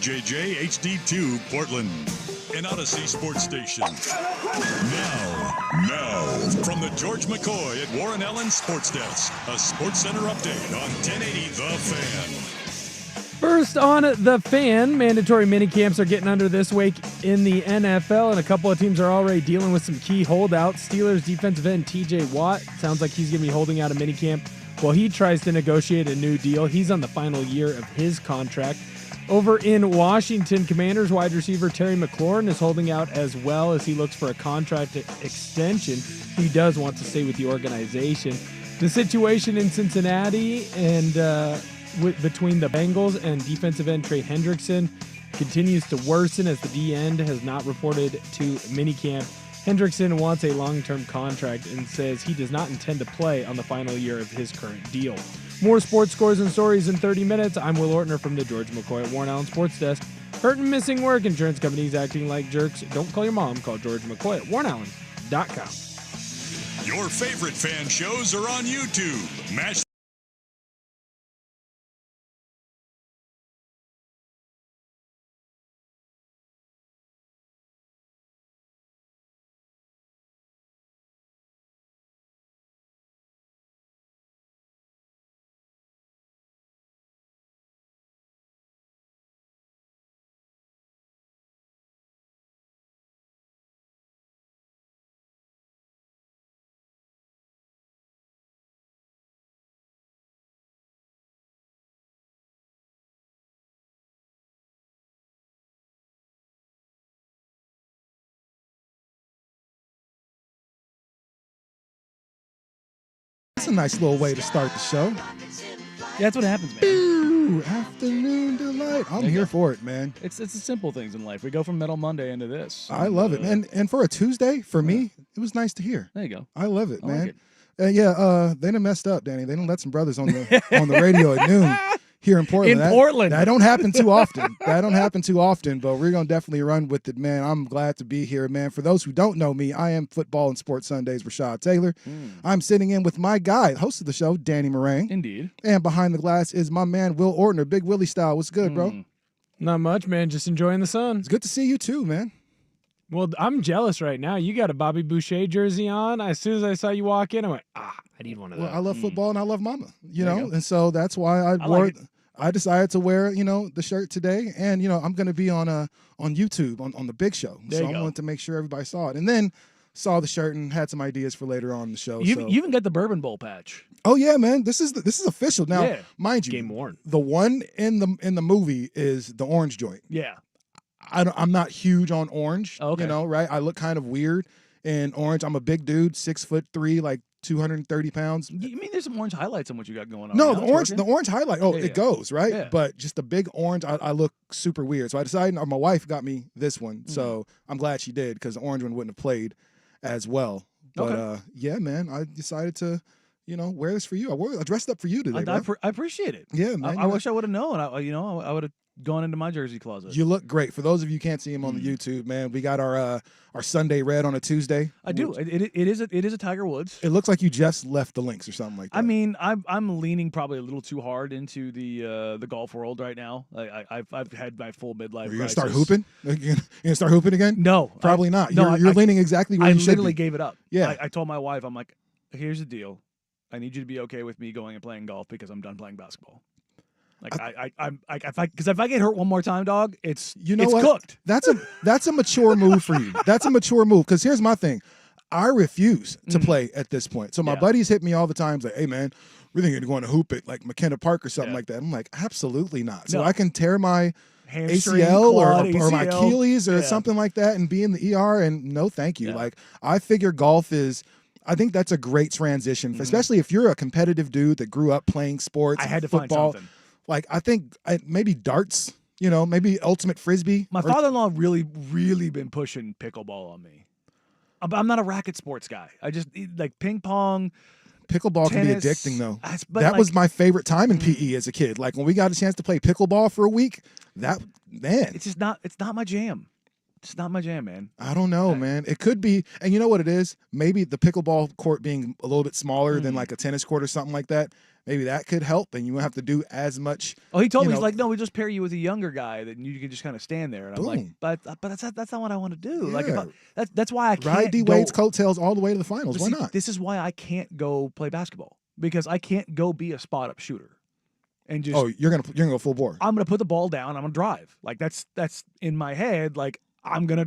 JJ HD2 Portland, an Odyssey sports station. Now, from the George McCoy at Warren Allen Sports Desk, a Sports Center update on 1080 The Fan. First on The Fan, mandatory minicamps are getting under this week in the NFL, and a couple of teams are already dealing with some key holdouts. Steelers defensive end TJ Watt sounds like he's going to be holding out a minicamp while he tries to negotiate a new deal. He's on the final year of his contract. Over in Washington, Commanders wide receiver Terry McLaurin is holding out as well as he looks for a contract extension. He does want to stay with the organization. The situation in Cincinnati and between the Bengals and defensive end Trey Hendrickson continues to worsen as the D end has not reported to minicamp. Hendrickson wants a long-term contract and says he does not intend to play on the final year of his current deal. More sports scores and stories in 30 minutes. I'm Will Ortner from the George McCoy at Warren Allen Sports Desk. Hurt and missing work, insurance companies acting like jerks. Don't call your mom. Call George McCoy at warrenallen.com. Your favorite fan shows are on YouTube. Mash That's a nice little way to start the show. Yeah, that's what happens, man. Ooh, afternoon delight. I'm here for it, man. It's the simple things in life. We go from Metal Monday into this. I love it. And for a Tuesday, for me, it was nice to hear. There you go. I love it, I man. like they done messed up, Danny. They done let some brothers on the radio at noon here in Portland. That don't happen too often. But we're going to definitely run with it, man. I'm glad to be here, man. For those who don't know me, I am Football and Sports Sundays Rashad Taylor. I'm sitting in with my guy, host of the show, Danny Meringue. Indeed. And behind the glass is my man, Will Ortner, Big Willie style. What's good, bro? Not much, man. Just enjoying the sun. It's good to see you too, man. Well, I'm jealous right now. You got a Bobby Boucher jersey on. As soon as I saw you walk in, I went, I need one of those. Well, I love football and I love mama, you There you know, go. and so that's why I wore like it. I decided to wear, the shirt today, and I'm going to be on YouTube on the big show. There So you I go. wanted to make sure everybody saw it, and then saw the shirt and had some ideas for later on in the show. You even got the Bourbon Bowl patch. Oh yeah, man, this is official now. Yeah. Mind you, Game worn. the one in the movie is the orange joint. Yeah. I'm not huge on orange. Oh, okay. Right? I look kind of weird in orange. I'm a big dude, 6'3", like 230 pounds. You mean there's some orange highlights on what you got going on? No, now? the It's orange working? highlight. Yeah, It goes, right? Yeah. But just the big orange, I look super weird. So I decided, or my wife got me this one. So I'm glad she did because the orange one wouldn't have played as well. But Okay. yeah, man, I decided to, wear this for you. I dressed up for you today, bro. I appreciate it. Yeah, man. I wish I would have known. I would have gone into my jersey closet. You look great. For those of you who can't see him on the YouTube, man, we got our Sunday red on a Tuesday. I do. It is a Tiger Woods. It looks like you just left the links or something like that. I mean, I'm leaning probably a little too hard into the golf world right now. I've had my full midlife. Are you gonna crisis. start hooping? You gonna start hooping again? No, Probably not. no, You're I- leaning exactly where I you should literally be. gave it up. Yeah. I told my wife, I'm like, here's the deal. I need you to be okay with me going and playing golf because I'm done playing basketball. Like if I get hurt one more time, dog, it's what? cooked. That's a mature move for you. That's a mature move because here's my thing. I refuse to play at this point. So my Yeah. buddies hit me all the time, like, "Hey man, we're thinking of going to hoop at like McKenna Park or something Yeah. like that." I'm like, absolutely not. So No. I can tear my Hamstring, ACL quad, or my ACL. Achilles or Yeah. something like that and be in the ER and no thank you. Yeah. Like I figure golf is I think that's a great transition, especially if you're a competitive dude that grew up playing sports. I had to football. find something. Like I think maybe darts, maybe ultimate frisbee. My father-in-law really been pushing pickleball on me. I'm not a racket sports guy. I just like ping pong. Pickleball can be tennis, addicting though. but That like- was my favorite time in PE as a kid. Like when we got a chance to play pickleball for a week, that man. It's just not. It's not my jam. It's not my jam, man. I don't know, man. It could be, and you know what it is? Maybe the pickleball court being a little bit smaller than like a tennis court or something like that. Maybe that could help, and you won't have to do as much. Oh, he told me, he's like, no, we just pair you with a younger guy that you can just kind of stand there. And I'm like, but that's not what I want to do. Yeah. Like, that's why I can't ride D Wade's coattails all the way to the finals. Why not? This is why I can't go play basketball, because I can't go be a spot up shooter. And just you're gonna go full bore. I'm gonna put the ball down. I'm gonna drive. Like that's in my head. Like I'm gonna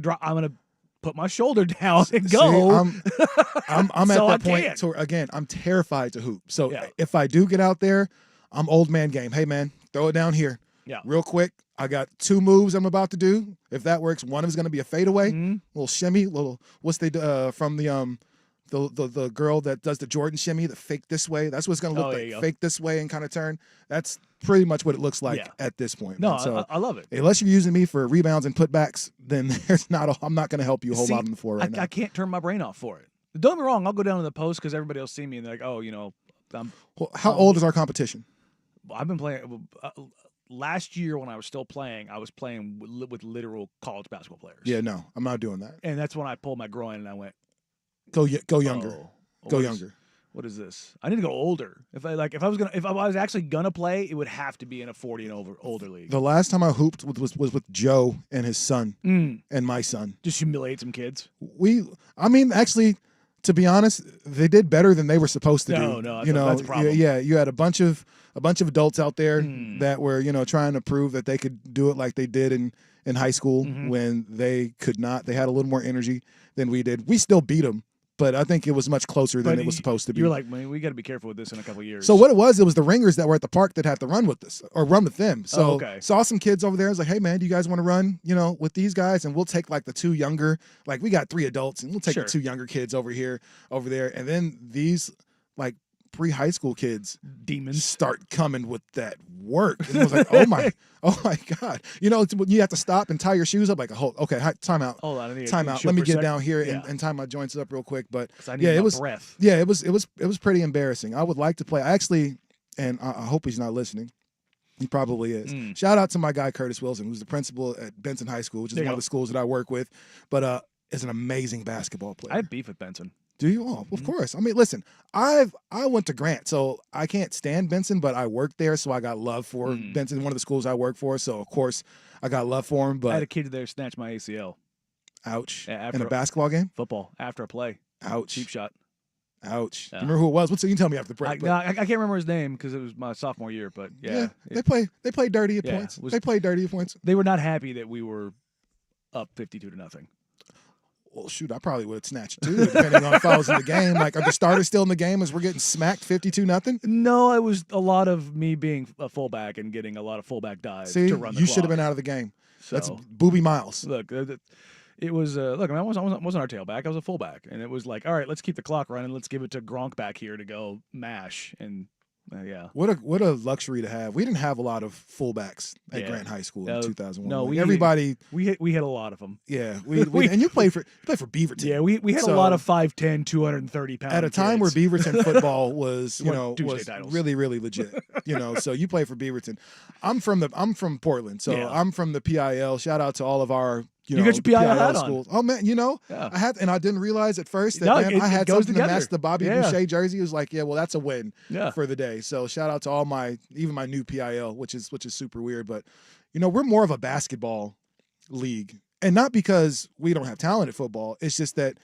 put my shoulder down and go. See, I'm at that point. So again, I'm terrified to hoop. So if I do get out there, I'm old man game. Hey man, throw it down here. Yeah. Real quick. I got 2 moves I'm about to do. If that works, one of them is gonna be a fadeaway, little shimmy, little what's they from the girl that does the Jordan shimmy, the fake this way. That's what it's gonna look like. Fake this way and kind of turn. That's pretty much what it looks like at this point. No, man. So I love it. Unless you're using me for rebounds and putbacks, then I'm not gonna help you a whole lot on the floor right now. I can't turn my brain off for it. Don't get me wrong. I'll go down to the post because everybody will see me and they're like, oh, Well, how old is our competition? I've been playing. Last year when I was still playing, I was playing with literal college basketball players. Yeah, no, I'm not doing that. And that's when I pulled my groin and I went, go younger. Go younger. What is this? I need to go older. If I was actually gonna play, it would have to be in a 40 and older league. The last time I hooped was with Joe and his son and my son. Just humiliate some kids. Actually, to be honest, they did better than they were supposed to do. No, that's a problem. Yeah, you had a bunch of adults out there that were trying to prove that they could do it like they did in high school when they could not. They had a little more energy than we did. We still beat them. But I think it was much closer than it was supposed to be. You're like, man, we got to be careful with this in a couple of years. So what it was the ringers that were at the park that had to run with us or run with them. So saw some kids over there. I was like, hey, man, do you guys want to run, with these guys? And we'll take like the 2 younger, like we got 3 adults and we'll take the 2 younger kids over there. And then these like pre-high school kids demons start coming with that work. And I was like, oh my God. You have to stop and tie your shoes up like time out. Hold on, time out. Let me get down here and tie my joints up real quick. But it was breath. Yeah, it was pretty embarrassing. I would like to play. And I hope he's not listening. He probably is. Shout out to my guy Curtis Wilson, who's the principal at Benson High School, which is one of the schools that I work with, but is an amazing basketball player. I have beef with Benson. Do you? Oh, of course. I mean, listen, I went to Grant, so I can't stand Benson, but I worked there, so I got love for Benson, one of the schools I work for. So of course I got love for him. But I had a kid there snatch my ACL. Ouch! In a basketball game? Football after a play. Ouch! Cheap shot. Ouch! Yeah. Remember who it was? You can tell me after the break. I can't remember his name because it was my sophomore year. But they play dirty at points. They play dirty at points. They were not happy that we were up 52-0. Well, shoot, I probably would have snatched too, depending on if I was in the game. Like, are the starters still in the game as we're getting smacked 52-0? No, it was a lot of me being a fullback and getting a lot of fullback dives to run the clock. You should have been out of the game. So, that's Booby Miles. Look, it was I wasn't our tailback. I was a fullback, and it was like, all right, let's keep the clock running. Let's give it to Gronk back here to go mash and. What a luxury to have. We didn't have a lot of fullbacks at Grant High School in 2001. No, we had a lot of them. Yeah, and you played for Beaverton. Yeah, we had a lot of 5'10", 230 pound at a time kids. where Beaverton football was was titles. really legit. So you play for Beaverton. I'm from Portland, so I'm from the PIL. Shout out to all of our. You got your PIL hat schools. on. Oh man, I had, and I didn't realize at first that I had something to match the Bobby Boucher jersey. It was like, well, that's a win for the day. So shout out to all even my new PIL, which is super weird. But we're more of a basketball league, and not because we don't have talent at football. It's just that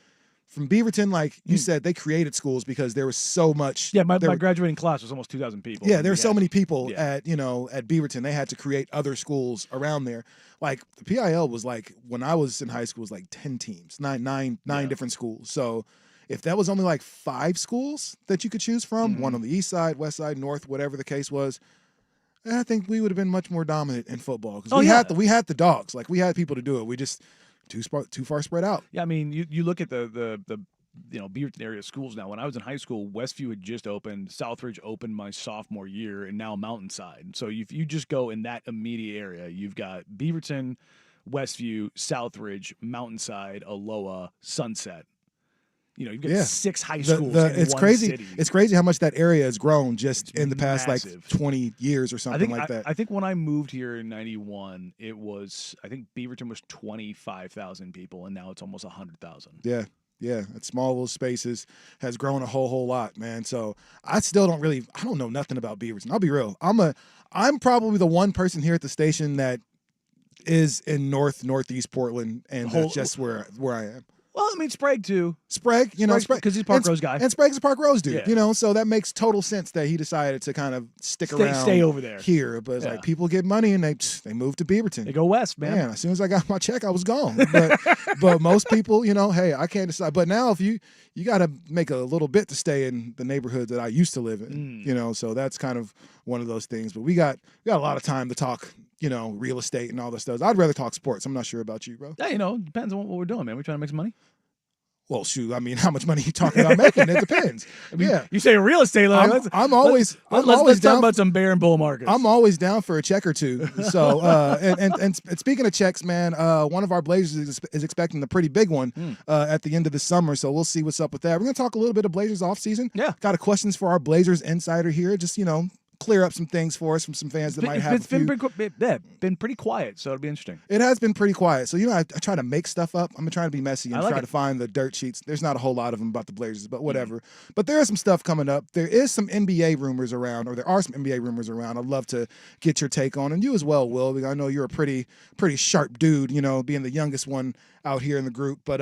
from Beaverton, like you said, they created schools because there was so much. Yeah, my graduating class was almost 2,000 people. Yeah, there were so many people at Beaverton. They had to create other schools around there. Like the PIL was like when I was in high school was like 10 teams, nine different schools. So if that was only like 5 schools that you could choose from, one on the east side, west side, north, whatever the case was, I think we would have been much more dominant in football because we had the dogs. Like we had people to do it. We just too far spread out. Yeah, I mean, you look at the Beaverton area schools now. When I was in high school, Westview had just opened, Southridge opened my sophomore year, and now Mountainside. So if you just go in that immediate area, you've got Beaverton, Westview, Southridge, Mountainside, Aloha, Sunset. you've got 6 high schools in it's one crazy. city. It's crazy how much that area has grown just in the past massive. 20 years or something like that. I think when I moved here in 91, I think Beaverton was 25,000 people, and now it's almost 100,000. Yeah. Yeah, it's small little spaces, has grown a whole lot, man. So I still don't know nothing about Beaverton. I'll be real. I'm probably the one person here at the station that is in northeast Portland, and that's just where I am. Well, I mean, Sprague too. Sprague, Sprague, because he's a Park Rose guy, and Sprague's a Park Rose dude. So that makes total sense that he decided to kind of stay over there here. But it's like people get money and they move to Beaverton. They go west, man. As soon as I got my check, I was gone. But most people, hey, I can't decide. But now if you got to make a little bit to stay in the neighborhood that I used to live in. So that's kind of one of those things. But we got a lot of time to talk. Real estate and all this stuff. I'd rather talk sports. I'm not sure about you, bro. Yeah, it depends on what we're doing, man. We're trying to make some money. Well, shoot. I mean, how much money are you talking about making? It depends. You say real estate. Let's talk about some bear and bull markets. I'm always down for a check or two. So, and speaking of checks, man, one of our Blazers is expecting a pretty big one at the end of the summer. So we'll see what's up with that. We're gonna talk a little bit of Blazers offseason. Yeah, got a questions for our Blazers insider here. Just clear up some things for us from some fans that might have. It's been pretty quiet, so it'll be interesting. It has been pretty quiet. So I try to make stuff up. I'm trying to be messy and try to find the dirt sheets. There's not a whole lot of them about the Blazers, but whatever. But there is some stuff coming up. There is some NBA rumors around, or there are some NBA rumors around. I'd love to get your take on, and you as well, Will. Because I know you're a pretty sharp dude. Being the youngest one out here in the group. But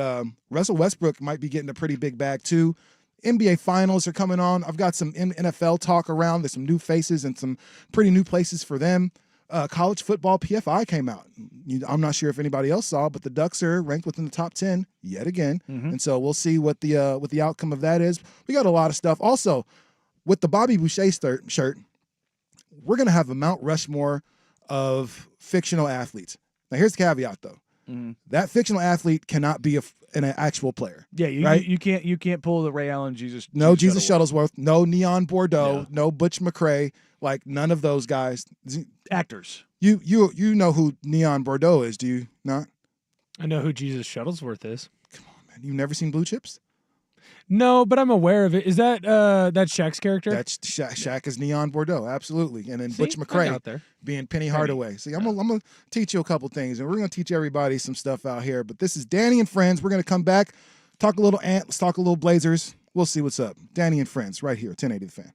Russell Westbrook might be getting a pretty big bag too. NBA Finals are coming on. I've got some NFL talk around. There's some new faces and some pretty new places for them. College football PFI came out. I'm not sure if anybody else saw, but the Ducks are ranked within the top 10 yet again. And so we'll see what the outcome of that is. We got a lot of stuff. Also, with the Bobby Boucher shirt, we're going to have a Mount Rushmore of fictional athletes. Now, here's the caveat, though. That fictional athlete cannot be an actual player. Yeah, you can't pull the Ray Allen Jesus. No Jesus Shuttlesworth. No Neon Bordeaux. No Butch McRae. Like none of those guys. Actors. You know who Neon Bordeaux is? Do you not? I know who Jesus Shuttlesworth is. Come on, man. You've never seen Blue Chips? No, but I'm aware of it. Is that Shaq's character? That's Shaq is Neon Bordeaux, absolutely. And then Butch McRae out there being Penny Hardaway. See, I'm gonna teach you a couple things, and we're gonna teach everybody some stuff out here. But this is Danny and Friends. We're gonna come back, talk a little Ant, let's talk a little Blazers. We'll see what's up. Danny and Friends, right here, 1080 The Fan.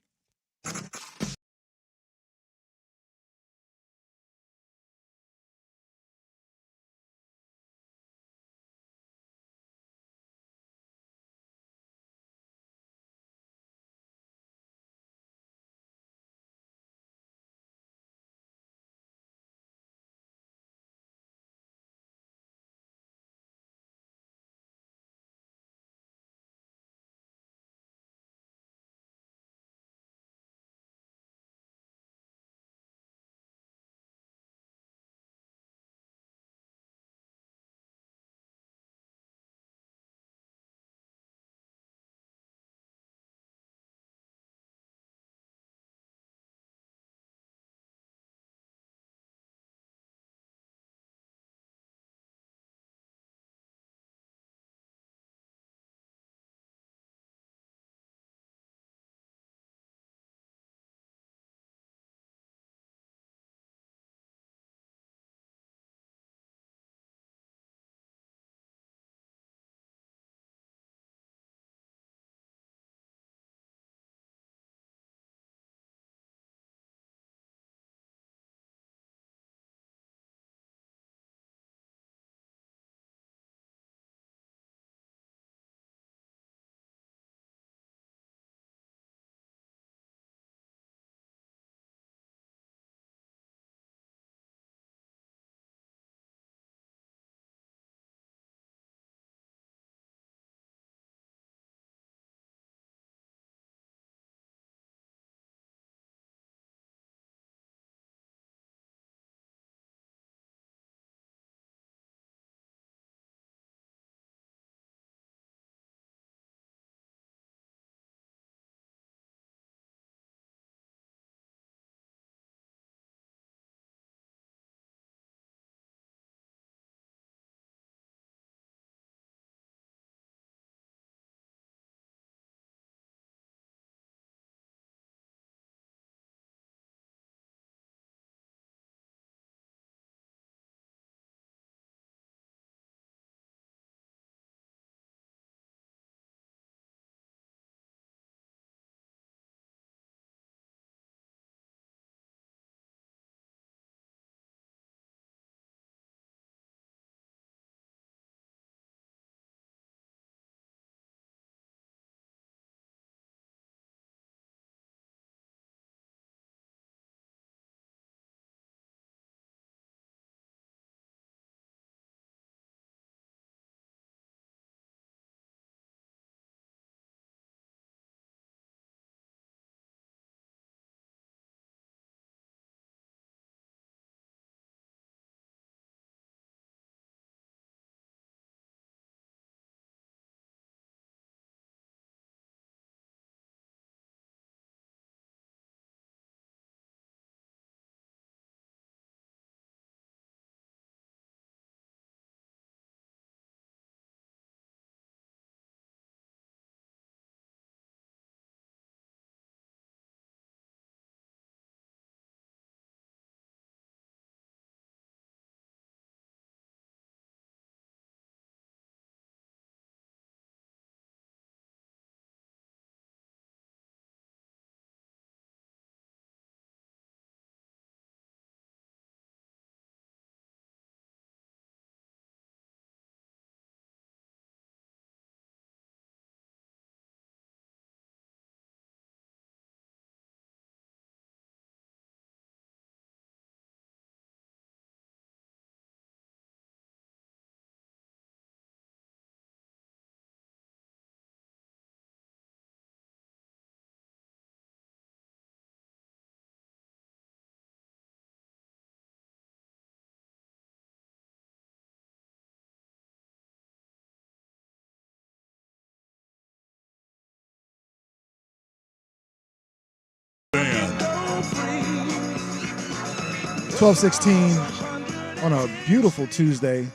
12:16 on a beautiful Tuesday,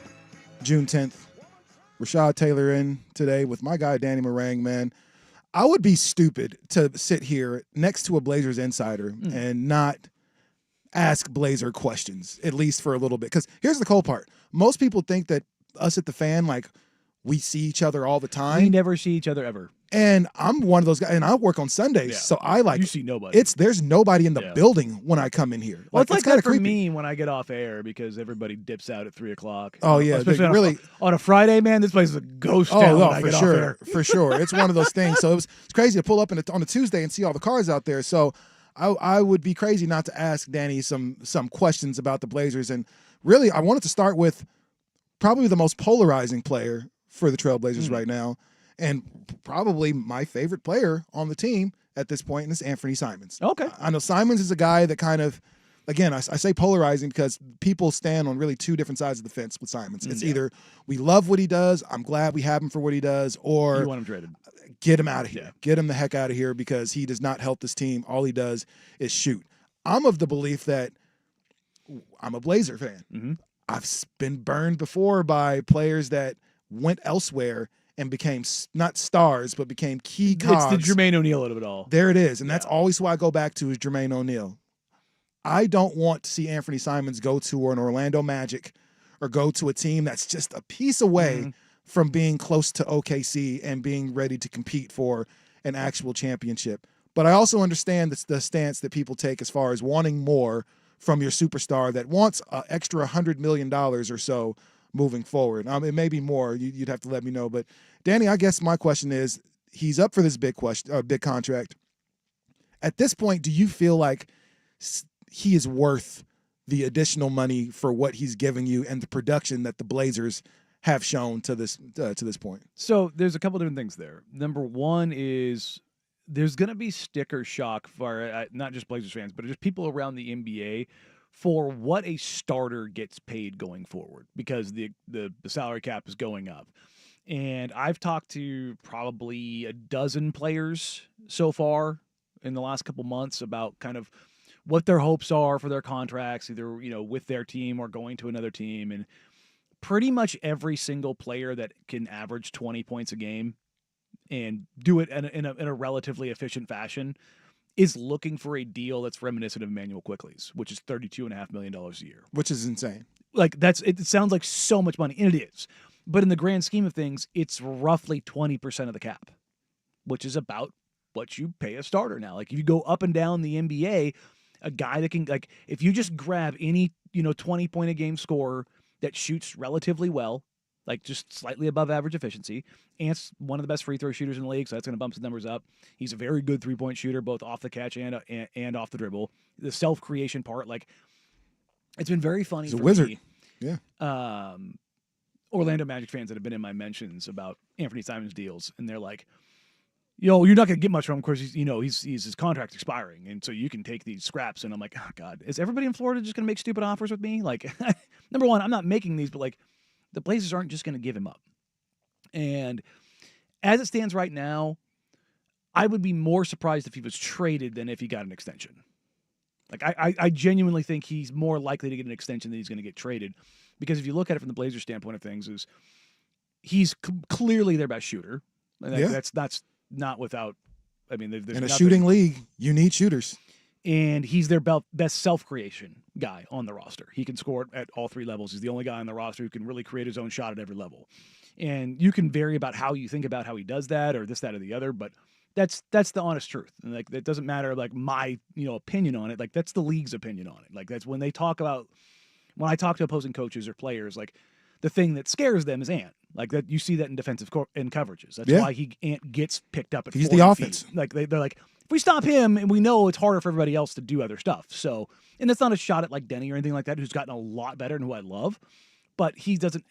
June 10th. Rashad Taylor in today with my guy, Danny Meringue, man. I would be stupid to sit here next to a Blazers insider and not ask Blazer questions, at least for a little bit. Because here's the cool part. Most people think that us at the Fan, like, we see each other all the time. We never see each other ever. And I'm one of those guys, and I work on Sundays, so I like. You see nobody. There's nobody in the building when I come in here. Well, it's like that for me when I get off air because everybody dips out at 3:00. Oh yeah, especially really on a Friday, man. This place is a ghost town. Oh, when I for get sure, off air. for sure. It's one of those things. So it's crazy to pull up on a Tuesday and see all the cars out there. So I would be crazy not to ask Danny some questions about the Blazers. And really, I wanted to start with probably the most polarizing player for the Trailblazers right now, and probably my favorite player on the team at this point, and it's Anthony Simons. Okay. I know Simons is a guy that kind of, again, I say polarizing because people stand on really two different sides of the fence with Simons. It's either we love what he does, I'm glad we have him for what he does, or you want him traded. Get him out of here. Yeah. Get him the heck out of here because he does not help this team. All he does is shoot. I'm of the belief that I'm a Blazer fan. Mm-hmm. I've been burned before by players that went elsewhere and became not stars, but became key cogs. It's the Jermaine O'Neal of it all. There it is. And that's always who I go back to is Jermaine O'Neal. I don't want to see Anthony Simons go to an Orlando Magic or go to a team that's just a piece away from being close to OKC and being ready to compete for an actual championship. But I also understand the stance that people take as far as wanting more from your superstar that wants an extra $100 million or so moving forward. It may be more. You'd have to let me know. But Danny, I guess my question is, he's up for this big contract. At this point, do you feel like he is worth the additional money for what he's giving you and the production that the Blazers have shown to this point? So there's a couple different things there. Number one is there's going to be sticker shock for not just Blazers fans, but just people around the NBA for what a starter gets paid going forward because the salary cap is going up. And I've talked to probably a dozen players so far in the last couple months about kind of what their hopes are for their contracts, either, with their team or going to another team. And pretty much every single player that can average 20 points a game and do it in a relatively efficient fashion is looking for a deal that's reminiscent of Emmanuel Quickley's, which is $32.5 million a year. Which is insane. Like it sounds like so much money, and it is. But in the grand scheme of things, it's roughly 20% of the cap, which is about what you pay a starter now. Like if you go up and down the NBA, a guy that can, like, if you just grab any, 20-point-a-game scorer that shoots relatively well, like just slightly above average efficiency. Ant's one of the best free throw shooters in the league, so that's going to bump his numbers up. He's a very good three-point shooter, both off the catch and off the dribble. The self-creation part, like, it's been very funny. He's a wizard. Me. Yeah. Orlando Magic fans that have been in my mentions about Anthony Simons deals, and they're like, you're not going to get much from him. Of course, he's his contract expiring, and so you can take these scraps. And I'm like, oh, God, is everybody in Florida just going to make stupid offers with me? Like, number one, I'm not making these, but, like, the Blazers aren't just going to give him up. And as it stands right now, I would be more surprised if he was traded than if he got an extension. Like, I genuinely think he's more likely to get an extension than he's going to get traded. Because if you look at it from the Blazers standpoint of things, he's clearly their best shooter. And that's not without, I mean, there's in a shooting league, you need shooters. And he's their best self-creation guy on the roster. He can score at all three levels. He's the only guy on the roster who can really create his own shot at every level. And you can vary about how you think about how he does that or this, that, or the other, but that's the honest truth. And, like, it doesn't matter, like, my, opinion on it. Like, that's the league's opinion on it. Like, that's when I talk to opposing coaches or players, like, the thing that scares them is Ant. Like, that you see that in defensive in coverages. That's why Ant gets picked up at 40 He's the offense. feet. Like, they're like, if we stop him, and we know it's harder for everybody else to do other stuff. So, and that's not a shot at, like, Denny or anything like that, who's gotten a lot better and who I love. But he doesn't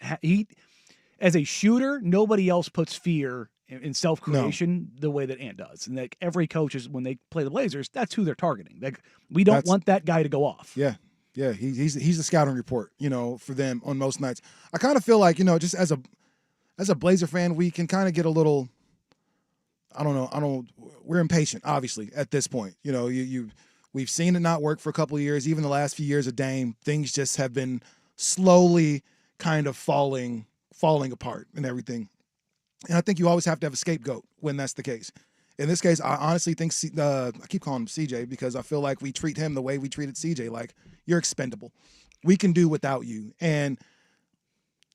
as a shooter, nobody else puts fear in self-creation the way that Ant does. And, like, every coach is, when they play the Blazers, that's who they're targeting. Like, we don't want that guy to go off. Yeah. Yeah, he's the scouting report, for them on most nights. I kind of feel like, just as a Blazer fan, we can kind of get a little, I don't know, we're impatient, obviously, at this point. We've seen it not work for a couple of years. Even the last few years of Dame, things just have been slowly kind of falling apart and everything. And I think you always have to have a scapegoat when that's the case. In this case, I honestly think I keep calling him CJ because I feel like we treat him the way we treated CJ, like you're expendable. We can do without you. And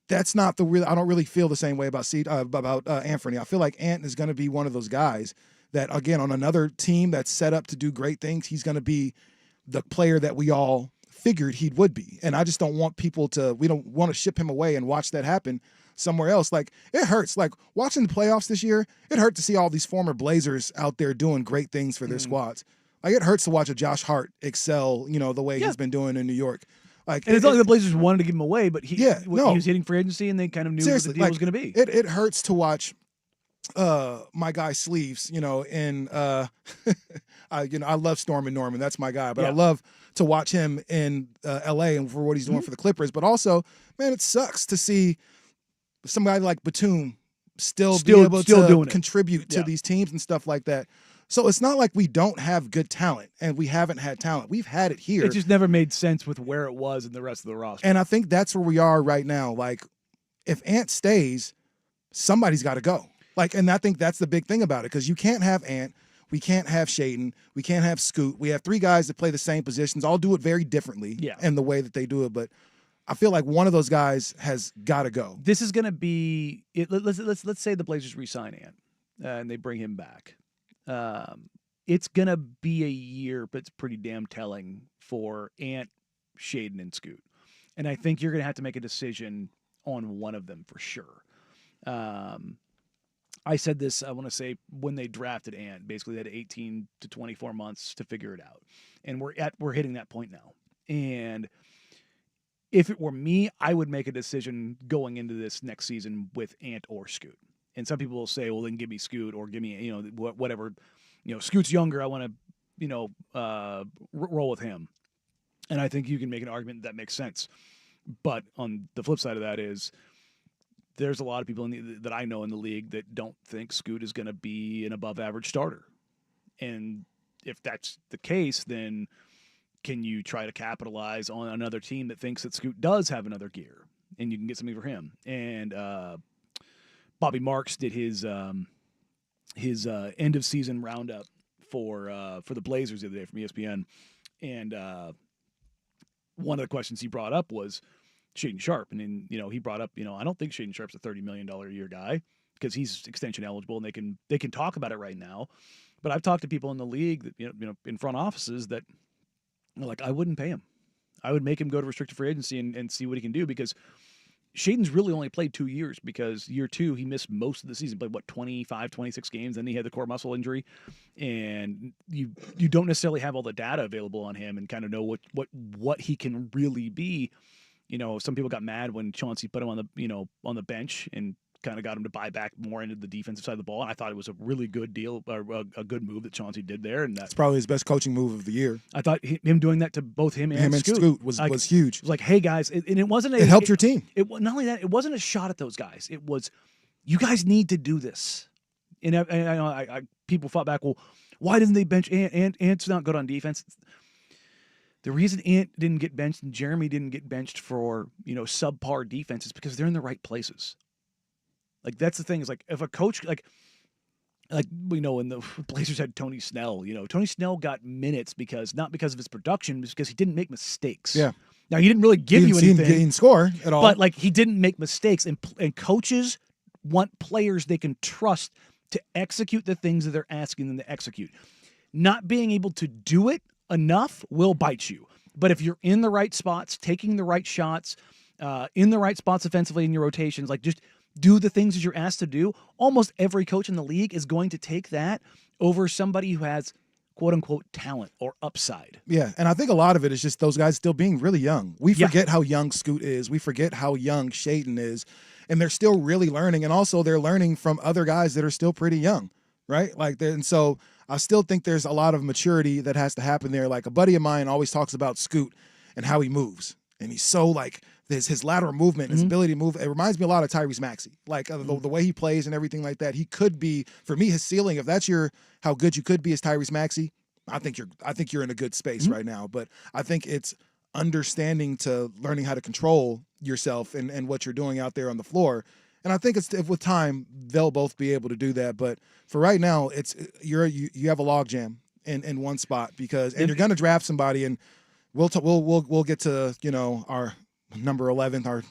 that's not the real. I don't really feel the same way about Anthony. I feel like Ant is going to be one of those guys that, again, on another team that's set up to do great things, he's going to be the player that we all figured he would be. And I just don't want we don't want to ship him away and watch that happen somewhere else. Like, it hurts. Like, watching the playoffs this year, it hurt to see all these former Blazers out there doing great things for their squads. Like, it hurts to watch a Josh Hart excel, the way he's been doing in New York. Like, and it's not like the Blazers wanted to give him away, but he was hitting free agency, and they kind of knew what the deal was going to be. It hurts to watch my guy Sleeves, and I love Storm and Norman. That's my guy. But I love to watch him in L.A. and for what he's doing for the Clippers. But also, man, it sucks to see somebody like Batum still be able to contribute to these teams and stuff like that. So it's not like we don't have good talent and we haven't had talent. We've had it here. It just never made sense with where it was in the rest of the roster. And I think that's where we are right now. Like, if Ant stays, somebody's got to go. Like, and I think that's the big thing about it, because you can't have Ant, we can't have Shaden, we can't have Scoot. We have three guys that play the same positions, all do it very differently in the way that they do it. But I feel like one of those guys has got to go. This is going to be it. Let's say the Blazers re-sign Ant and they bring him back. It's going to be a year, but it's pretty damn telling for Ant, Shaden, and Scoot. And I think you're going to have to make a decision on one of them for sure. I said this, I want to say, when they drafted Ant, basically they had 18 to 24 months to figure it out. And we're hitting that point now. And if it were me, I would make a decision going into this next season with Ant or Scoot. And some people will say, well, then give me Scoot or give me, whatever. Scoot's younger. I want to, roll with him. And I think you can make an argument that makes sense. But on the flip side of that is there's a lot of people that I know in the league that don't think Scoot is going to be an above-average starter. And if that's the case, then can you try to capitalize on another team that thinks that Scoot does have another gear and you can get something for him? And Bobby Marks did his end of season roundup for the Blazers the other day from ESPN, and one of the questions he brought up was Shaden Sharp, and then he brought up I don't think Shaden Sharp's a $30 million a year guy because he's extension eligible and they can talk about it right now, but I've talked to people in the league that in front offices that are like, I wouldn't pay him, I would make him go to restricted free agency and see what he can do, because Shaden's really only played 2 years, because year two, he missed most of the season, played 25, 26 games. Then he had the core muscle injury, and you don't necessarily have all the data available on him and kind of know what he can really be. Some people got mad when Chauncey put him on the bench and kind of got him to buy back more into the defensive side of the ball. And I thought it was a really good deal, a good move that Chauncey did there. And that's probably his best coaching move of the year. I thought him doing that to both him and Scoot was huge. It was like, hey guys, and it wasn't it helped your team. Not only that, it wasn't a shot at those guys. It was, you guys need to do this. And I know people fought back. Well, why didn't they bench Ant? Ant's not good on defense. The reason Ant didn't get benched and Jeremy didn't get benched for subpar defense is because they're in the right places. Like, that's the thing, is like, if a coach, like we know when the Blazers had Tony Snell, Tony Snell got minutes not because of his production, but because he didn't make mistakes. Yeah. Now, he didn't really give you anything. He didn't score at all. But, like, he didn't make mistakes. And coaches want players they can trust to execute the things that they're asking them to execute. Not being able to do it enough will bite you. But if you're in the right spots, taking the right shots, in the right spots offensively in your rotations, like, just do the things that you're asked to do, almost every coach in the league is going to take that over somebody who has quote-unquote talent or upside. Yeah, and I think a lot of it is just those guys still being really young. We forget how young Scoot is. We forget how young Shaden is. And they're still really learning. And also they're learning from other guys that are still pretty young, right? And so I still think there's a lot of maturity that has to happen there. Like, a buddy of mine always talks about Scoot and how he moves. And he's so, like, his lateral movement, his ability to move. It reminds me a lot of Tyrese Maxey. Like, the way he plays and everything like that. He could be, for me, his ceiling, if that's how good you could be, is Tyrese Maxey. I think you're in a good space right now. But I think it's understanding to learning how to control yourself and what you're doing out there on the floor. And I think if with time they'll both be able to do that. But for right now, you have a logjam in one spot and you're going to draft somebody, and we'll get to our number 11, our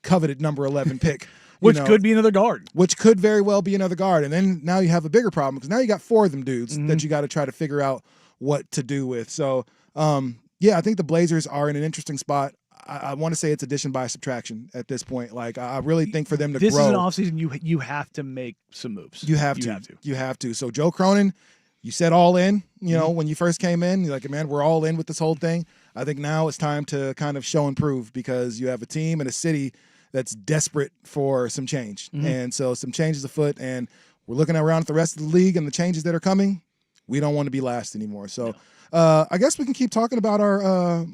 coveted number 11 pick. Which could be another guard. Which could very well be another guard. And then now you have a bigger problem because now you got 4 of them dudes that you got to try to figure out what to do with. So, I think the Blazers are in an interesting spot. I want to say it's addition by subtraction at this point. Like, I really think for them to grow. This is an offseason you have to make some moves. You have to. So, Joe Cronin, you said all in, when you first came in. You're like, man, we're all in with this whole thing. I think now it's time to kind of show and prove because you have a team and a city that's desperate for some change. And so some changes afoot, and we're looking around at the rest of the league and the changes that are coming. We don't want to be last anymore. So I guess we can keep talking about our,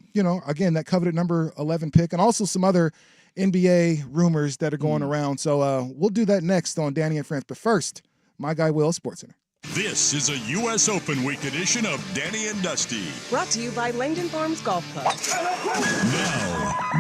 again, that coveted number 11 pick and also some other NBA rumors that are going around. So we'll do that next on Danny and Friends. But first, my guy Will, SportsCenter. This is a U.S. Open Week edition of Danny and Dusty. Brought to you by Langdon Farms Golf Club.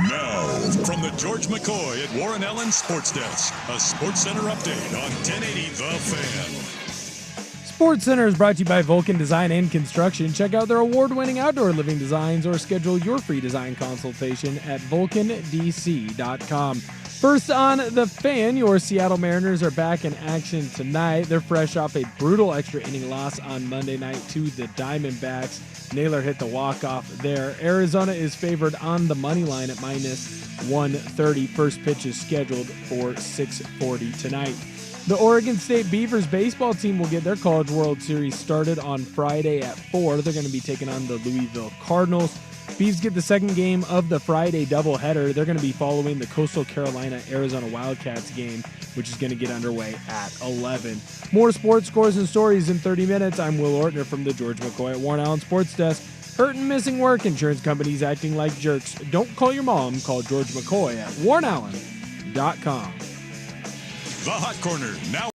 Now, from the George McCoy at Warren Allen Sports Desk, a Sports Center update on 1080 The Fan. Sports Center is brought to you by Vulcan Design and Construction. Check out their award-winning outdoor living designs or schedule your free design consultation at vulcandc.com. First on The Fan, your Seattle Mariners are back in action tonight. They're fresh off a brutal extra inning loss on Monday night to the Diamondbacks. Naylor hit the walk-off there. Arizona is favored on the money line at minus 130. First pitch is scheduled for 6:40 tonight. The Oregon State Beavers baseball team will get their College World Series started on Friday at 4. They're going to be taking on the Louisville Cardinals. Beavs get the second game of the Friday doubleheader. They're going to be following the Coastal Carolina-Arizona Wildcats game, which is going to get underway at 11. More sports scores and stories in 30 minutes. I'm Will Ortner from the George McCoy at Warren Allen Sports Desk. Hurt and missing work, insurance companies acting like jerks. Don't call your mom. Call George McCoy at warrenallen.com. The Hot Corner, now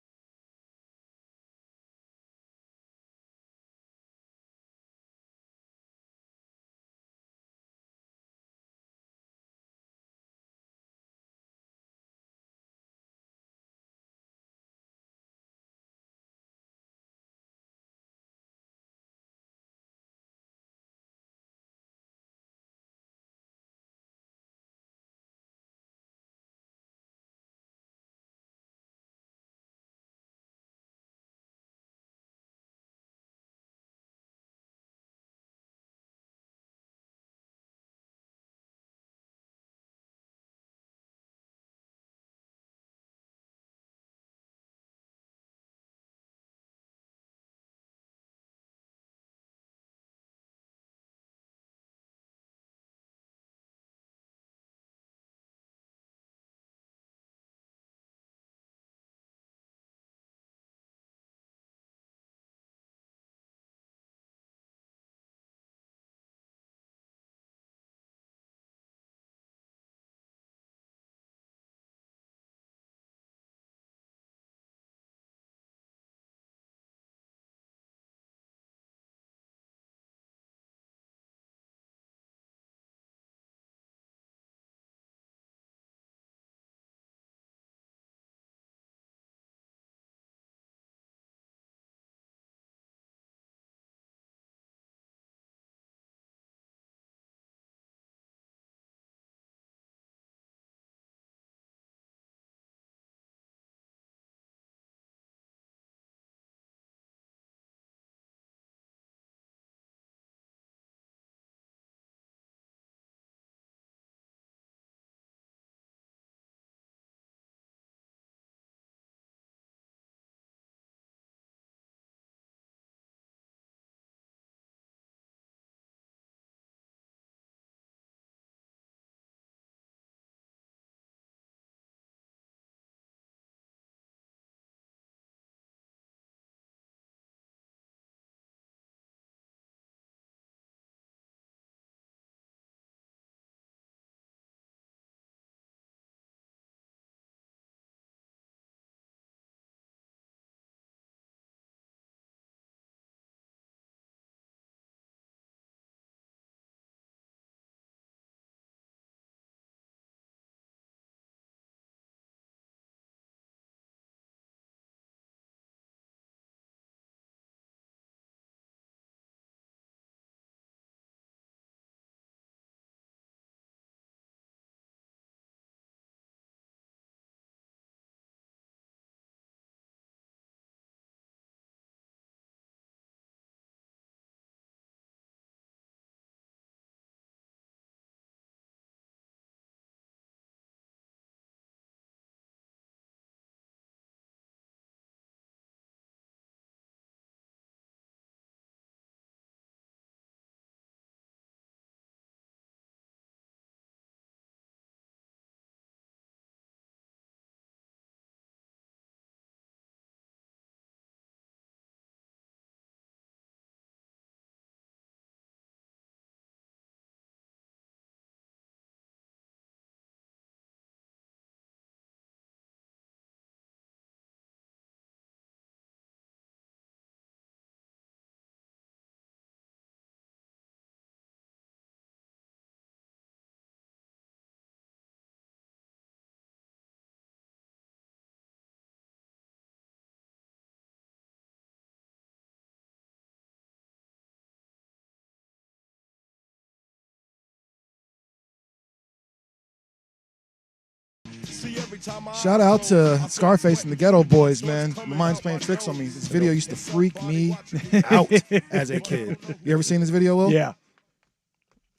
Shout out to Scarface and the Ghetto Boys, man. My mind's playing tricks on me. This video used to freak me out as a kid. You ever seen this video, Will? Yeah.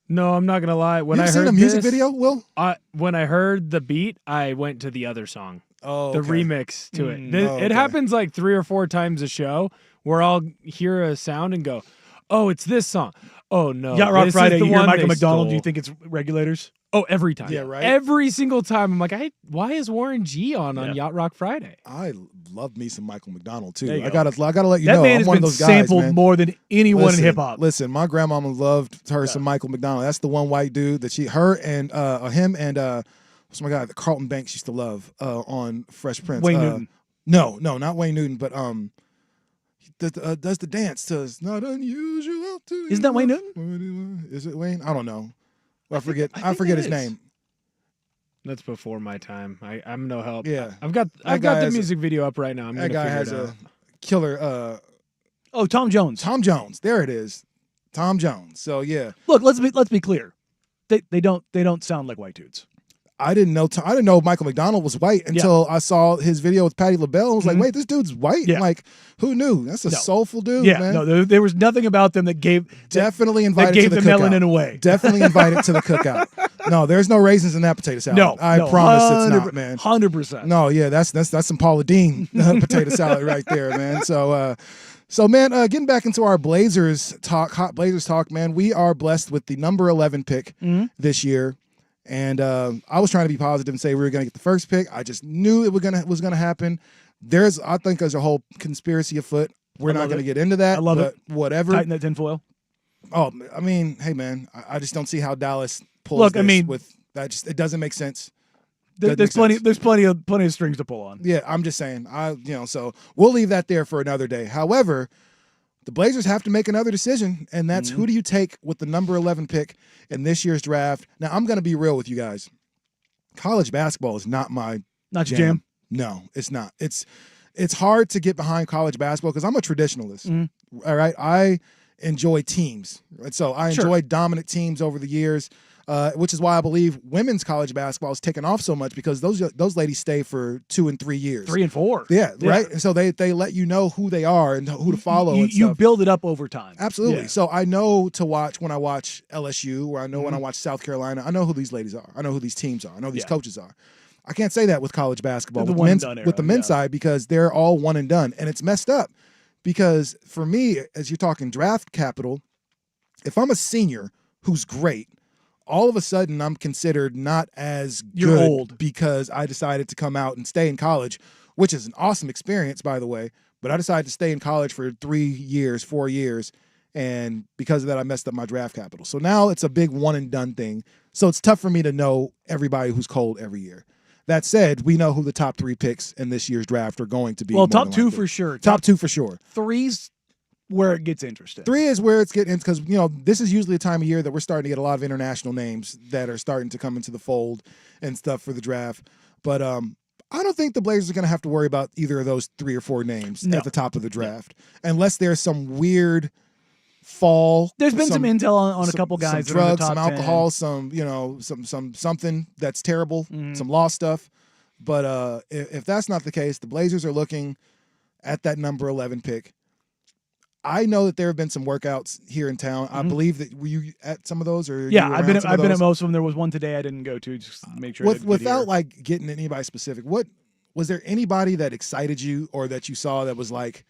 No, I'm not gonna lie. When you ever seen a music video, Will? When I heard the beat, I went to the other song. Oh, the remix to it. It happens like 3 or 4 times a show where I'll hear a sound and go, "Oh, it's this song." Oh no, Yacht Rock Friday. You hear Michael McDonald? Do you think it's Regulators? Oh, every time. Yeah, right. Every single time. I'm like, why is Warren G on Yacht Rock Friday? I love me some Michael McDonald too. I gotta let you know. That man I'm has one been of those guys, sampled man. more than anyone in hip hop. Listen, my grandmama loved her some Michael McDonald. That's the one white dude that him and what's my guy that Carlton Banks used to love on Fresh Prince. Wayne Newton. No, not Wayne Newton, but does the dance to "It's Not Unusual to." Isn't that Wayne Newton? Is it Wayne? I don't know. I forget his name. That's before my time. I'm no help. Yeah, I've got the music video up right now. That guy has a killer. Tom Jones. Tom Jones. There it is. Tom Jones. So yeah. Look, let's be clear. They don't sound like white dudes. I didn't know Michael McDonald was white until I saw his video with Patti LaBelle. I was like, wait, this dude's white? Yeah. Like, who knew? That's a soulful dude, yeah, man. No, there was nothing about them that gave definitely invited that gave to the the cookout. melanin away. Definitely invited to the cookout. No, there's no raisons in that potato salad. No, I promise it's not, man. 100%. No, yeah, that's some Paula Deen potato salad right there, man. So man, getting back into our Blazers talk, hot Blazers talk, man. We are blessed with the number 11 pick this year. And I was trying to be positive and say we were going to get the first pick. I just knew it was going to happen. I think there's a whole conspiracy afoot. We're not going to get into that. I love it. Whatever. Tighten that tinfoil. Oh, I mean, hey man, I just don't see how Dallas pulls with that. Just it doesn't make sense. There's plenty of strings to pull on. Yeah, I'm just saying. So we'll leave that there for another day. However, the Blazers have to make another decision, and that's who do you take with the number 11 pick in this year's draft. Now, I'm going to be real with you guys. College basketball is not my jam. No, it's not. It's hard to get behind college basketball because I'm a traditionalist. All right, I enjoy teams, right? So I enjoy dominant teams over the years. Which is why I believe women's college basketball has taken off so much because those ladies stay for 2 and 3 years, 3 and 4. Yeah, right. And so they let you know who they are and who to follow. You build it up over time. Absolutely. Yeah. So I know to watch when I watch LSU, or I know when I watch South Carolina. I know who these ladies are. I know who these teams are. I know who these coaches are. I can't say that with college basketball with the men's side because they're all one and done, and it's messed up. Because for me, as you're talking draft capital, if I'm a senior who's great, all of a sudden I'm considered not as You're good old because I decided to come out and stay in college, which is an awesome experience, by the way. But I decided to stay in college for 3 years, 4 years, and because of that, I messed up my draft capital. So now it's a big one and done thing. So it's tough for me to know everybody who's cold every year. That said, we know who the top 3 picks in this year's draft are going to be. Well, top 2 for sure. Top 2 for sure. 3's where it gets interesting. 3 is where it's getting, because this is usually a time of year that we're starting to get a lot of international names that are starting to come into the fold and stuff for the draft. But I don't think the Blazers are going to have to worry about either of those 3 or 4 names at the top of the draft, unless there's some weird fall. There's been some intel on a couple guys, some drugs, that are in the top some alcohol, 10. some something that's terrible, some law stuff. But if that's not the case, the Blazers are looking at that number 11 pick. I know that there have been some workouts here in town. I believe that were you at some of those, or I've been at most of them. There was one today I didn't go to, just to make sure. Without like getting anybody specific, what was there anybody that excited you or that you saw that was like,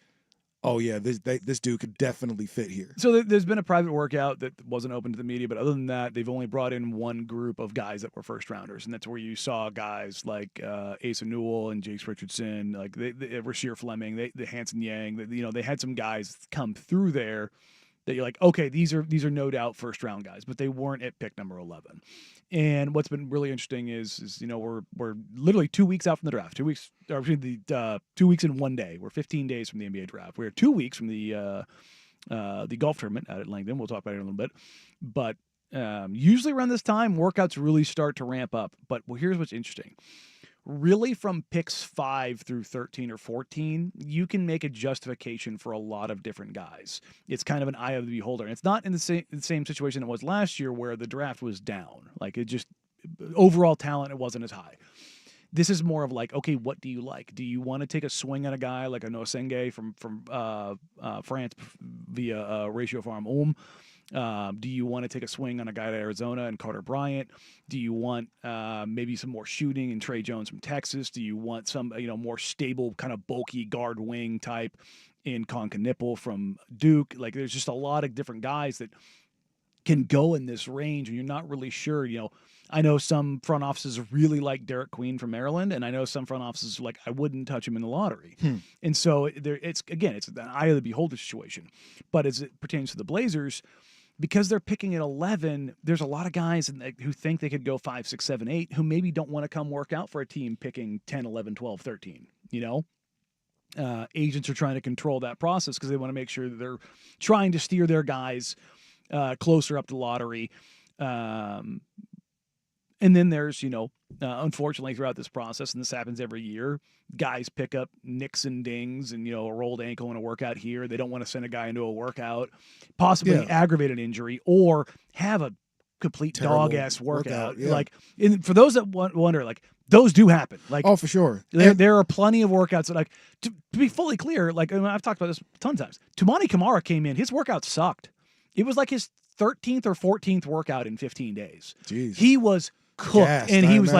oh yeah, this dude could definitely fit here? So there's been a private workout that wasn't open to the media, but other than that, they've only brought in one group of guys that were first rounders, and that's where you saw guys like Asa Newell and Jace Richardson, like Rasheer Fleming, the Hanson Yang. They had some guys come through there that you're like, okay, these are no doubt first round guys, but they weren't at pick number 11. And what's been really interesting is we're literally 2 weeks out from the draft. 2 weeks, or 2 weeks in 1 day. We're 15 days from the NBA draft. We're 2 weeks from the golf tournament out at Langdon. We'll talk about it in a little bit. But usually around this time, workouts really start to ramp up. But here's what's interesting. Really, from picks 5 through 13 or 14, you can make a justification for a lot of different guys. It's kind of an eye of the beholder. And it's not in the same situation it was last year where the draft was down. Like, it just, overall talent, it wasn't as high. This is more of like, okay, what do you like? Do you want to take a swing on a guy like a Noah Senge from France via Ratio Farm Do you want to take a swing on a guy at Arizona and Carter Bryant? Do you want maybe some more shooting and Trey Jones from Texas? Do you want some more stable kind of bulky guard wing type in Conca Nipple from Duke? Like there's just a lot of different guys that can go in this range, and you're not really sure. I know some front offices really like Derek Queen from Maryland, and I know some front offices are like, I wouldn't touch him in the lottery. And so it's an eye of the beholder situation. But as it pertains to the Blazers, because they're picking at 11, there's a lot of guys who think they could go 5, 6, 7, 8 who maybe don't want to come work out for a team picking 10, 11, 12, 13, Agents are trying to control that process because they want to make sure that they're trying to steer their guys closer up the lottery. And then there's, unfortunately throughout this process, and this happens every year, guys pick up nicks and dings and, a rolled ankle in a workout here. They don't want to send a guy into a workout, possibly aggravate an injury or have a complete dog-ass workout. For those that wonder, those do happen. Oh, for sure. There are plenty of workouts that, to be fully clear, I've talked about this a ton of times. Tumani Kamara came in, his workout sucked. It was like his 13th or 14th workout in 15 days. Jeez. He was cooked. And he was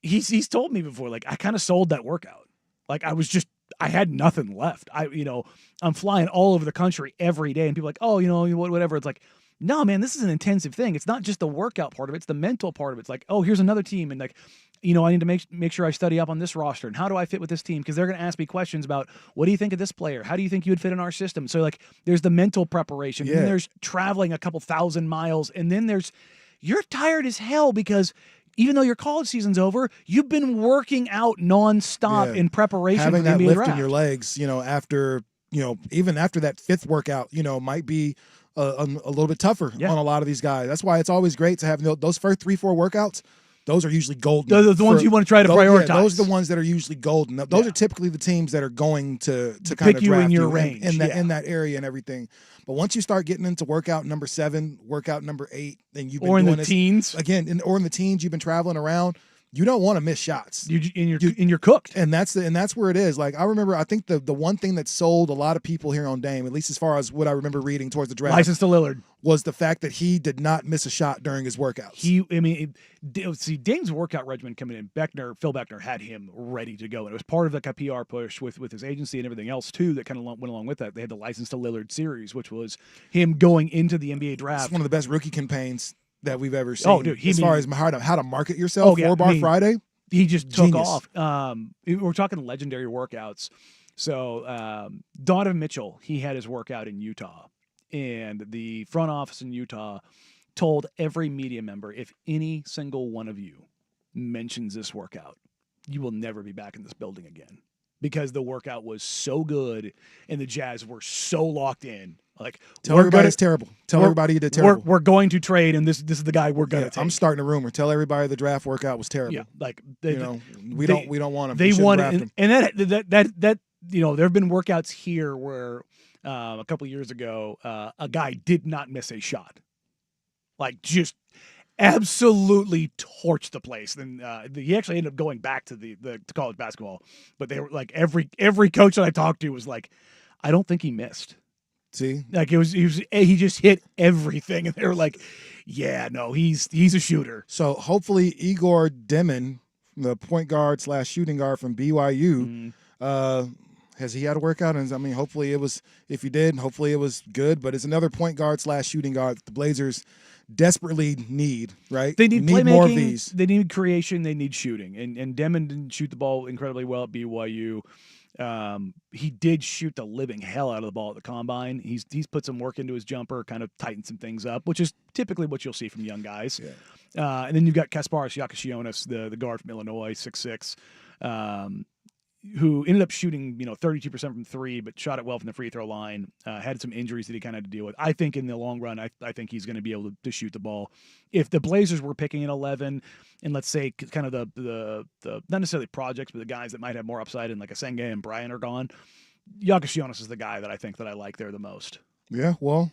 he's told me before, I kind of sold that workout. I had nothing left. I'm flying all over the country every day, and people are like, oh, whatever. It's like, no, man, this is an intensive thing. It's not just the workout part of it. It's the mental part of it. It's like, oh, here's another team. And I need to make sure I study up on this roster and how do I fit with this team? Because they're going to ask me questions about, what do you think of this player? How do you think you would fit in our system? So there's the mental preparation. And then there's traveling a couple thousand miles. And then you're tired as hell because even though your college season's over, you've been working out nonstop in preparation having for the that NBA lift draft. in your legs, after, even after that fifth workout, might be a little bit tougher on a lot of these guys. That's why it's always great to have those first 3-4 workouts. Those are usually golden. Those are the ones you want to try to prioritize. Yeah, those are the ones that are usually golden. Those are typically the teams that are going to kind pick of you draft in your range in that area and everything. But once you start getting into workout number 7, workout number 8, then you've been or in doing the teens again, or in the teens, you've been traveling around. You don't want to miss shots. You're cooked. And that's where it is. I remember, I think the one thing that sold a lot of people here on Dame, at least as far as what I remember reading towards the draft, license to Lillard, was the fact that he did not miss a shot during his workouts. Dame's workout regimen coming in, Phil Beckner had him ready to go. And it was part of a PR push with his agency and everything else too that kind of went along with that. They had the License to Lillard series, which was him going into the NBA draft. It's one of the best rookie campaigns that we've ever seen. Oh, dude, as far as how to market yourself, 4-bar Friday. He just took Genius. off. We're talking legendary workouts. So Donovan Mitchell, he had his workout in Utah, and the front office in Utah told every media member, if any single one of you mentions this workout, you will never be back in this building again, because the workout was so good and the Jazz were so locked in. Tell everybody it's terrible. Tell everybody you did terrible. We're going to trade, and this is the guy we're going to take. I'm starting a rumor. Tell everybody the draft workout was terrible. Yeah, we don't want him. They want it, and that there have been workouts here where a couple years ago a guy did not miss a shot, just absolutely torched the place. Then he actually ended up going back to to college basketball, but they were every coach that I talked to was like, I don't think he missed. See, he just hit everything, and they were like, "Yeah, no, he's a shooter." So hopefully Igor Demon, the point guard / shooting guard from BYU, has he had a workout? And hopefully it was. If he did, hopefully it was good. But it's another point guard / shooting guard that the Blazers desperately need. Right? They need playmaking. More of these. They need creation. They need shooting. And Demon didn't shoot the ball incredibly well at BYU. He did shoot the living hell out of the ball at the combine. He's put some work into his jumper, kind of tightened some things up, which is typically what you'll see from young guys. Yeah. And then you've got Kasparas Yakashionis, the guard from Illinois, 6'6", who ended up shooting 32% from three, but shot it well from the free throw line. Had some injuries that he kind of had to deal with. I think in the long run, I think he's going to be able to shoot the ball. If the Blazers were picking at 11, and let's say kind of the not necessarily projects, but the guys that might have more upside, and like a Senge and Brian are gone, Yakashionis is the guy that I like there the most. Yeah, well,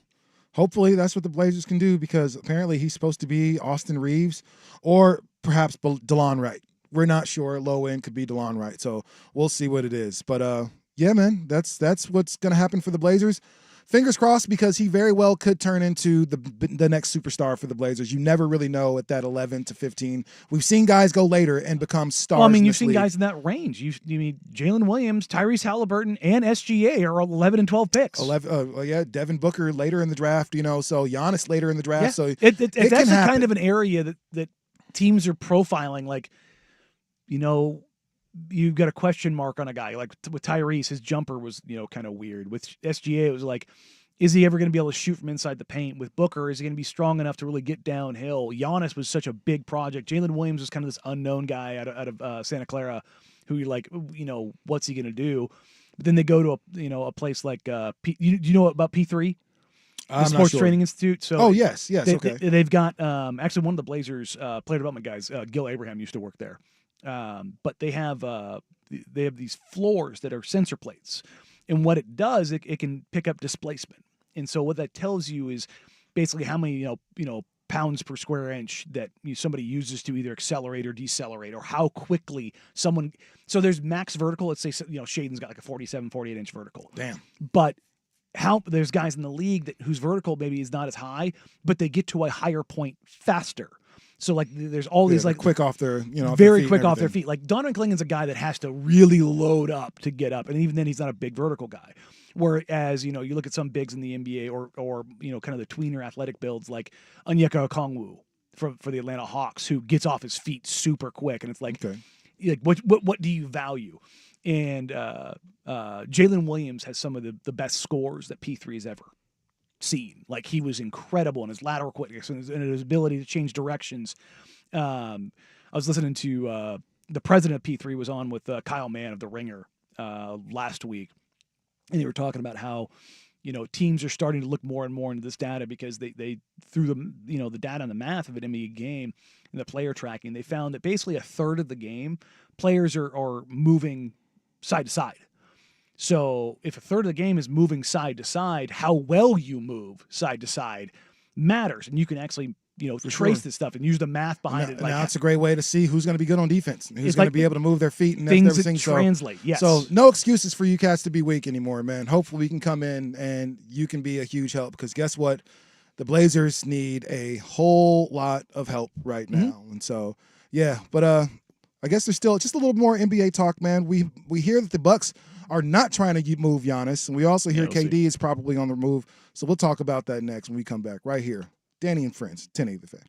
hopefully that's what the Blazers can do, because apparently he's supposed to be Austin Reeves or perhaps DeLon Wright. we're not sure. Low end could be DeLon Wright. So we'll see what it is. But yeah, man, that's what's going to happen for the Blazers. Fingers crossed, because he very well could turn into the next superstar for the Blazers. You never really know at that 11 to 15. We've seen guys go later and become stars. Well, I mean, you've seen guys in that range. You mean Jalen Williams, Tyrese Halliburton, and SGA are 11 and 12 picks. 11, yeah, Devin Booker later in the draft. So Giannis later in the draft. Yeah. So that's the kind of an area that teams are profiling. Like, you've got a question mark on a guy. Like with Tyrese, his jumper was, kind of weird. With SGA, it was like, is he ever going to be able to shoot from inside the paint? With Booker, is he going to be strong enough to really get downhill? Giannis was such a big project. Jalen Williams was kind of this unknown guy out of Santa Clara who you're like, what's he going to do? But then they go to a place like do you know about P3? The Sports Training Institute. So yes, okay. They've got actually one of the Blazers player development guys, Gil Abraham, used to work there. But they have these floors that are sensor plates, and what it does, it can pick up displacement. And so what that tells you is basically how many pounds per square inch that somebody uses to either accelerate or decelerate, or how quickly someone. So there's max vertical. Let's say Shaden's got like a 47, 48 inch vertical. Damn. But there's guys in the league whose vertical maybe is not as high, but they get to a higher point faster. So like there's all these like quick off their very quick off their feet. Like Donovan Clingan's a guy that has to really load up to get up, and even then he's not a big vertical guy. Whereas you look at some bigs in the NBA or kind of the tweener athletic builds like Onyeka Okongwu for the Atlanta Hawks, who gets off his feet super quick, and it's like, like what do you value? And Jalen Williams has some of the best scores that P3 has ever seen. Like, he was incredible in his lateral quickness and his ability to change directions. I was listening to the president of P3 was on with Kyle Mann of The Ringer last week, and they were talking about how teams are starting to look more and more into this data because they through the data and the math of an NBA game and the player tracking, they found that basically a third of the game players are moving side to side. So if a third of the game is moving side to side, how well you move side to side matters, and you can actually trace this stuff and use the math behind it. Now it's a great way to see who's going to be good on defense, and who's going to be able to move their feet and things everything. That translate. Yes. So no excuses for you cats to be weak anymore, man. Hopefully we can come in and you can be a huge help, because guess what? The Blazers need a whole lot of help right now. And so, yeah, but I guess there's still just a little more NBA talk, man. We hear that the Bucks are not trying to move Giannis, and we also hear KD is probably on the move. So we'll talk about that next when we come back right here. Danny and Friends, 1080 The Fan.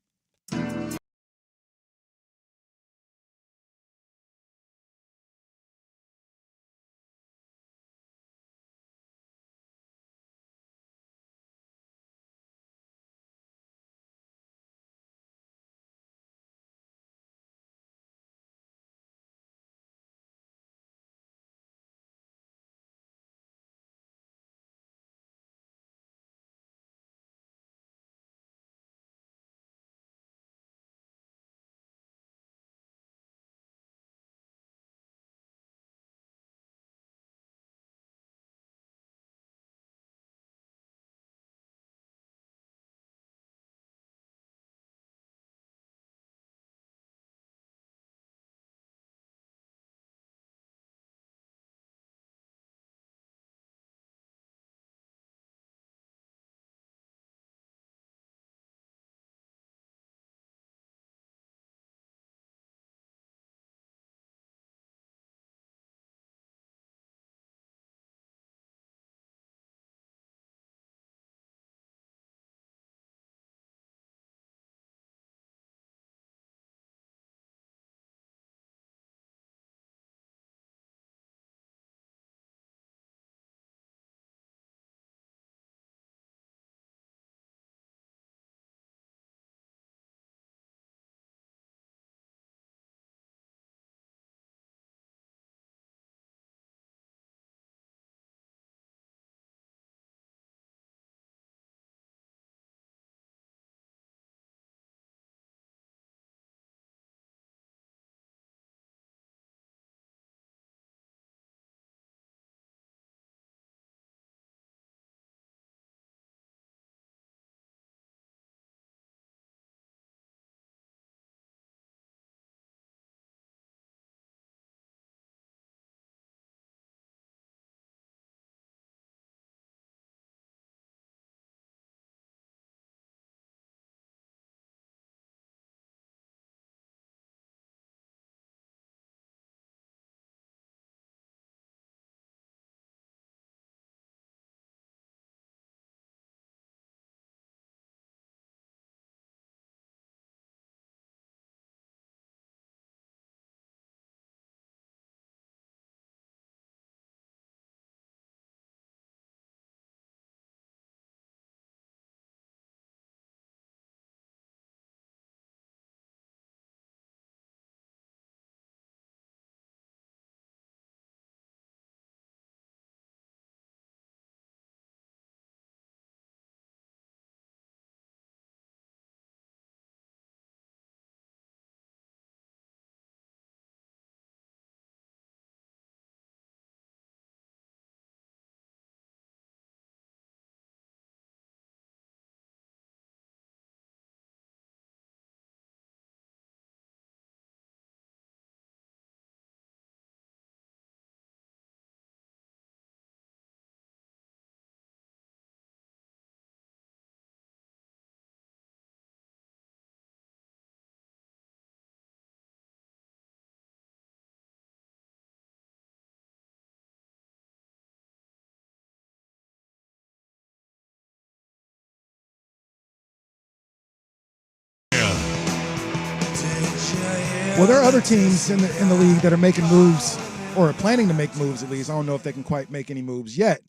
Well, there are other teams in the league that are making moves or are planning to make moves at least. I don't know if they can quite make any moves yet,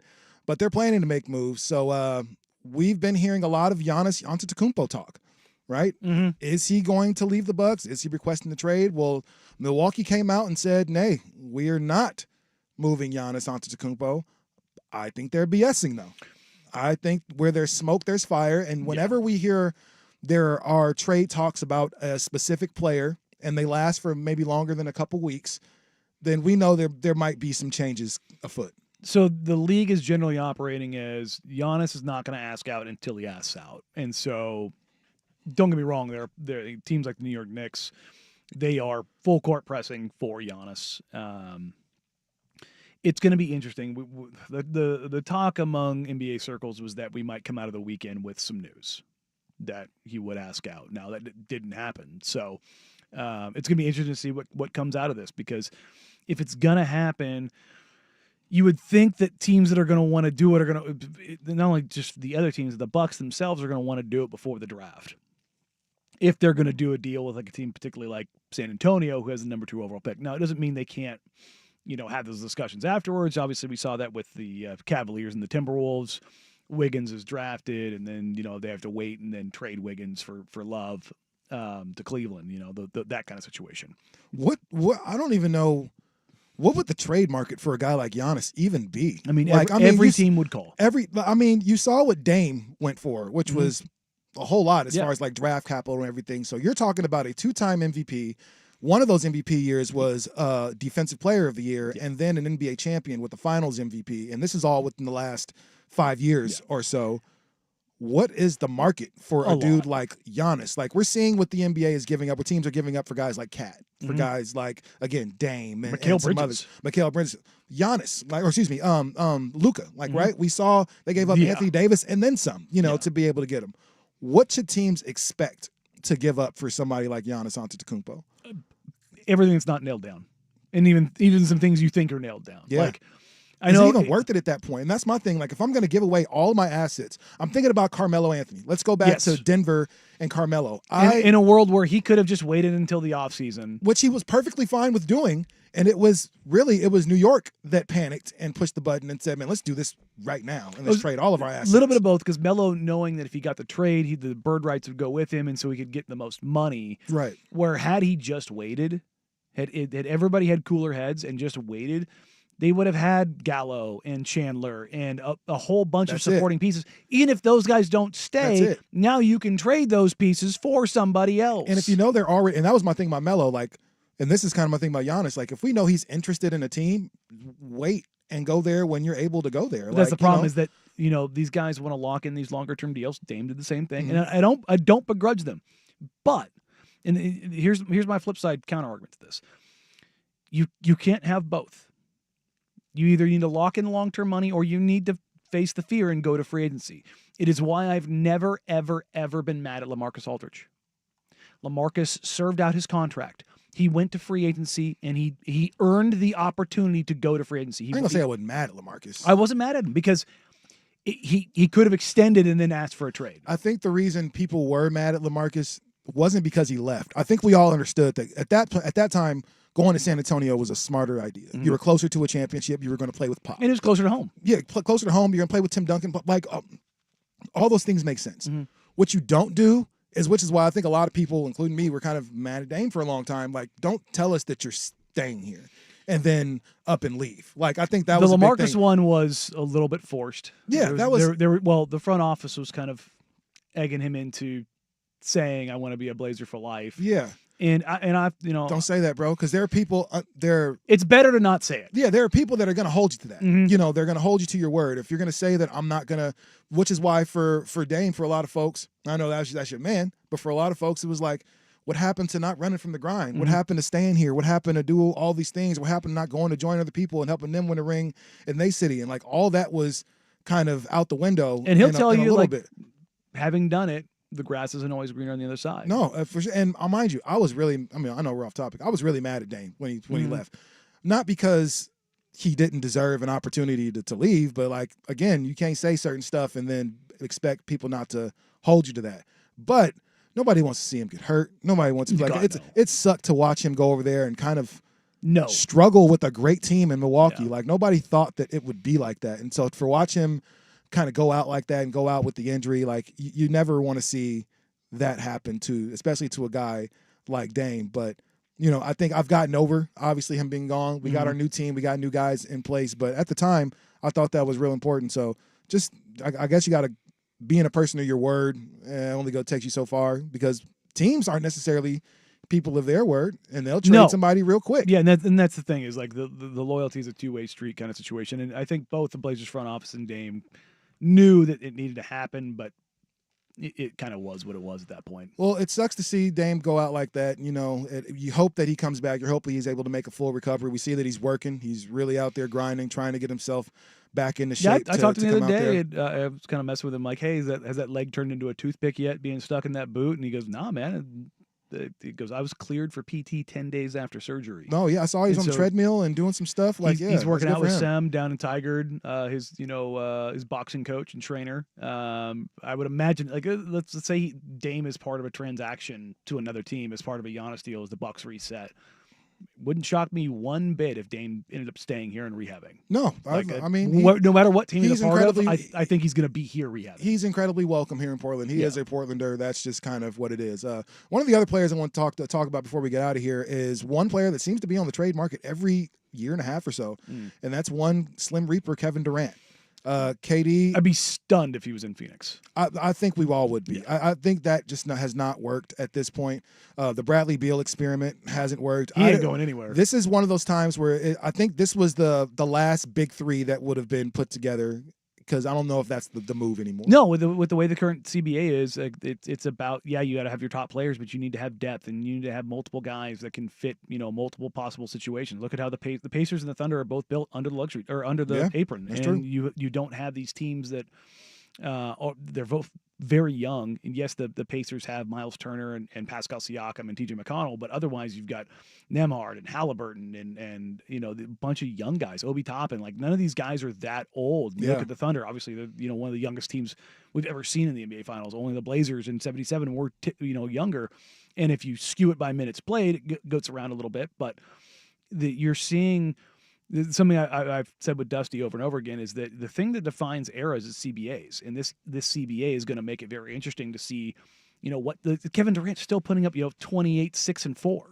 but they're planning to make moves. So we've been hearing a lot of Giannis Antetokounmpo talk, right? Mm-hmm. Is he going to leave the Bucks? Is he requesting the trade? Well, Milwaukee came out and said, nay, we are not moving Giannis Antetokounmpo. I think they're BSing, though. I think where there's smoke, there's fire. And whenever we hear there are trade talks about a specific player and they last for maybe longer than a couple weeks, then we know there might be some changes afoot. So the league is generally operating as Giannis is not going to ask out until he asks out. And so don't get me wrong, there are teams like the New York Knicks, they are full court pressing for Giannis. It's going to be interesting. The talk among NBA circles was that we might come out of the weekend with some news that he would ask out. Now, that didn't happen. So it's going to be interesting to see what comes out of this, because if it's going to happen, you would think that teams that are going to want to do it are going to, not only just the other teams, the Bucks themselves are going to want to do it before the draft. If they're going to do a deal with like a team, particularly like San Antonio, who has the number 2 overall pick. Now, it doesn't mean they can't, have those discussions afterwards. Obviously, we saw that with the Cavaliers and the Timberwolves. Wiggins is drafted, and then, they have to wait and then trade Wiggins for Love to Cleveland, that kind of situation. What I don't even know. What would the trade market for a guy like Giannis even be? I mean, every team would call. You saw what Dame went for, which was a whole lot as far as like draft capital and everything. So you're talking about a 2-time MVP. One of those MVP years was Defensive Player of the Year, and then an NBA champion with the Finals MVP. And this is all within the last 5 years or so. What is the market for a dude like Giannis? Like, we're seeing what the NBA is giving up, what teams are giving up for guys like Cat, for guys like, again, Dame and some others. Mikal Bridges. Giannis, Luka, right? We saw they gave up Anthony Davis and then some, to be able to get him. What should teams expect to give up for somebody like Giannis Antetokounmpo? Everything that's not nailed down. And even some things you think are nailed down. Yeah. I know, is it even worth it at that point? And that's my thing. Like, if I'm going to give away all of my assets, I'm thinking about Carmelo Anthony. Let's go back to Denver and Carmelo. In a world where he could have just waited until the offseason. Which he was perfectly fine with doing. And it was New York that panicked and pushed the button and said, man, let's do this right now. And let's trade all of our assets. A little bit of both, because Melo, knowing that if he got the trade, the bird rights would go with him, and so he could get the most money. Right. Where had he just waited, had everybody had cooler heads and just waited, they would have had Gallo and Chandler and a whole bunch of supporting pieces. Even if those guys don't stay, now you can trade those pieces for somebody else. And if they're already, and that was my thing about Melo, and this is kind of my thing about Giannis, if we know he's interested in a team, wait and go there when you're able to go there. That's the problem, is that, these guys want to lock in these longer-term deals. Dame did the same thing. Mm-hmm. And I don't begrudge them. But, and here's my flip side counter-argument to this. You can't have both. You either need to lock in long-term money, or you need to face the fear and go to free agency. It is why I've never, ever, ever been mad at LaMarcus Aldridge. LaMarcus served out his contract. He went to free agency, and he earned the opportunity to go to free agency. I ain't gonna say I wasn't mad at LaMarcus. I wasn't mad at him, because he could have extended and then asked for a trade. I think the reason people were mad at LaMarcus wasn't because he left. I think we all understood that at that time, going to San Antonio was a smarter idea. Mm-hmm. You were closer to a championship. You were going to play with Pop. And it was closer to home. Yeah, closer to home. You're going to play with Tim Duncan. All those things make sense. Mm-hmm. What you don't do is, which is why I think a lot of people, including me, were kind of mad at Dame for a long time. Don't tell us that you're staying here and then up and leave. I think that was the LaMarcus a big thing. One was a little bit forced. Yeah, the front office was kind of egging him into saying, "I want to be a Blazer for life." Yeah. And I don't say that, bro, because there are people it's better to not say it. Yeah, there are people that are going to hold you to that. Mm-hmm. They're going to hold you to your word. If you're going to say that, I'm not going to, which is why for Dame, for a lot of folks, I know that's your man, but for a lot of folks, it was like, what happened to not running from the grind? Mm-hmm. What happened to staying here? What happened to do all these things? What happened to not going to join other people and helping them win a ring in their city? And all that was kind of out the window. And he'll tell you, a little bit. Having done it, the grass isn't always greener on the other side. No, for sure. And mind you, I know we're off topic. I was really mad at Dame when he left. Not because he didn't deserve an opportunity to leave, but again, you can't say certain stuff and then expect people not to hold you to that. But nobody wants to see him get hurt. Nobody wants to it sucked to watch him go over there and kind of struggle with a great team in Milwaukee. Yeah. Like nobody thought that it would be like that. And so for watch him kind of go out like that and go out with the injury, like you never want to see that happen especially to a guy like Dame. But I think I've gotten over obviously him being gone. We got our new team, we got new guys in place. But at the time, I thought that was real important. So just I guess you got to being a person of your word only takes you so far, because teams aren't necessarily people of their word, and they'll trade somebody real quick. Yeah, and that's the thing is like the loyalty is a two-way street kind of situation. And I think both the Blazers front office and Dame knew that it needed to happen, but it kind of was what it was at that point. Well, it sucks to see Dame go out like that. You hope that he comes back. You're hoping he's able to make a full recovery. We see that he's working. He's really out there grinding, trying to get himself back into shape. Yeah, I talked to him the other day. I was kind of messing with him like, hey, has that leg turned into a toothpick yet, being stuck in that boot? And he goes, nah, man. He goes, I was cleared for PT 10 days after surgery. Oh, yeah, I saw he's on the treadmill and doing some stuff. He's working out with Sam down in Tigard, his boxing coach and trainer. I would imagine, let's say Dame is part of a transaction to another team as part of a Giannis deal as the Bucks reset. Wouldn't shock me one bit if Dame ended up staying here and rehabbing. No, no matter what team he's a part of, I think he's going to be here rehabbing. He's incredibly welcome here in Portland. He is a Portlander. That's just kind of what it is. One of the other players I want to talk about before we get out of here is one player that seems to be on the trade market every year and a half or so, and that's one Slim Reaper, Kevin Durant. KD, I'd be stunned if he was in Phoenix. I think we all would be. Yeah. I think that just has not worked at this point. The Bradley Beal experiment hasn't worked. He ain't going anywhere. This is one of those times where I think this was the last big three that would have been put together, because I don't know if that's the move anymore. No, with the way the current CBA is, it's about, you got to have your top players, but you need to have depth, and you need to have multiple guys that can fit, multiple possible situations. Look at how the Pacers and the Thunder are both built under the luxury or under the apron, that's and true. you don't have these teams that they're both very young. And yes, the Pacers have Miles Turner and Pascal Siakam and TJ McConnell, but otherwise you've got Nembhard and Halliburton and the bunch of young guys, Obi Toppin. Like, none of these guys are that old. You look at the Thunder, obviously they're one of the youngest teams we've ever seen in the NBA Finals. Only the Blazers in '77 were younger. And if you skew it by minutes played, it goes around a little bit. But you're seeing something I've said with Dusty over and over again is that the thing that defines eras is CBAs, and this CBA is going to make it very interesting to see, what Kevin Durant's still putting up, 28, 6, and 4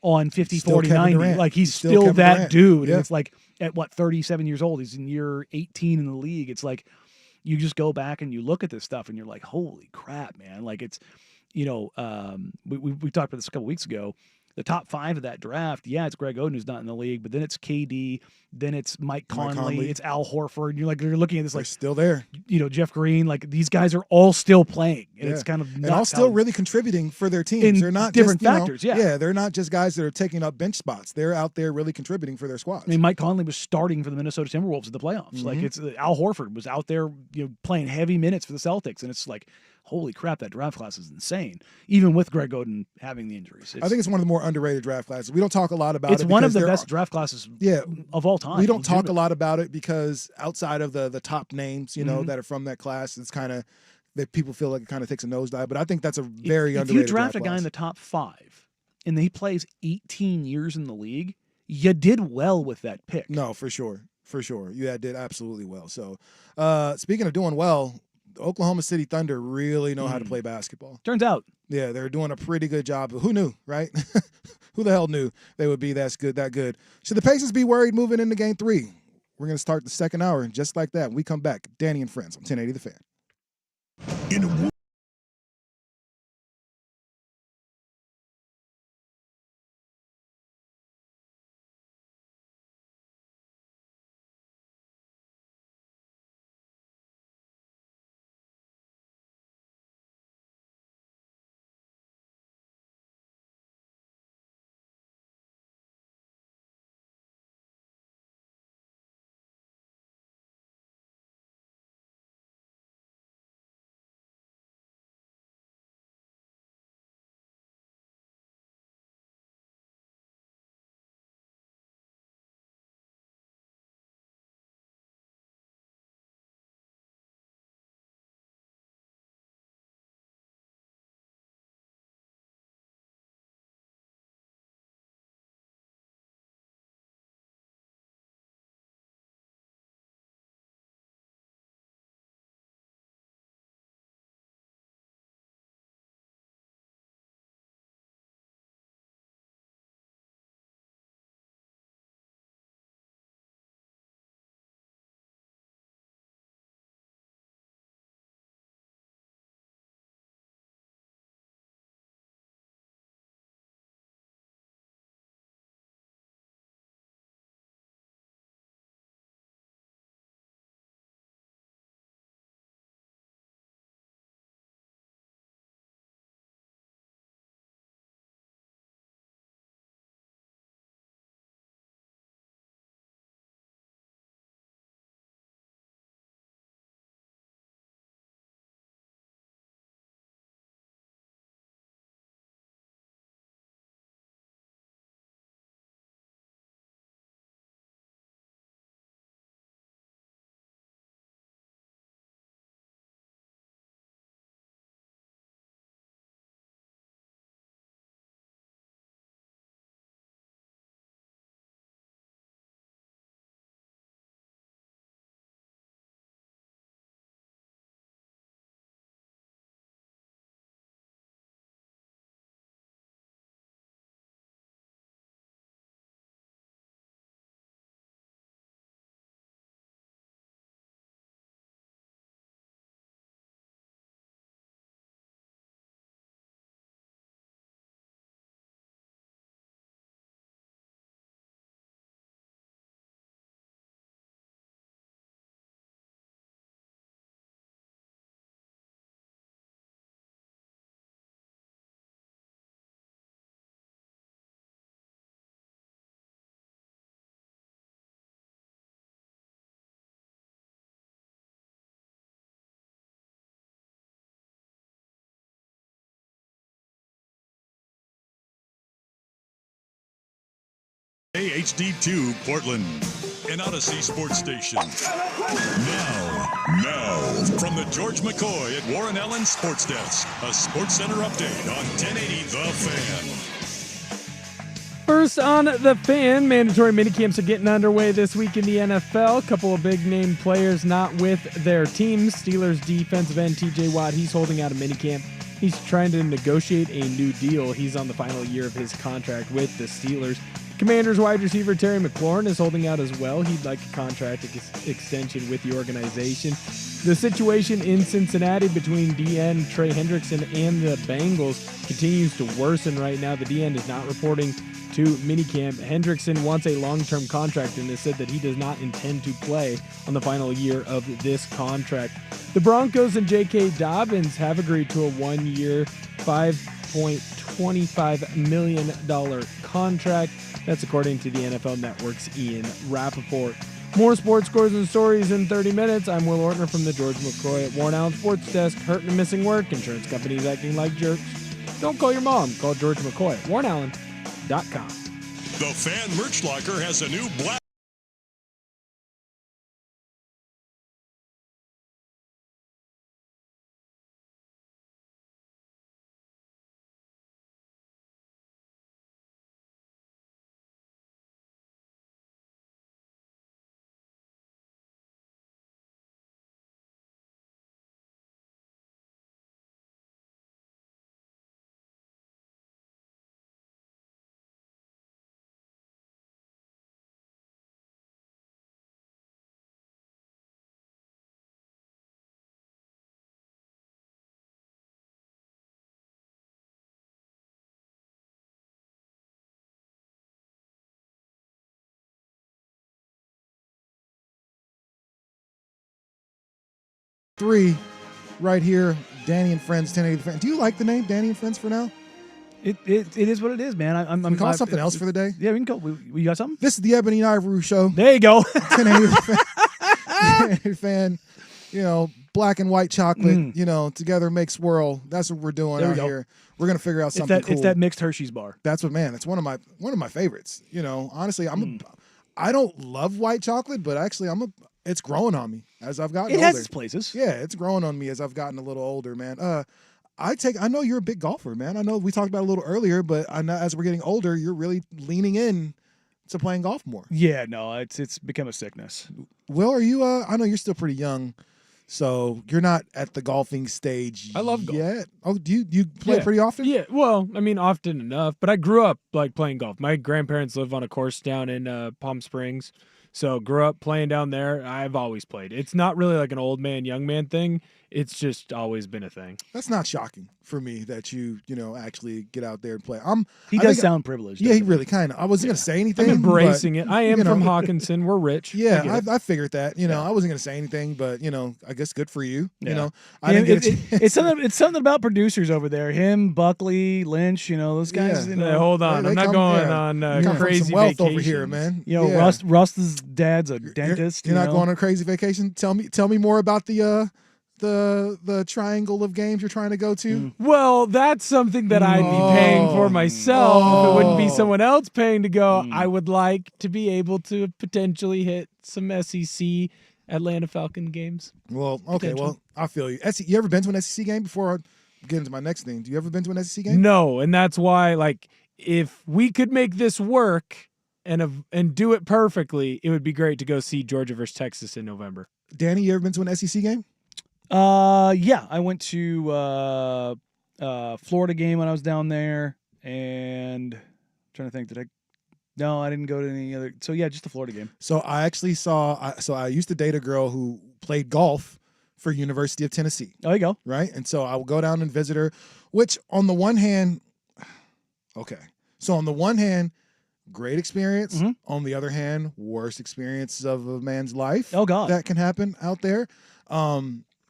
on 50, 40, 90. Like, he's still that Durant. Dude. Yeah. And it's like, at 37 years old, he's in year 18 in the league. It's like, you just go back and you look at this stuff and you're like, holy crap, man. Like, it's, we talked about this a couple weeks ago. The top 5 of that draft, it's Greg Oden who's not in the league, but then it's KD, then it's Mike Conley, it's Al Horford. And you're looking at this, like, still there. Jeff Green, like, these guys are all still playing, and it's kind of and all still really contributing for their teams. They're not different just, factors. They're not just guys that are taking up bench spots. They're out there really contributing for their squads. I mean, Mike Conley was starting for the Minnesota Timberwolves in the playoffs. Like, it's Al Horford was out there, playing heavy minutes for the Celtics, and it's like, holy crap, that draft class is insane, even with Greg Oden having the injuries. I think it's one of the more underrated draft classes. We don't talk a lot about it. It's one of the best draft classes of all time. We don't talk a lot about it because outside of the top names, that are from that class, it's kind of that people feel like it kind of takes a nosedive. But I think that's a very underrated. If you draft a guy in the top 5 and he plays 18 years in the league, you did well with that pick. No, for sure. You did absolutely well. So speaking of doing well, the Oklahoma City Thunder really know how to play basketball. Turns out. Yeah, they're doing a pretty good job. Who knew, right? Who the hell knew they would be that good? Should the Pacers be worried moving into Game 3? We're going to start the second hour just like that. When we come back, Danny and Friends on 1080 The Fan. HD2 Portland, an Odyssey sports station. Now, from the George McCoy at Warren Allen Sports Desk, a Sports Center update on 1080 The Fan. First on The Fan, mandatory minicamps are getting underway this week in the NFL. A couple of big-name players not with their teams. Steelers defensive end TJ Watt, he's holding out a minicamp. He's trying to negotiate a new deal. He's on the final year of his contract with the Steelers. Commanders wide receiver Terry McLaurin is holding out as well. He'd like a contract extension with the organization. The situation in Cincinnati between DN Trey Hendrickson and the Bengals continues to worsen right now. The DN is not reporting to minicamp. Hendrickson wants a long-term contract and has said that he does not intend to play on the final year of this contract. The Broncos and J.K. Dobbins have agreed to a one-year, $5.25 million contract. That's according to the NFL Network's Ian Rappaport. More sports scores and stories in 30 minutes. I'm Will Ortner from the George McCoy at Warren Allen Sports Desk. Hurting and missing work. Insurance companies acting like jerks. Don't call your mom. Call George McCoy at warrenallen.com. The Fan Merch Locker has a new black. Three, right here, Danny and Friends, 1080 The Fan. Do you like the name Danny and Friends for now? It is what it is, man. I'm calling something else for the day. Yeah, we can go. We got something. This is the Ebony and Ivory Show. There you go. 1080 The Fan. 1080 The Fan. You know, black and white chocolate. You know, together make swirl. That's what we're doing out here. We're gonna figure out something cool. It's that mixed Hershey's bar. That's what, man. It's one of my favorites. You know, honestly, I don't love white chocolate, but actually, it's growing on me as I've gotten older. It has its places. Yeah, it's growing on me as I've gotten a little older, man. I know you're a big golfer, man. I know we talked about it a little earlier, but I know as we're getting older, you're really leaning in to playing golf more. Yeah, no, it's become a sickness. Will, are you? I know you're still pretty young, so you're not at the golfing stage. I love golf. Yet. Oh, do you play pretty often? Yeah, well, I mean, often enough. But I grew up like playing golf. My grandparents live on a course down in Palm Springs. So grew up playing down there. I've always played. It's not really like an old man, young man thing. It's just always been a thing. That's not shocking for me that you actually get out there and play. He does sound privileged. Yeah, he really kind of. I wasn't going to say anything. I'm embracing it. I am from Hawkinson. We're rich. Yeah, I figured that. I wasn't going to say anything, but I guess good for you. Yeah. I didn't get it's something about producers over there. Him, Buckley, Lynch. Those guys. Yeah. Hold on, I'm not going on crazy wealth vacations over here, man. Rust's dad's a dentist. You're not going on a crazy vacation. Tell me more about the triangle of games you're trying to go to. Well, that's something that I'd be paying for myself. If it wouldn't be someone else paying to go, I would like to be able to potentially hit some SEC Atlanta Falcon games. Well, okay, well, I feel you. You ever been to an SEC game before I get into my next thing? Do you ever been to an SEC game? No, and that's why, if we could make this work and do it perfectly, it would be great to go see Georgia versus Texas in November. Danny, you ever been to an SEC game? Yeah, I went to Florida game when I was down there, and I'm trying to think, No, I didn't go to any other. So yeah, just the Florida game. So I actually I used to date a girl who played golf for University of Tennessee. Oh, you go. Right, and so I will go down and visit her. Which on the one hand, great experience. Mm-hmm. On the other hand, worst experience of a man's life. Oh God, that can happen out there.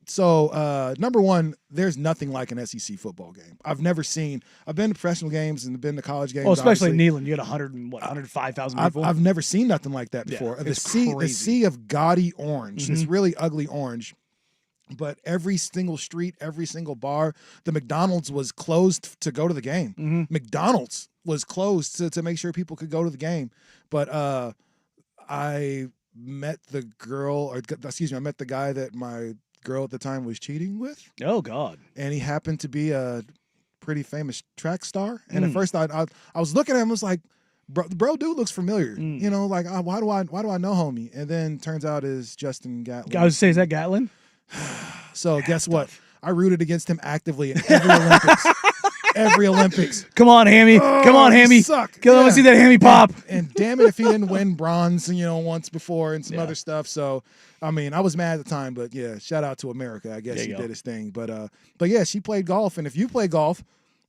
So number one, there's nothing like an SEC football game. I've been to professional games and been to college games. Oh, especially in Neyland, you had 105,000 people. I've never seen nothing like that before. Yeah, the sea of gaudy orange, this really ugly orange. but every single street, every single bar, the McDonald's was closed to go to the game. Mm-hmm. McDonald's was closed to make sure people could go to the game. But I met the guy that my girl at the time was cheating with. Oh, God. And he happened to be a pretty famous track star. And at first I was looking at him, I was like, bro, dude looks familiar. You know, like, why do I know homie? And then turns out is Justin Gatlin. I was say, is that Gatlin? So guess what? I rooted against him actively in every Olympics. Every Olympics. Come on, Hammy. Come on, Hammy. Suck. Come on, see that Hammy pop. And damn it if he didn't win bronze, once before and some other stuff. So, I mean, I was mad at the time, but yeah, shout out to America. I guess he did his thing. But yeah, she played golf. And if you play golf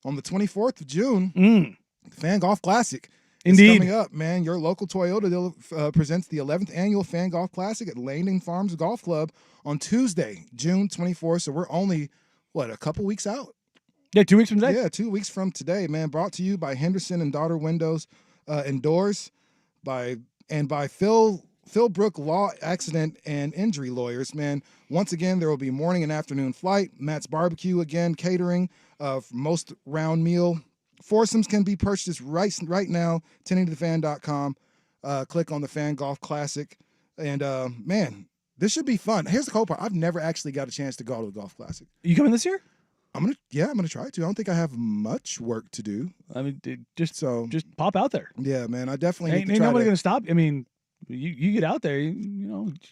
on the 24th of June, the Fan Golf Classic is coming up, man. Your local Toyota presents the 11th annual Fan Golf Classic at Langdon Farms Golf Club on Tuesday, June 24th. So we're only, a couple weeks out? Yeah, 2 weeks from today. Yeah, 2 weeks from today, man. Brought to you by Henderson and Daughter Windows and Doors, by Philbrook Law Accident and Injury Lawyers, man. Once again, there will be morning and afternoon flight. Matt's Barbecue again, catering, most round meal. Foursomes can be purchased right now, tendingtothefan.com. Click on the Fan Golf Classic. And, man, this should be fun. Here's the cool part. I've never actually got a chance to go to the Golf Classic. You coming this year? I'm gonna try to. I don't think I have much work to do. I mean, just pop out there. Yeah, man. I definitely ain't nobody gonna stop. I mean, you get out there,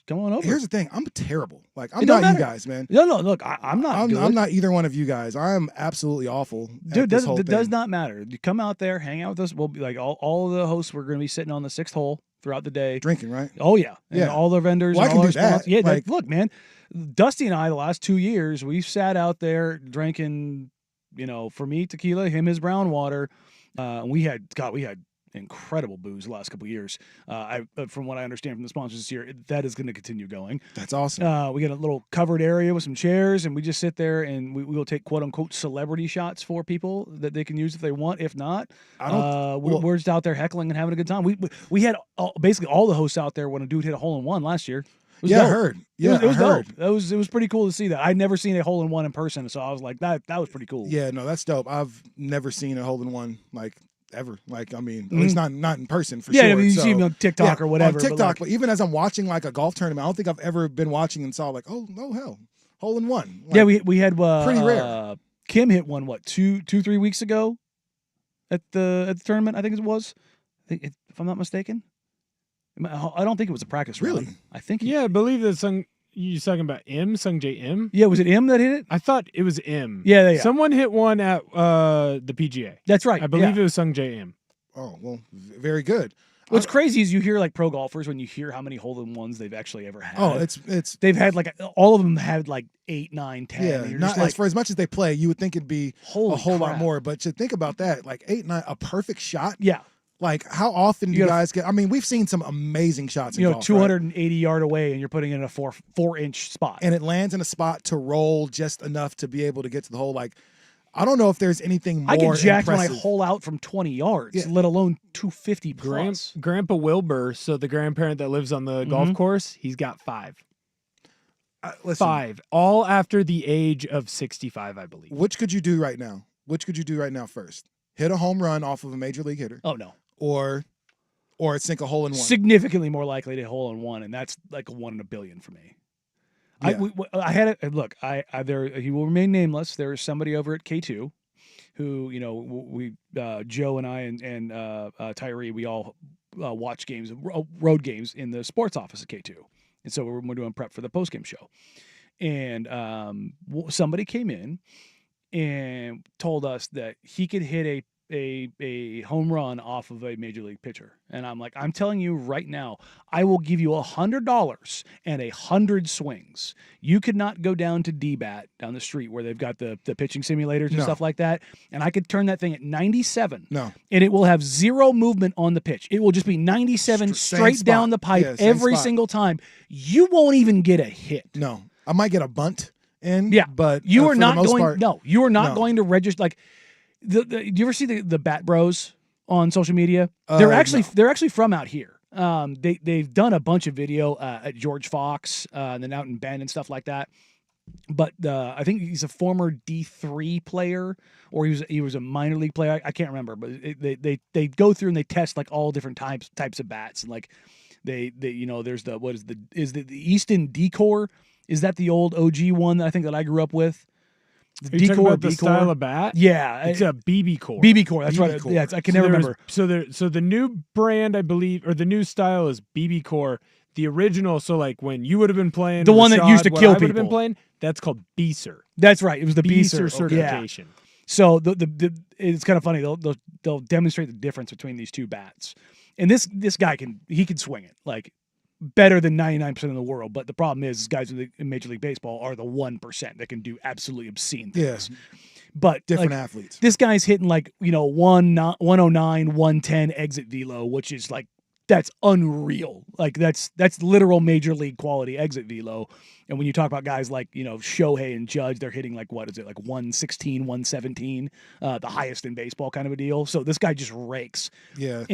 come on over. Here's the thing. I'm terrible. Like, I'm not you guys, man. No, look, I'm not good. I'm not either one of you guys. I am absolutely awful. Dude, it does not matter. You come out there, hang out with us. We'll be like all of the hosts. We're gonna be sitting on the 6th hole throughout the day, drinking, right? Oh yeah, yeah. And all the vendors. Well, and I all can do that. Yeah, like, look, man. Dusty and I, the last 2 years, we've sat out there drinking. For me, tequila, him his brown water. We had incredible booze the last couple of years. From what I understand from the sponsors this year, that is going to continue going. That's awesome. We got a little covered area with some chairs, and we just sit there and we will take quote unquote celebrity shots for people that they can use if they want. If not, we're just out there heckling and having a good time. We had basically all the hosts out there when a dude hit a hole in one last year. Yeah, dope. I heard. Yeah, it was dope. It was pretty cool to see that. I'd never seen a hole in one in person, so I was like, that was pretty cool. Yeah, no, that's dope. I've never seen a hole in one like ever. Like, I mean, at least not in person for sure. Yeah, I mean, you see me on TikTok or whatever. On TikTok, but even as I'm watching like a golf tournament, I don't think I've ever been watching and saw like, oh no, hell, hole in one. Like, yeah, we had pretty rare. Kim hit one 2-3 weeks ago at the tournament. I think it was. If I'm not mistaken. I don't think it was a practice round. Really? I think. I believe that you're talking about Sung J M. Yeah, was it M that hit it? I thought it was M. Yeah. Someone hit one at the PGA. That's right. I believe it was Sung J M. Oh well, very good. What's crazy is you hear like pro golfers when you hear how many hole-in-ones they've actually ever had. Oh, it's they've had like all of them had like 8, 9, 10. Yeah, not like, for as much as they play, you would think it'd be a whole lot more. But to think about that, like 8, 9, a perfect shot. Yeah. Like, how often do you guys get? I mean, we've seen some amazing shots in golf, 280 yard away, and you're putting it in a 4-inch spot, and it lands in a spot to roll just enough to be able to get to the hole. Like, I don't know if there's anything more I get jacked impressive. when I hole out from 20 yards, let alone 250 plus. Grandpa Wilbur, so the grandparent that lives on the golf course, he's got 5. Listen, 5, all after the age of 65, I believe. Which could you do right now? First? Hit a home run off of a major league hitter. Oh, no. Or sink a hole in one. Significantly more likely to hole in one, and that's like a 1 in a billion for me. Yeah. I had it. Look, he will remain nameless. There is somebody over at K2 who, we Joe and I and Tyree, we all watch games, road games in the sports office at K2, and so we're doing prep for the postgame show, and somebody came in and told us that he could hit a home run off of a major league pitcher. And I'm like, I'm telling you right now, I will give you $100 and 100 swings. You could not go down to DBAT down the street where they've got the pitching simulators and stuff like that. And I could turn that thing at 97. No. And it will have zero movement on the pitch. It will just be 97 straight down the pipe every single time. You won't even get a hit. No. I might get a bunt in, but you are not going part, you are not going to register like do you ever see the Bat Bros on social media? They're actually from out here. They've done a bunch of video at George Fox and then out in Bend and stuff like that. But I think he's a former D3 player, or he was a minor league player. I can't remember, but they go through and they test like all different types of bats, and like they there's the Easton Decor. Is that the old OG one that I think that I grew up with? The Decor, the style of bat? Yeah, it's a BB Core. BB Core, that's right. Yeah, I can never remember. So the new brand, I believe, or the new style is BB Core. The original, so like when you would have been playing, the one that used to kill people, been playing, that's called BSER. That's right. It was the BSER certification. Yeah. So it's kind of funny. They'll demonstrate the difference between these two bats, and this guy can swing it like better than 99% of the world. But the problem is guys in Major League Baseball are the 1% that can do absolutely obscene things. Yeah. But different athletes. This guy's hitting like 109, 110 exit velo, which is like that's unreal. Like that's literal major league quality exit velo. And when you talk about guys like, Shohei and Judge, they're hitting like, what is it? Like 116, 117, the highest in baseball kind of a deal. So this guy just rakes. Yeah.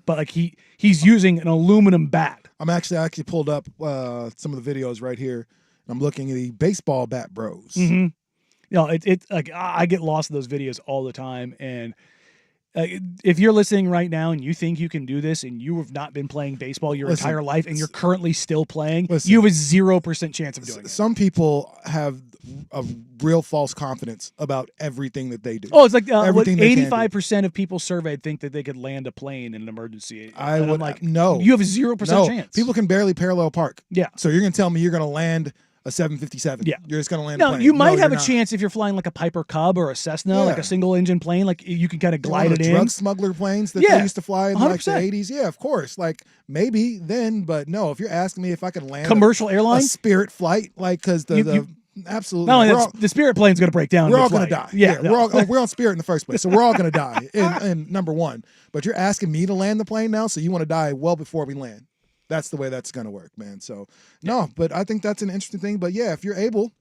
But like he's using an aluminum bat. I actually pulled up some of the videos right here. I'm looking at the baseball bat bros. Mm-hmm. It's like I get lost in those videos all the time. And if you're listening right now and you think you can do this and you have not been playing baseball your entire life and you're currently still playing, you have a 0% chance of doing it. Some people have a real false confidence about everything that they do. Oh, it's like 85% of people surveyed think that they could land a plane in an emergency. I'm like, no. You have a 0% chance. People can barely parallel park. Yeah. So you're going to tell me you're going to land a 757. Yeah. You're just going to land a plane. You might have a chance if you're flying like a Piper Cub or a Cessna, like a single engine plane, like you can kind of glide it in. Drug smuggler planes that they used to fly in like the 80s. Yeah, of course. Like maybe then, but no, if you're asking me if I could land commercial airline, a Spirit flight, like because absolutely. No, the Spirit plane's going to break down. We're all going to die. Yeah, we're on Spirit in the first place, so we're all going to die in number one. But you're asking me to land the plane now, so you want to die well before we land. That's the way that's going to work, man. So, no, but I think that's an interesting thing. But, yeah, if you're able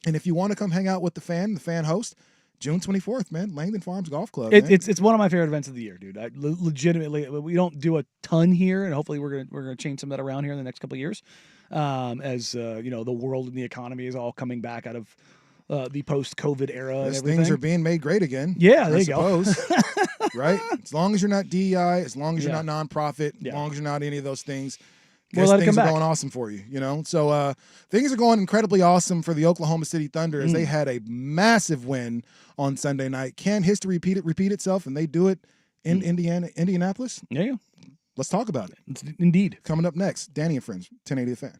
and if you want to come hang out with the fan host, June 24th, man, Langdon Farms Golf Club. It's one of my favorite events of the year, dude. Legitimately, we don't do a ton here, and hopefully we're gonna change some of that around here in the next couple of years as the world and the economy is all coming back out of the post-COVID era and everything. Things are being made great again. Yeah, there you go. Right? As long as you're not DEI, as long as you're not nonprofit, as long as you're not any of those things, things are going awesome for you, So things are going incredibly awesome for the Oklahoma City Thunder as they had a massive win on Sunday night. Can history repeat itself? And they do it in Indianapolis? Yeah. Let's talk about it. Indeed. Coming up next, Danny and Friends, 1080 The Fan.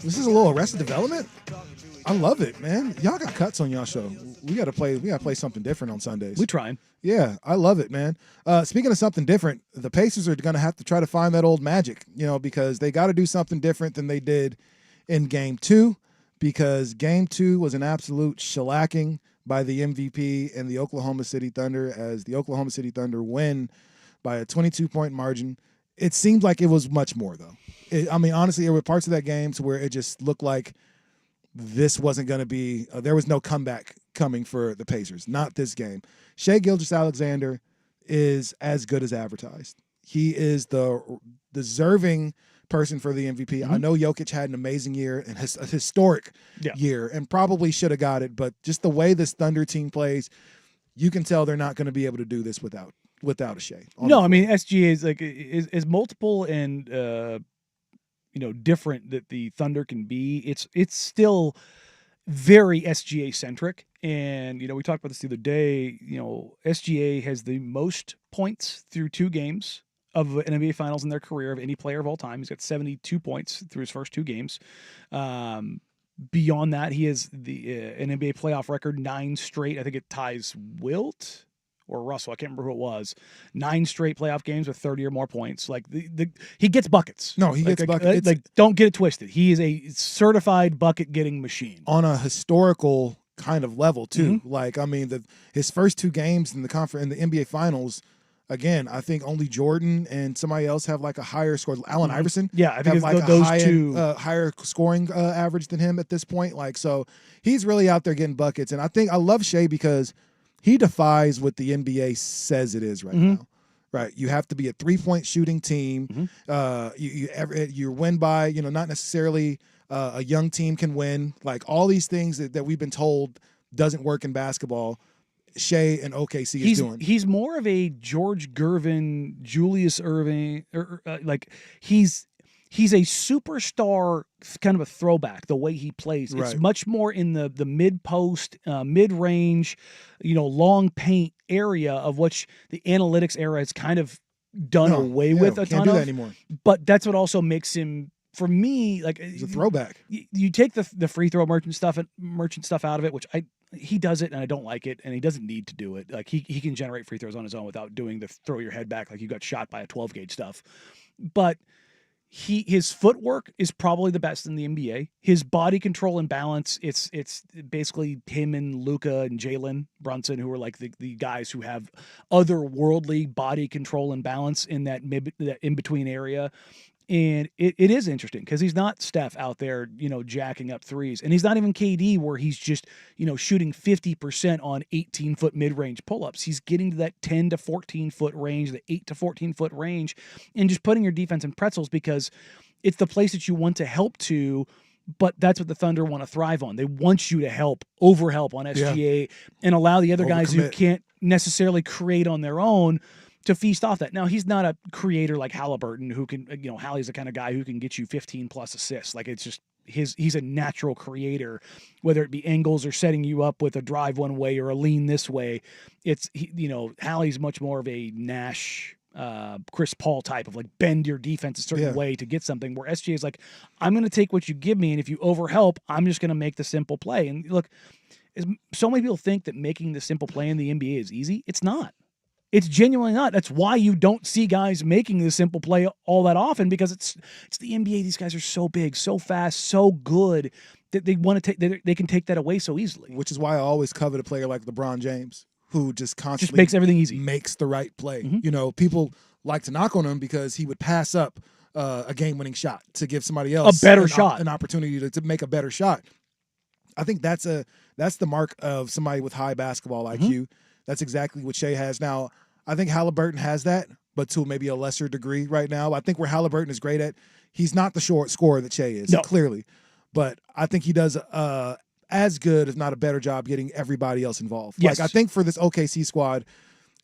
This is a little Arrested Development. I love it, man. Y'all got cuts on y'all show. We gotta play something different on Sundays. We trying. Yeah, I love it, man. Speaking of something different, the Pacers are gonna have to try to find that old magic, because they got to do something different than they did in Game 2, because Game 2 was an absolute shellacking by the MVP and the Oklahoma City Thunder, as the Oklahoma City Thunder win by a 22-point margin. It seemed like it was much more, though. Honestly, there were parts of that game to where it just looked like this wasn't going to be there was no comeback coming for the Pacers. Not this game. Shai Gilgeous-Alexander is as good as advertised. He is the deserving person for the MVP. Mm-hmm. I know Jokic had an amazing year and a historic year and probably should have got it, but just the way this Thunder team plays, you can tell they're not going to be able to do this without a Shai. No, SGA is multiple and different that the Thunder can be. It's still very SGA centric, and we talked about this the other day. SGA has the most points through 2 games of an NBA Finals in their career of any player of all time. He's got 72 points through his first 2 games. Beyond that, he has an NBA playoff record 9 straight. I think it ties Wilt or Russell, I can't remember who it was. 9 straight playoff games with 30 or more points. Like he gets buckets. No, he gets buckets. Don't get it twisted. He is a certified bucket getting machine on a historical kind of level too. Mm-hmm. His first 2 games in the NBA Finals. Again, I think only Jordan and somebody else have like a higher score. Allen Iverson, I think have like those a two higher scoring average than him at this point. So he's really out there getting buckets, and I love Shai because he defies what the NBA says it is right now. Right, you have to be a 3-point shooting team. Mm-hmm. You win by not necessarily a young team can win. Like all these things that we've been told doesn't work in basketball. Shai and OKC is doing. He's more of a George Gervin, Julius Erving, he's a superstar, kind of a throwback, the way he plays. Right. It's much more in the mid-post, mid-range, long paint area of which the analytics era has kind of done away with a ton of. Can't do that anymore. But that's what also makes him, for me, he's a throwback. You take the free throw merchant stuff out of it, which he does it and I don't like it, and he doesn't need to do it. Like he can generate free throws on his own without doing the throw your head back like you got shot by a 12-gauge stuff. But his footwork is probably the best in the NBA. His body control and balance, it's basically him and Luka and Jalen Brunson, who are like the guys who have otherworldly body control and balance in that in-between area. And it is interesting because he's not Steph out there, jacking up threes. And he's not even KD where he's just, shooting 50% on 18-foot mid-range pull-ups. He's getting to that 10 to 14-foot range, the 8 to 14-foot range, and just putting your defense in pretzels because it's the place that you want to help to, but that's what the Thunder want to thrive on. They want you to overhelp on SGA and allow the other guys who can't necessarily create on their own to feast off that. Now, he's not a creator like Halliburton who can, Hallie's the kind of guy who can get you 15-plus assists. Like, it's just he's a natural creator, whether it be angles or setting you up with a drive one way or a lean this way. Hallie's much more of a Nash, Chris Paul type of bend your defense a certain way to get something, where SGA is like, I'm going to take what you give me, and if you overhelp, I'm just going to make the simple play. And look, so many people think that making the simple play in the NBA is easy. It's not. It's genuinely not. That's why you don't see guys making the simple play all that often, because it's the NBA. These guys are so big, so fast, so good that they want to take. They can take that away so easily. Which is why I always covet a player like LeBron James, who just constantly makes everything easy, makes the right play. Mm-hmm. People like to knock on him because he would pass up a game-winning shot to give somebody else a better shot, an opportunity to make a better shot. I think that's the mark of somebody with high basketball IQ. Mm-hmm. That's exactly what Shai has now. I think Halliburton has that, but to maybe a lesser degree right now. I think where Halliburton is great at, he's not the short scorer that Shai is, clearly. But I think he does as good, if not a better job, getting everybody else involved. Yes. I think for this OKC squad,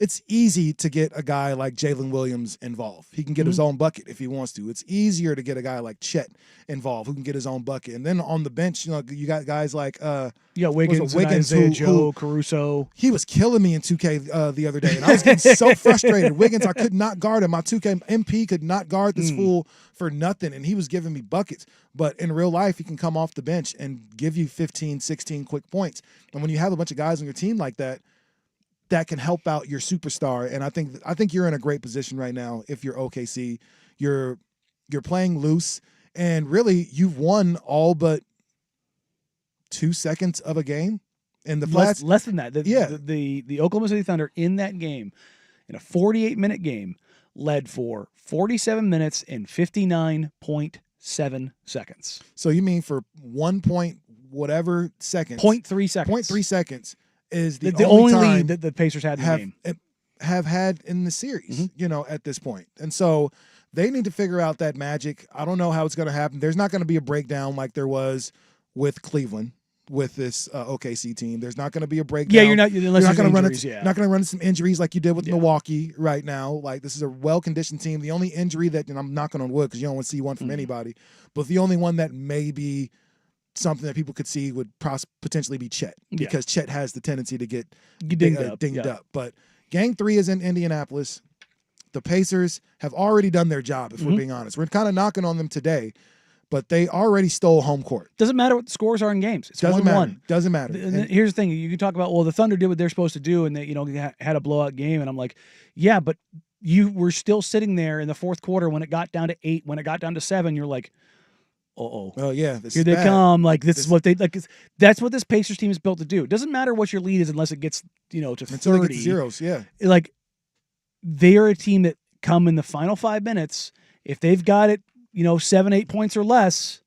it's easy to get a guy like Jalen Williams involved. He can get his own bucket if he wants to. It's easier to get a guy like Chet involved who can get his own bucket. And then on the bench, you got guys like Wiggins, Isaiah Joe, Caruso. He was killing me in 2K the other day, and I was getting so frustrated. Wiggins, I could not guard him. My 2K MP could not guard this fool for nothing, and he was giving me buckets. But in real life, he can come off the bench and give you 15, 16 quick points. And when you have a bunch of guys on your team like that, that can help out your superstar. And I think you're in a great position right now if you're OKC. You're playing loose, and really you've won all but 2 seconds of a game. In the less than that. The Oklahoma City Thunder in that game, in a 48-minute game, led for 47 minutes and 59.7 seconds. So you mean for 1 point whatever seconds? 0.3 seconds. 0.3 seconds is the only time lead that the Pacers had in the game. Have had in the series, at this point. And so they need to figure out that magic. I don't know how it's going to happen. There's not going to be a breakdown like there was with Cleveland with this OKC team. There's not going to be a breakdown. Yeah, you're not going to run not going to run into some injuries like you did with Milwaukee right now. Like, this is a well-conditioned team. The only injury that, and I'm knocking on wood because you don't want to see one from anybody, but the only one that may be something that people could see would potentially be Chet, because Chet has the tendency to get dinged up. But Game 3 is in Indianapolis. The Pacers have already done their job, if we're being honest. We're kind of knocking on them today, but they already stole home court. Doesn't matter what the scores are in games. It's 1-1. Doesn't matter. Here's the thing. You can talk about, well, the Thunder did what they're supposed to do, and they had a blowout game. And I'm like, yeah, but you were still sitting there in the fourth quarter when it got down to 8, when it got down to 7, you're like, oh yeah, here they come. Like, this is what they like. That's what this Pacers team is built to do. It doesn't matter what your lead is unless it gets to 30. Until it gets zeros, yeah. Like, they are a team that come in the final 5 minutes. If they've got it, 7-8 points or less,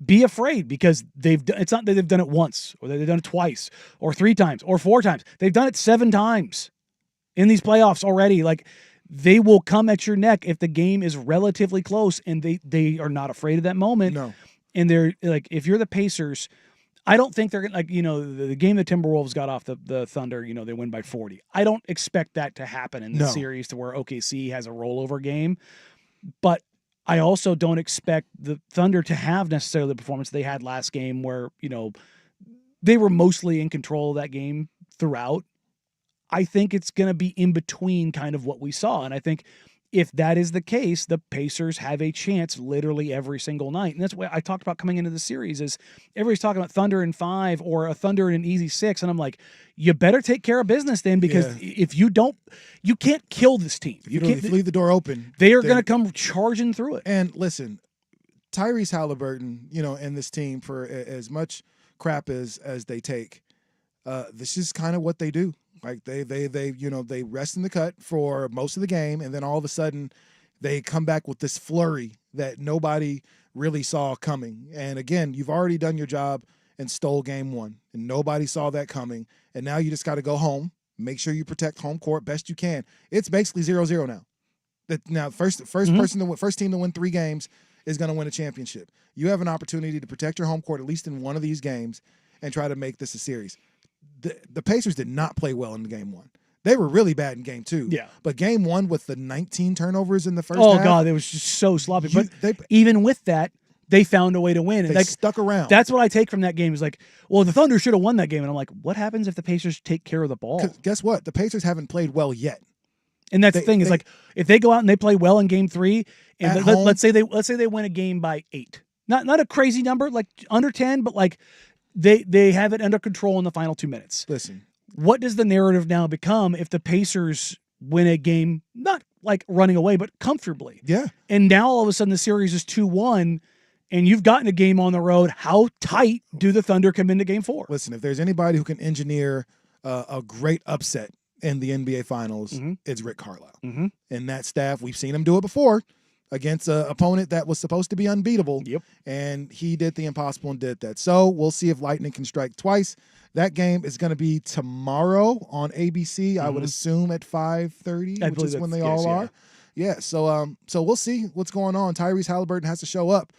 be afraid, because it's not that they've done it once or that they've done it twice or 3 times or 4 times. They've done it 7 times in these playoffs already. Like, they will come at your neck if the game is relatively close, and they are not afraid of that moment. No. And they're like, if you're the Pacers, I don't think they're like, the game the Timberwolves got off the Thunder, they win by 40. I don't expect that to happen in the series to where OKC has a rollover game. But I also don't expect the Thunder to have necessarily the performance they had last game where, they were mostly in control of that game throughout. I think it's going to be in between kind of what we saw. And I think if that is the case, the Pacers have a chance literally every single night. And that's what I talked about coming into the series is everybody's talking about Thunder in 5 or a Thunder in an easy 6. And I'm like, you better take care of business then, because if you don't, you can't kill this team. If you leave the door open, they are going to come charging through it. And listen, Tyrese Halliburton, and this team, for as much crap as they take, this is kind of what they do. Like they rest in the cut for most of the game, and then all of a sudden they come back with this flurry that nobody really saw coming. And again, you've already done your job and stole game 1, and nobody saw that coming. And now you just got to go home, make sure you protect home court best you can. It's basically 0-0 now. Now first team to win 3 games is going to win a championship. You have an opportunity to protect your home court at least in one of these games and try to make this a series. The Pacers did not play well in game 1. They were really bad in game 2. Yeah. But game 1 with the 19 turnovers in the first half. Oh, God, it was just so sloppy. But even with that, they found a way to win. And they stuck around. That's what I take from that game is like, well, the Thunder should have won that game. And I'm like, what happens if the Pacers take care of the ball? Guess what? The Pacers haven't played well yet. And that's the thing is like, if they go out and they play well in game 3, and let's say they win a game by 8. Not a crazy number, like under 10, but like, They have it under control in the final 2 minutes. Listen, what does the narrative now become if the Pacers win a game, not like running away, but comfortably? Yeah. And now all of a sudden the series is 2-1, and you've gotten a game on the road. How tight do the Thunder come into game 4? Listen, if there's anybody who can engineer a great upset in the NBA Finals, it's Rick Carlisle. And that staff, we've seen him do it before against an opponent that was supposed to be unbeatable. Yep. And he did the impossible and did that. So we'll see if lightning can strike twice. That game is going to be tomorrow on ABC, I would assume at 5:30, which is when they all are. Yeah, so we'll see what's going on. Tyrese Halliburton has to show up.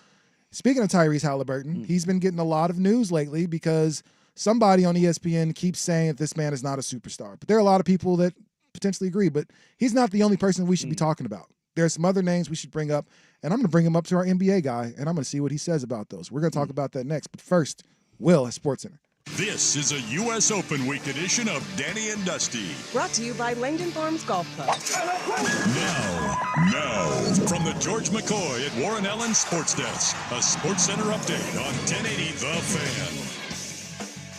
Speaking of Tyrese Halliburton, he's been getting a lot of news lately because somebody on ESPN keeps saying that this man is not a superstar. But there are a lot of people that potentially agree, but he's not the only person we should be talking about. There's some other names we should bring up, and I'm going to bring him up to our NBA guy, and I'm going to see what he says about those. We're going to talk about that next. But first, Will at SportsCenter. This is a U.S. Open Week edition of Danny and Dusty. Brought to you by Langdon Farms Golf Club. Now, from the George McCoy at Warren Allen Sports Desk, a Sports Center update on 1080 The Fan.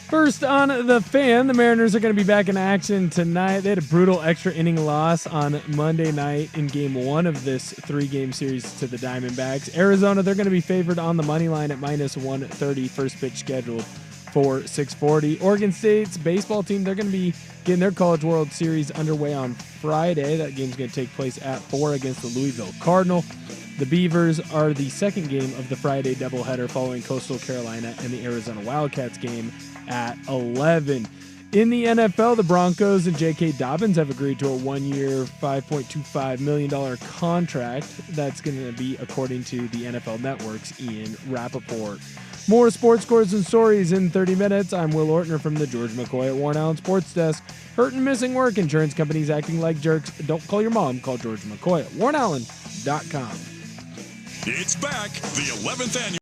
First on The Fan, the Mariners are going to be back in action tonight. They had a brutal extra inning loss on Monday night in Game 1 of this 3-game series to the Diamondbacks. Arizona, they're going to be favored on the money line at -130, first pitch scheduled for 6:40. Oregon State's baseball team, they're going to be getting their College World Series underway on Friday. That game's going to take place at 4 against the Louisville Cardinal. The Beavers are the second game of the Friday doubleheader following Coastal Carolina and the Arizona Wildcats game at 11. In the NFL, the Broncos and J.K. Dobbins have agreed to a 1-year, $5.25 million contract. That's going to be according to the NFL Network's Ian Rappaport. More sports scores and stories in 30 minutes. I'm Will Ortner from the George McCoy at Warren Allen Sports Desk. Hurt and missing work, insurance companies acting like jerks. Don't call your mom. Call George McCoy at warrenallen.com. It's back, the 11th annual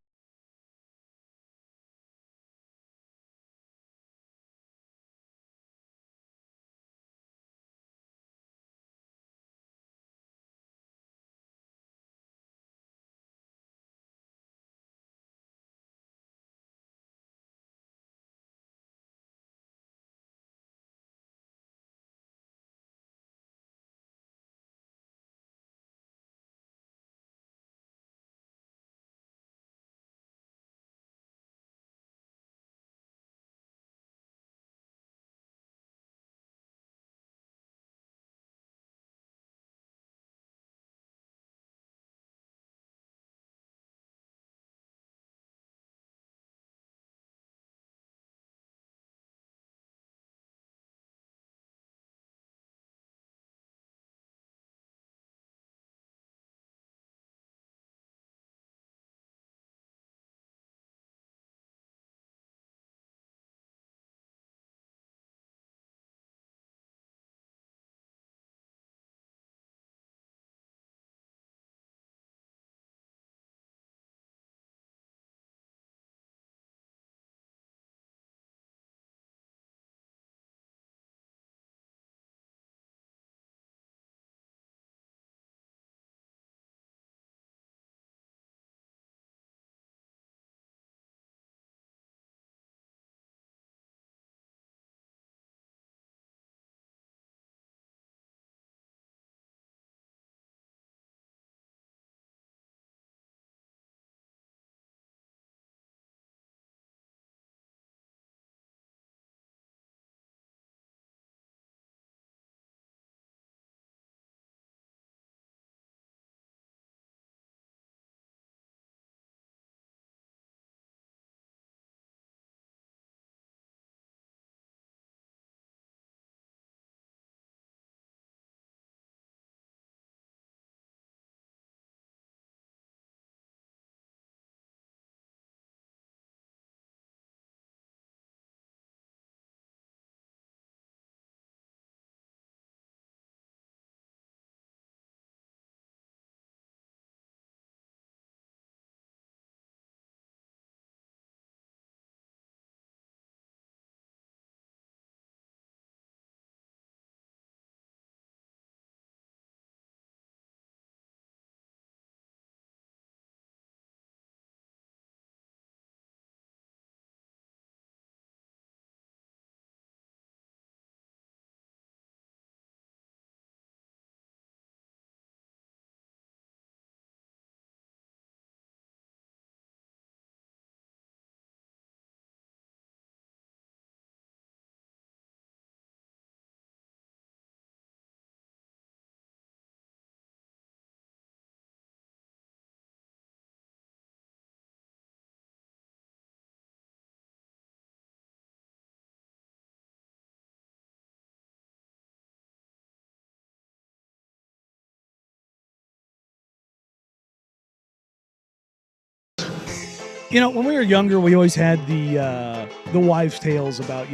When we were younger, we always had the wives' tales about,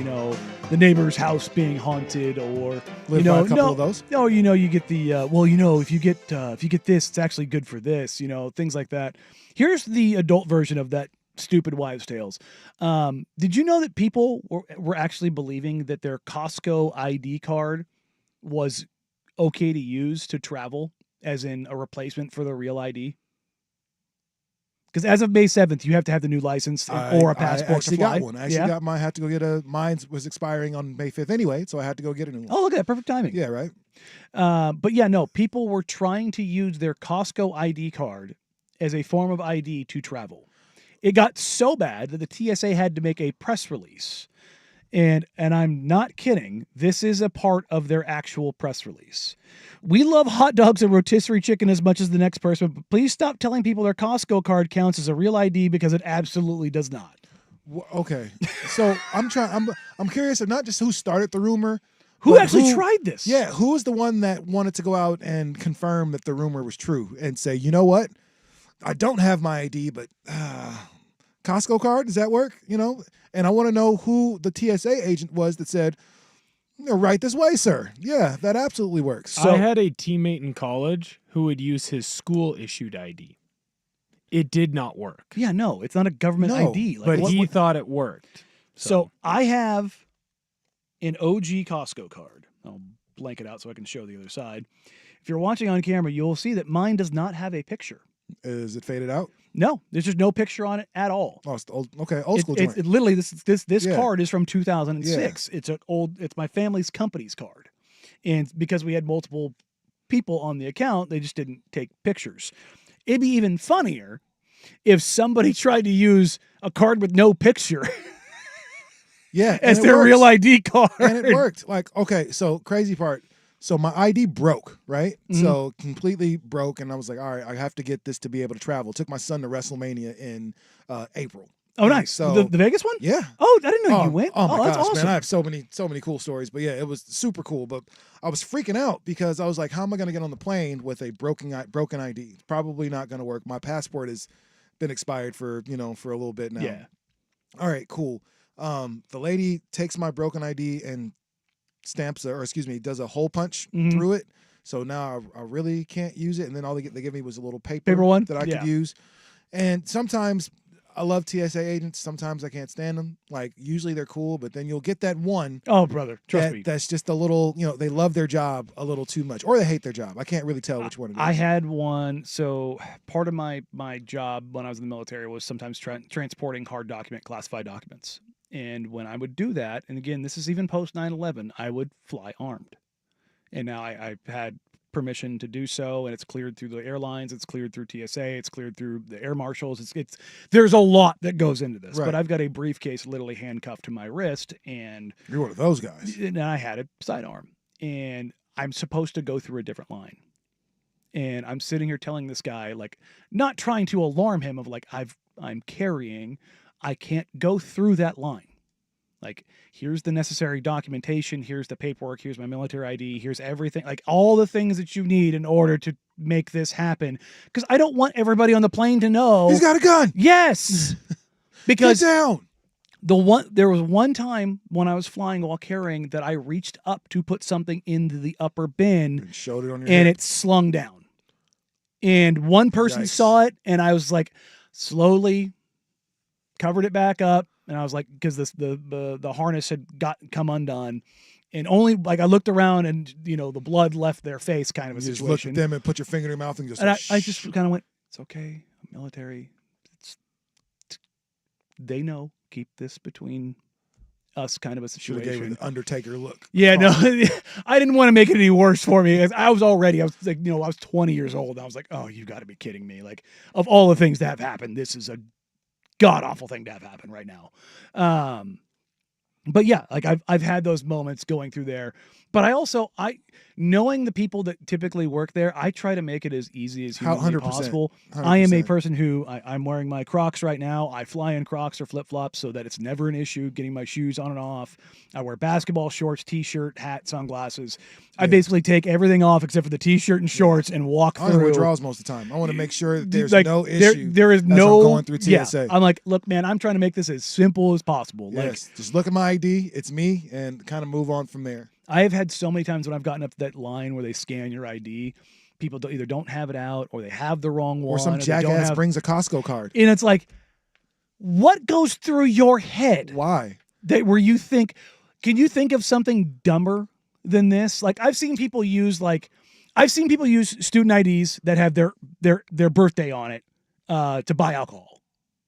the neighbor's house being haunted, or Lived by a couple of those. No, you get the if you get this, it's actually good for this, things like that. Here's the adult version of that stupid wives' tales. Did you know that people were actually believing that their Costco ID card was okay to use to travel, as in a replacement for the real ID? Because as of May 7th, you have to have the new license or a passport to fly. I got one. I actually got mine. I had to go get mine was expiring on May 5th anyway, so I had to go get a new one. Oh, look at that. Perfect timing. Yeah, right. But yeah, no, people were trying to use their Costco ID card as a form of ID to travel. It got so bad that the TSA had to make a press release. And I'm not kidding. This is a part of their actual press release. We love hot dogs and rotisserie chicken as much as the next person, but please stop telling people their Costco card counts as a real ID, because it absolutely does not. Okay, so I'm curious of not just who started the rumor, who actually tried this. Yeah, who was the one that wanted to go out and confirm that the rumor was true and say, you know what, I don't have my ID, but Costco card, does that work? And I want to know who the TSA agent was that said, right this way, sir. Yeah, that absolutely works. So, I had a teammate in college who would use his school-issued ID. It did not work. Yeah, no, it's not a government ID. But he thought it worked. So I have an OG Costco card. I'll blank it out so I can show the other side. If you're watching on camera, you'll see that mine does not have a picture. Is it faded out? No, there's just no picture on it at all. Oh, it's old school. It literally, this card is from 2006. Yeah. It's my family's company's card, and because we had multiple people on the account, they just didn't take pictures. It'd be even funnier if somebody tried to use a card with no picture. Yeah, as their real ID card, and it worked. Like, okay, so crazy part. So my ID broke, right? Mm-hmm. So completely broke, and I was like, all right, I have to get this to be able to travel. Took my son to WrestleMania in April. Oh, nice. So the Vegas one? Yeah. Oh, I didn't know you went. Oh my gosh, that's awesome. Man, I have so many cool stories. But yeah, it was super cool. But I was freaking out because I was like, how am I going to get on the plane with a broken ID? It's probably not going to work. My passport has been expired for a little bit now. Yeah. All right, cool. The lady takes my broken ID and does a hole punch through it. So now I really can't use it. And then all they give me was a little paper one that I could use. And sometimes I love TSA agents. Sometimes I can't stand them. Like, usually they're cool, but then you'll get that one. Oh, brother, trust me. That's just a little, they love their job a little too much, or they hate their job. I can't really tell which one it is. I had one. So part of my job when I was in the military was sometimes transporting classified documents. And when I would do that, and again, this is even post 9/11, I would fly armed. And now I had permission to do so, and it's cleared through the airlines, it's cleared through TSA, it's cleared through the air marshals. There's a lot that goes into this. Right. But I've got a briefcase literally handcuffed to my wrist, and you're one of those guys. And I had a sidearm, and I'm supposed to go through a different line. And I'm sitting here telling this guy, like, not trying to alarm him of like I'm carrying. I can't go through that line. Like, here's the necessary documentation. Here's the paperwork. Here's my military ID. Here's everything. Like, all the things that you need in order to make this happen. Because I don't want everybody on the plane to know. He's got a gun. Yes. Because get down. There was one time when I was flying while carrying that I reached up to put something into the upper bin. And showed it on your and head. It slung down. And one person saw it, and I was like, slowly covered it back up, and I was like, because the harness had come undone, and only like I looked around, and the blood left their face, kind of a situation. Just looked at them and put your finger in your mouth and just. And I just kind of went, it's okay, I'm military. They know. Keep this between us, kind of a situation. Should have gave an Undertaker look. Yeah, no, I didn't want to make it any worse for me. I was like, I was 20 years old. I was like, oh, you got to be kidding me! Like, of all the things that have happened, this is a god awful thing to have happen right now. But yeah, like I've had those moments going through there. But knowing the people that typically work there, I try to make it as easy as humanly 100%, possible. 100%. I am a person who I'm wearing my Crocs right now. I fly in Crocs or flip flops so that it's never an issue getting my shoes on and off. I wear basketball shorts, t-shirt, hat, sunglasses. I basically take everything off except for the t-shirt and shorts and walk through. I wear draws most of the time. I want to make sure that there's like, no issue. There is no I'm going through TSA. Yeah, I'm like, look, man, I'm trying to make this as simple as possible. Yes, just look at my ID. It's me, and kind of move on from there. I have had so many times when I've gotten up to that line where they scan your ID, people either don't have it out or they have the wrong one. Or some jackass brings a Costco card. And it's like, what goes through your head? Why? Where you think, can you think of something dumber than this? Like I've seen people use student IDs that have their birthday on it to buy alcohol.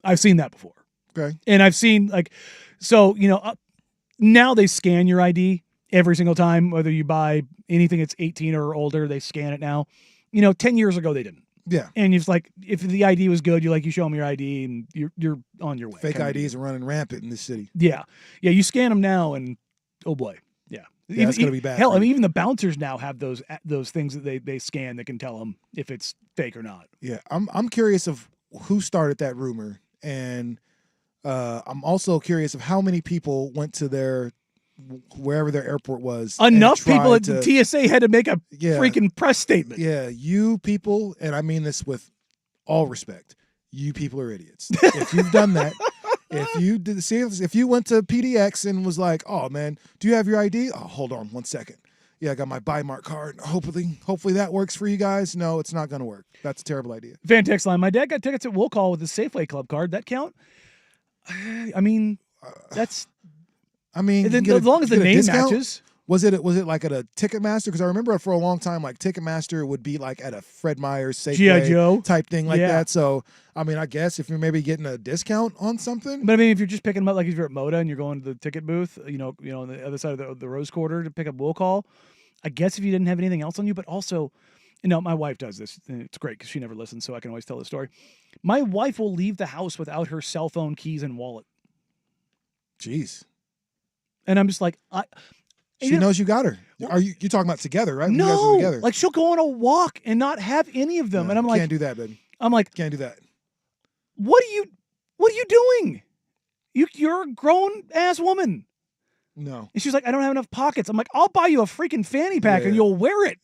I've seen that before. Okay. And I've seen now they scan your ID every single time, whether you buy anything that's 18 or older, they scan it now. 10 years ago they didn't. Yeah. And it's like, if the ID was good, you show them your ID and you're on your way. Fake IDs are running rampant in this city. Yeah. Yeah. You scan them now and oh boy. Yeah. It's going to be bad. Hell, I mean, even the bouncers now have those things that they scan that can tell them if it's fake or not. Yeah. I'm curious of who started that rumor. And I'm also curious of how many people went to wherever their airport was. Enough people at the TSA had to make a freaking press statement. Yeah, you people, and I mean this with all respect, you people are idiots. If you've done that, if you went to PDX and was like, oh man, do you have your ID? Oh, hold on 1 second. Yeah, I got my Buymark card. Hopefully that works for you guys. No, it's not going to work. That's a terrible idea. Fan text line. My dad got tickets at Will Call with his Safeway Club card. That count? I mean, that's. I mean, as long as the name matches. Was it like at a Ticketmaster? Because I remember for a long time, like Ticketmaster would be like at a Fred Meyer's Safeway G.I. Joe type thing like that. So I mean, I guess if you're maybe getting a discount on something. But I mean, if you're just picking them up, like if you're at Moda and you're going to the ticket booth, on the other side of the Rose Quarter to pick up Will Call, I guess if you didn't have anything else on you, but also, my wife does this. And it's great because she never listens, so I can always tell the story. My wife will leave the house without her cell phone, keys, and wallet. Jeez. And I'm just like, she knows you got her. Are you talking about together, right? No, you guys are together. Like she'll go on a walk and not have any of them, and I'm like, can't do that, baby. I'm like, can't do that. What are you doing? You're a grown ass woman. No. And she's like, I don't have enough pockets. I'm like, I'll buy you a freaking fanny pack and you'll wear it.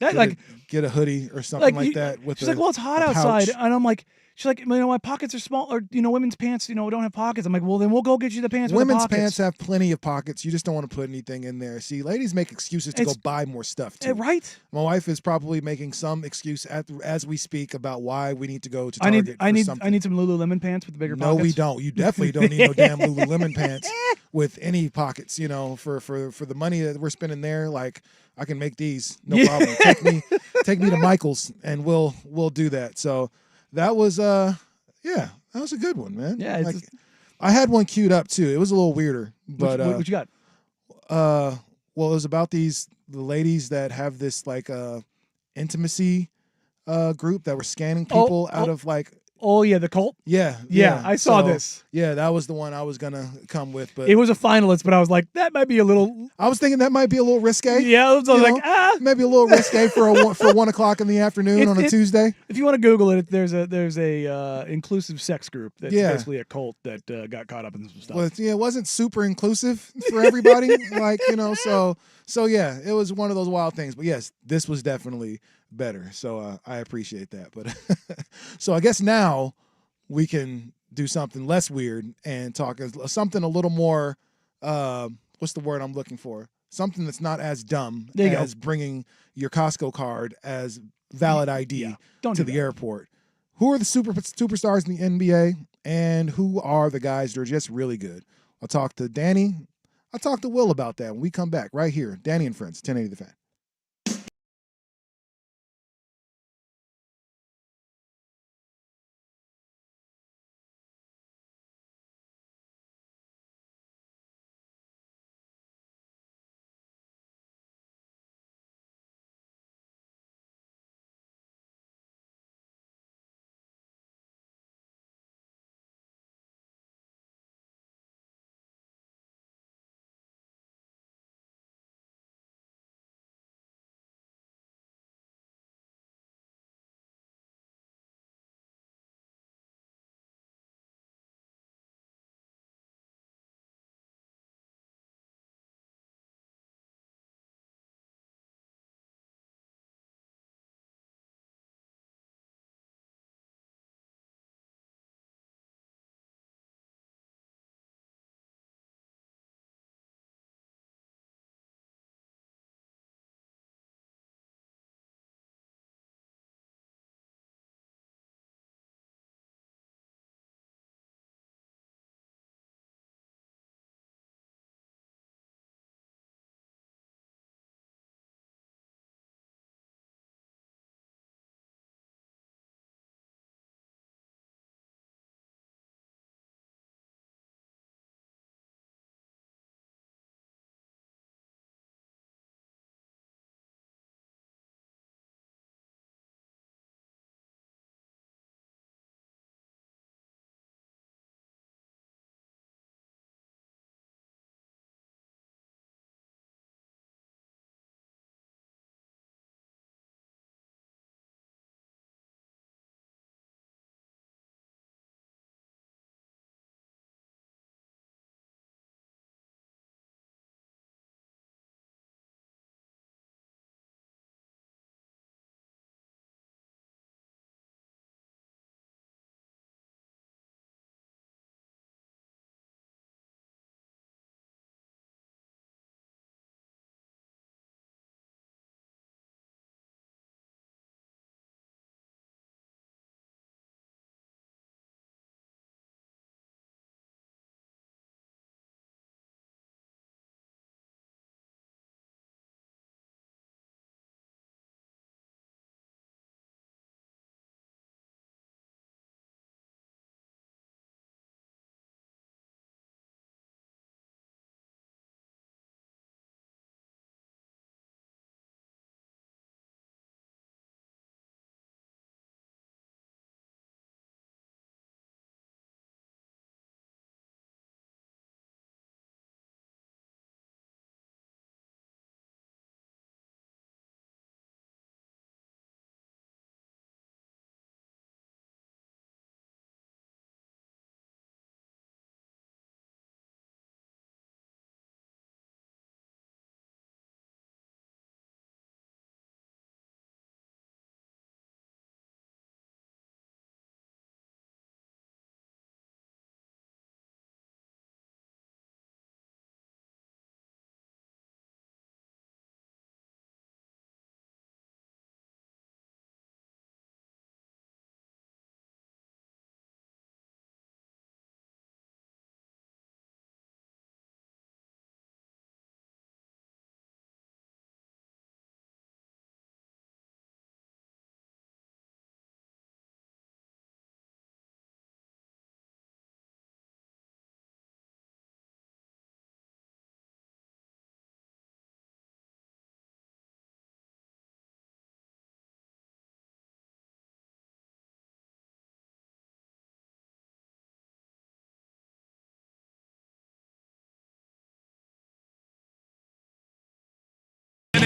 Get a hoodie or something like that. She's like, well, it's hot outside, and I'm like. She's like, my pockets are small, or women's pants, don't have pockets. I'm like, well, then we'll go get you the pants. Women's with the pants have plenty of pockets. You just don't want to put anything in there. See, ladies make excuses to go buy more stuff too. Right. My wife is probably making some excuse as we speak about why we need to go to Target. I need some Lululemon pants with the bigger pockets. No, we don't. You definitely don't need no damn Lululemon pants with any pockets. For the money that we're spending there, like I can make these no problem. Take me to Michael's and we'll do that. So. That was that was a good one, man. Yeah, I had one queued up too. It was a little weirder, but what you got? Well, it was about the ladies that have this intimacy group that were scanning people out of like. Oh yeah, the cult. Yeah, I saw this. Yeah, that was the one I was gonna come with, but it was a finalist. But I was like, that might be a little. I was thinking that might be a little risque. Yeah, I was like, maybe a little risque for 1 o'clock in the afternoon on a Tuesday. If you want to Google it, there's a inclusive sex group that's basically a cult that got caught up in some stuff. Well, it wasn't super inclusive for everybody, So yeah, it was one of those wild things. But yes, this was definitely better. So I appreciate that. But so I guess now we can do something less weird and talk something a little more. What's the word I'm looking for? Something that's not as dumb as bringing your Costco card as valid ID to the airport. Who are the superstars in the NBA, and who are the guys that are just really good? I'll talk to Danny. I'll talk to Will about that when we come back right here. Danny and Friends, 1080 The Fan.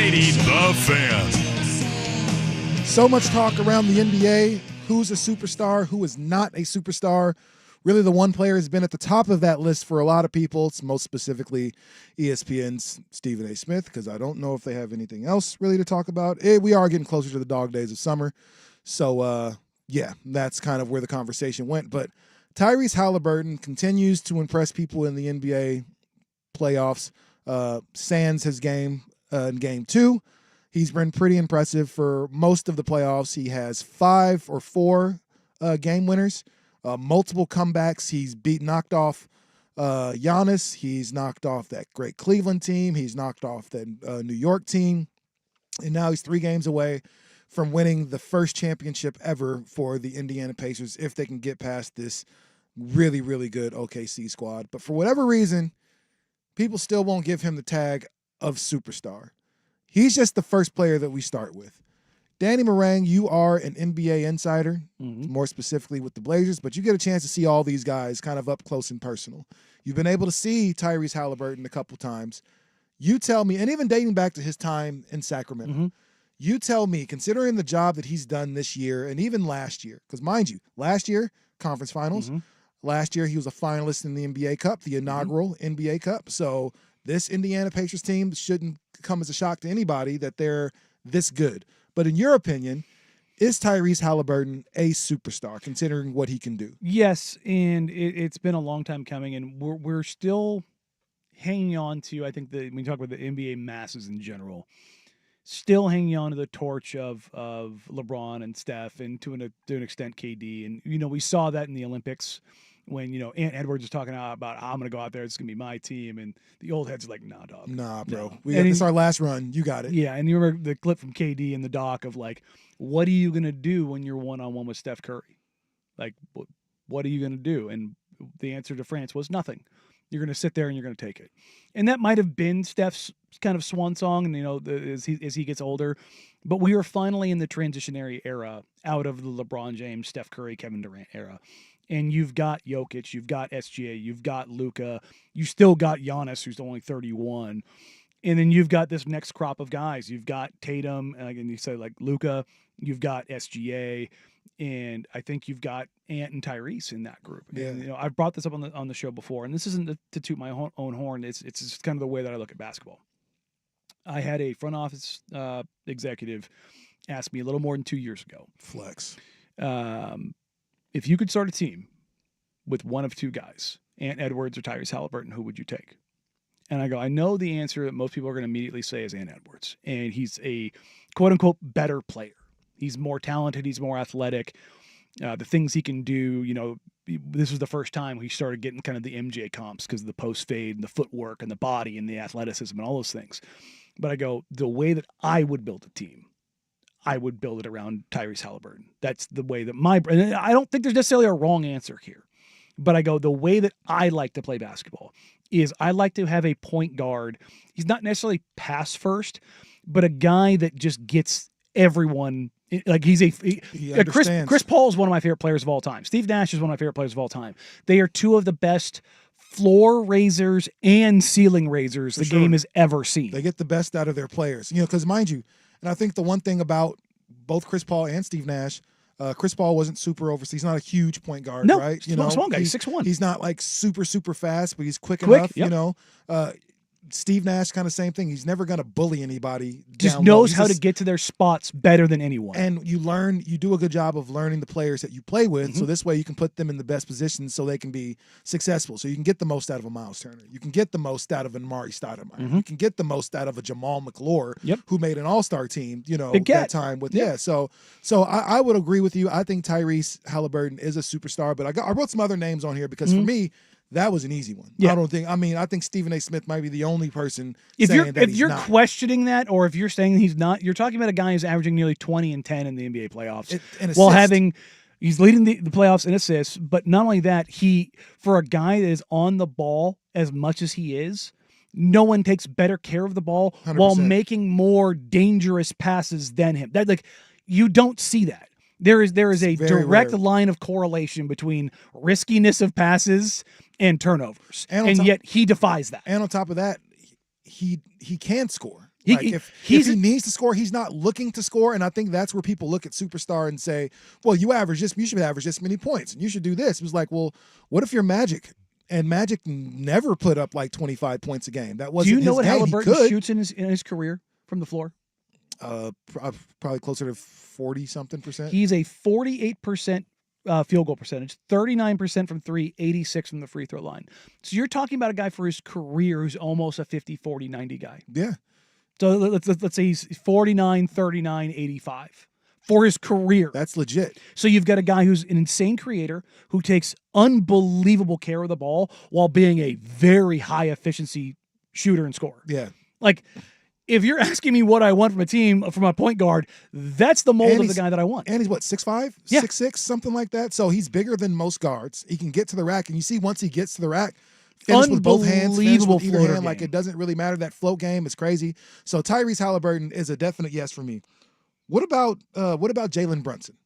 1080 The Fan. So much talk around the NBA. Who's a superstar? Who is not a superstar? Really, the one player has been at the top of that list for a lot of people. It's most specifically ESPN's Stephen A. Smith, because I don't know if they have anything else really to talk about. We are getting closer to the dog days of summer. So, yeah, that's kind of where the conversation went. But Tyrese Halliburton continues to impress people in the NBA playoffs. Sans his game in Game 2. He's been pretty impressive for most of the playoffs. He has 5 or 4 game winners. Multiple comebacks. He's knocked off Giannis. He's knocked off that great Cleveland team. He's knocked off that New York team. And now he's 3 games away from winning the first championship ever for the Indiana Pacers if they can get past this really, really good OKC squad. But for whatever reason, people still won't give him the tag of superstar. He's just the first player that we start with. Danny Meringue, you are an NBA insider, more specifically with the Blazers, but you get a chance to see all these guys kind of up close and personal. You've been able to see Tyrese Halliburton a couple times. You tell me, and even dating back to his time in Sacramento, you tell me, considering the job that he's done this year and even last year, because mind you, last year, conference finals, last year he was a finalist in the NBA Cup, the inaugural NBA Cup. So this Indiana Pacers team shouldn't come as a shock to anybody that they're this good. But in your opinion, is Tyrese Halliburton a superstar, considering what he can do? Yes, and it's been a long time coming, and we're still hanging on to, I think, when you talk about the NBA masses in general, still hanging on to the torch of LeBron and Steph, and to an extent KD. And, we saw that in the Olympics when, Ant Edwards was talking about, I'm going to go out there, it's going to be my team. And the old heads are like, nah, dog. Nah, bro. It's our last run. You got it. Yeah, and you remember the clip from KD in the doc of, like, what are you going to do when you're one-on-one with Steph Curry? Like, what are you going to do? And the answer to France was nothing. You're going to sit there and you're going to take it. And that might have been Steph's kind of swan song, and, as he gets older. But we are finally in the transitionary era out of the LeBron James, Steph Curry, Kevin Durant era. And you've got Jokic, you've got SGA, you've got Luka, you still got Giannis, who's only 31. And then you've got this next crop of guys. You've got Tatum, and you say like Luka, you've got SGA, and I think you've got Ant and Tyrese in that group. Yeah. And, I've brought this up on the show before, and this isn't to toot my own horn. It's just kind of the way that I look at basketball. I had a front office executive ask me a little more than 2 years ago. Flex. If you could start a team with one of 2 guys, Ant Edwards or Tyrese Halliburton, who would you take? And I go, I know the answer that most people are going to immediately say is Ant Edwards. And he's a quote-unquote better player. He's more talented. He's more athletic. The things he can do, this was the first time he started getting kind of the MJ comps because of the post fade and the footwork and the body and the athleticism and all those things. But I go, the way that I would build a team, I would build it around Tyrese Halliburton. That's the way that and I don't think there's necessarily a wrong answer here, but I go, the way that I like to play basketball is I like to have a point guard. He's not necessarily pass first, but a guy that just gets everyone. Like Chris Paul is one of my favorite players of all time. Steve Nash is one of my favorite players of all time. They are 2 of the best floor raisers and ceiling raisers the game has ever seen. They get the best out of their players, because mind you, and I think the one thing about both Chris Paul and Steve Nash, Chris Paul wasn't super overseas. He's not a huge point guard, right? Small guy. He's 6'1". He's not like super, super fast, but he's quick enough, yep. Steve Nash, kind of same thing. He's never going to bully anybody. Just knows how to get to their spots better than anyone. And you do a good job of learning the players that you play with. So this way you can put them in the best positions so they can be successful. So you can get the most out of a Miles Turner. You can get the most out of an Amari Stoudemire. You can get the most out of a Jamal McClure, who made an all-star team, that time with, So I would agree with you. I think Tyrese Halliburton is a superstar, but I wrote some other names on here because for me, that was an easy one. Yeah. I think Stephen A. Smith might be the only person if you're questioning that, or if you're saying he's not, you're talking about a guy who's averaging nearly 20 and 10 in the NBA playoffs he's leading the playoffs in assists. But not only that, for a guy that is on the ball as much as he is, no one takes better care of the ball 100%. While making more dangerous passes than him. You don't see that. There is a direct line of correlation between riskiness of passes and turnovers, and yet he defies that. And on top of that, he can score. If he needs to score, he's not looking to score. And I think that's where people look at superstar and say, well, you should average this many points and you should do this. It was like, well, what if you're Magic? And Magic never put up like 25 points a game. That wasn't his game. Do you know what Halliburton shoots in his career from the floor? Probably closer to 40-something%. He's a 48% field goal percentage, 39% from three, 86 from the free throw line. So you're talking about a guy for his career who's almost a 50, 40, 90 guy. Yeah. So let's say he's 49, 39, 85 for his career. That's legit. So you've got a guy who's an insane creator who takes unbelievable care of the ball while being a very high efficiency shooter and scorer. Yeah. Like, if you're asking me what I want from a team, from a point guard, that's the mold of the guy that I want. And he's what, 6'5", yeah. 6'6", something like that. So he's bigger than most guards. He can get to the rack, and you see once he gets to the rack, finish with both hands, finish with either hand. Like, it doesn't really matter. That float game is crazy. So Tyrese Halliburton is a definite yes for me. What about Jalen Brunson?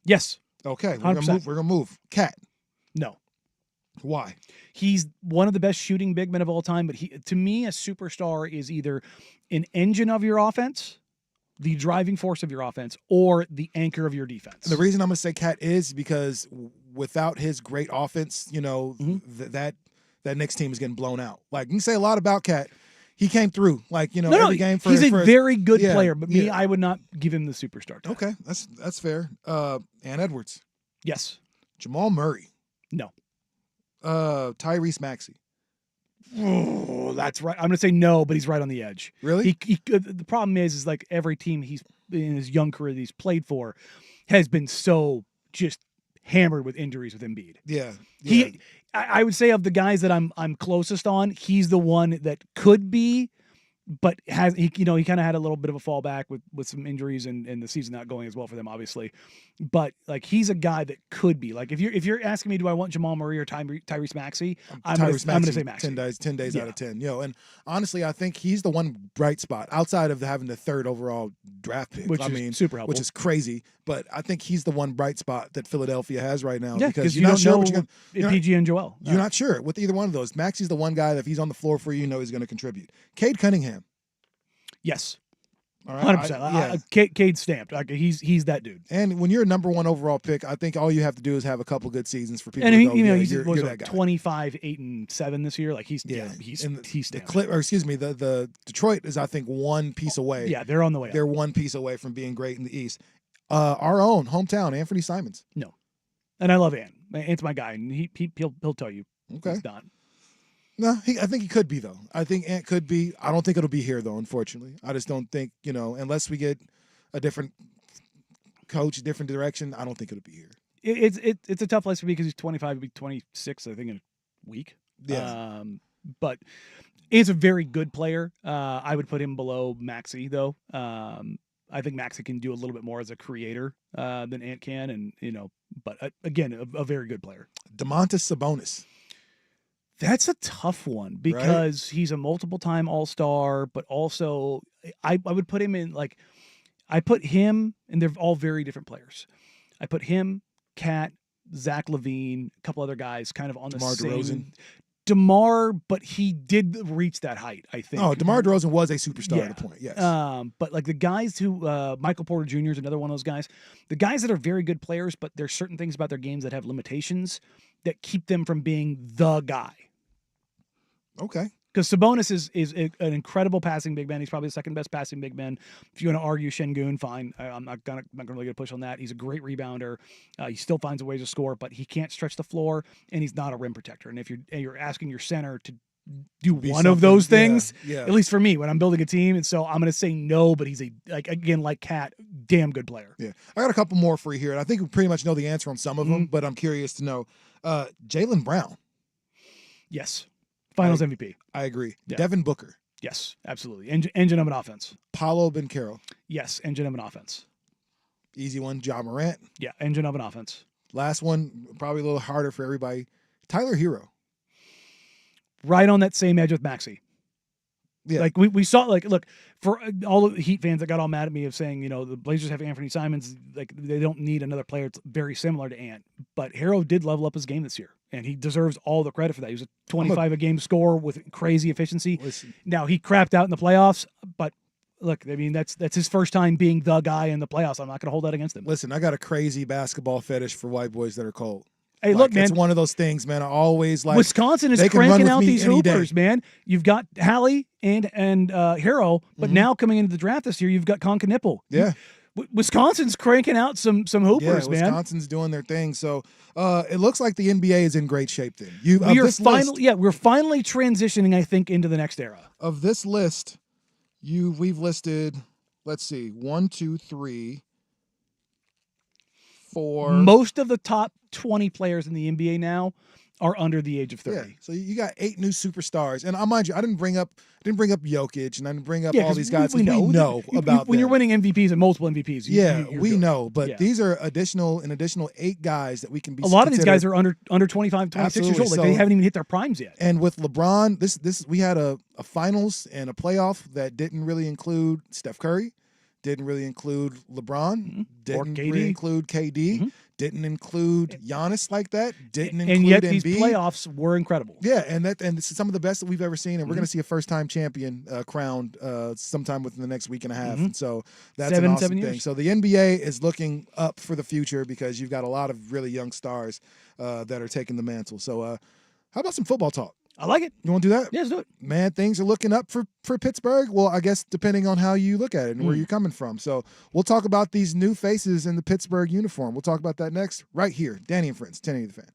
Yes. Okay, we're gonna move. Cat. No. Why? He's one of the best shooting big men of all time, but to me, a superstar is either an engine of your offense, the driving force of your offense, or the anchor of your defense. And the reason I'm going to say Cat is because without his great offense, that Knicks team is getting blown out. Like, you can say a lot about Cat. He came through, every game. He's a very good player, but I would not give him the superstar tag. Okay, that's fair. Ann Edwards. Yes. Jamal Murray. No. Tyrese Maxey. Oh, that's right. I'm going to say no, but he's right on the edge. Really? The problem is like every team he's in his young career that he's played for has been so just hammered with injuries with Embiid. Yeah. I would say of the guys that I'm closest on, he's the one that could be, but he kind of had a little bit of a fallback with some injuries and the season not going as well for them, obviously. But like, he's a guy that could be. Like, if you're asking me, do I want Jamal Murray or Tyrese Maxey? I'm going to say Maxey. 10 days out of 10. And honestly, I think he's the one bright spot outside of having the third overall draft pick. Which is super helpful. Which is crazy. But I think he's the one bright spot that Philadelphia has right now. Yeah, because you're not sure PG and Joel. You're not sure with either one of those. Maxey's the one guy that if he's on the floor for you, he's going to contribute. Cade Cunningham. Yes. All right. 100%. Cade stamped. He's that dude. And when you're a number one overall pick, I think all you have to do is have a couple good seasons for people. And to go, he's you're that guy. 25, 8, and 7 this year. Like he's stamped. The Detroit is, I think, one piece away. Yeah, they're on the way. They're one piece away from being great in the East. Our own hometown, Anthony Simons. No, and I love Ant. Ant's my guy, and he'll tell you. Okay. He's not. No, I think he could be, though. I think Ant could be. I don't think it'll be here, though, unfortunately. I just don't think, unless we get a different coach, different direction, I don't think it'll be here. It's a tough place for me because he's 25, he'll be 26, I think, in a week. Yeah. But Ant's a very good player. I would put him below Maxey, though. I think Maxey can do a little bit more as a creator than Ant can, and but again, a very good player. Domantas Sabonis. That's a tough one because he's a multiple-time All-Star, but also I would put him in I put him, and they're all very different players. I put him, Cat, Zach LaVine, a couple other guys, kind of on the DeMar same. DeRozan. DeMar, but he did reach that height, I think. Oh, DeMar DeRozan was a superstar at a point, yes. But like the guys who, Michael Porter Jr. is another one of those guys. The guys that are very good players, but there's certain things about their games that have limitations that keep them from being the guy. Okay. Because Sabonis is an incredible passing big man. He's probably the second best passing big man. If you want to argue Şengün, fine. I'm not gonna really get a push on that. He's a great rebounder. He still finds a way to score, but he can't stretch the floor, and he's not a rim protector. And if you're asking your center to do one of those things, at least for me, when I'm building a team, and so I'm going to say no. But he's like Cat, damn good player. Yeah, I got a couple more for you here, and I think we pretty much know the answer on some of them, but I'm curious to know. Jaylen Brown. Yes. Finals MVP. I agree. Yeah. Devin Booker. Yes, absolutely. Engine of an offense. Paolo Banchero. Yes, engine of an offense. Easy one. Ja Morant. Yeah, engine of an offense. Last one, probably a little harder for everybody. Tyler Hero. Right on that same edge with Maxey. Yeah. Like we saw, look, for all the Heat fans that got all mad at me of saying, the Blazers have Anthony Simons, they don't need another player very similar to Ant. But Hero did level up his game this year, and he deserves all the credit for that. He was a 25 a game scorer with crazy efficiency. Listen. Now, he crapped out in the playoffs, but look, I mean, that's his first time being the guy in the playoffs. I'm not going to hold that against him. Listen, I got a crazy basketball fetish for white boys that are cold. Hey, look, man. It's one of those things, man. I always like. Wisconsin is cranking out these hoopers, man. You've got Hallie and Harrow, but now coming into the draft this year, you've got Conca-Nipple. Yeah. Wisconsin's cranking out some hoopers, man. Wisconsin's doing their thing. So it looks like the NBA is in great shape then. We're finally transitioning, I think, into the next era. Of this list, we've listed, let's see, 1, 2, 3, 4. Most of the top 20 players in the NBA now are under the age of 30. Yeah. So you got 8 new superstars. And mind you, I didn't bring up Jokic and I didn't bring up all these guys. We know about when you're winning MVPs and multiple MVPs. We know. But these are an additional 8 guys that we can be. A lot of these guys are under 25, 26 years old. Like they haven't even hit their primes yet. And with LeBron, this we had a finals and a playoff that didn't really include Steph Curry, didn't really include LeBron, didn't really include KD. Didn't include Giannis like that. Didn't include and yet Embiid. These playoffs were incredible. Yeah, and this is some of the best that we've ever seen, and we're going to see a first-time champion crowned sometime within the next week and a half. And so that's an awesome thing. So the NBA is looking up for the future because you've got a lot of really young stars that are taking the mantle. So how about some football talk? I like it. You want to do that? Yeah, let's do it. Man, things are looking up for Pittsburgh. Well, I guess depending on how you look at it and where you're coming from. So we'll talk about these new faces in the Pittsburgh uniform. We'll talk about that next right here. Danny and Friends, 1080 The Fan.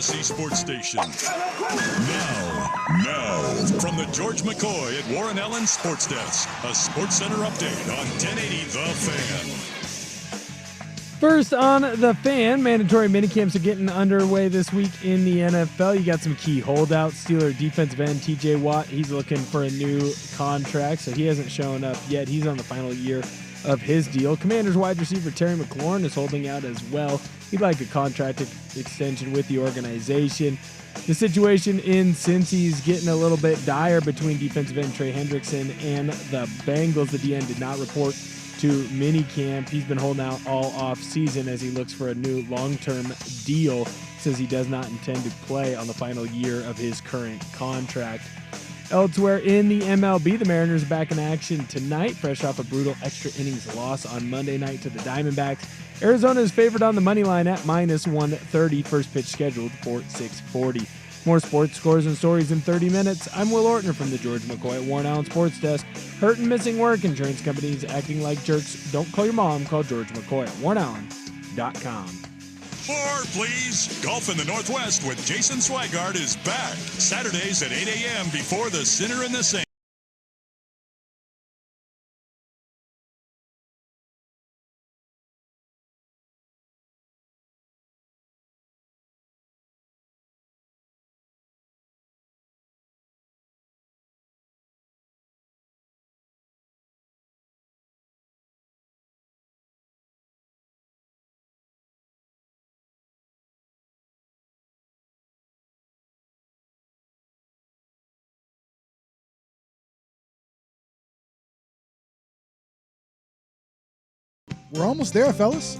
Sports Station. Now, from the George McCoy at Warren Allen Sports Desk, a Sports Center update on 1080 The Fan. First on The Fan, mandatory minicamps are getting underway this week in the NFL. You got some key holdouts. Steeler defensive end TJ Watt, he's looking for a new contract, so he hasn't shown up yet. He's on the final year of his deal. Commanders wide receiver Terry McLaurin is holding out as well. He'd like a contract extension with the organization. The situation in Cincy is getting a little bit dire between defensive end Trey Hendrickson and the Bengals. The DN did not report to minicamp. He's been holding out all off season as he looks for a new long-term deal. Says he does not intend to play on the final year of his current contract. Elsewhere in the MLB, the Mariners are back in action tonight, fresh off a brutal extra innings loss on Monday night to the Diamondbacks. Arizona is favored on the money line at -130. First pitch scheduled for 6:40. More sports scores and stories in 30 minutes. I'm Will Ortner from the George McCoy at Warren Allen Sports Desk. Hurt and missing work. Insurance companies acting like jerks. Don't call your mom. Call George McCoy at warrenallen.com. More, please. Golf in the Northwest with Jason Swigart is back. Saturdays at 8 a.m. before the Sinner and the Saint. We're almost there, fellas.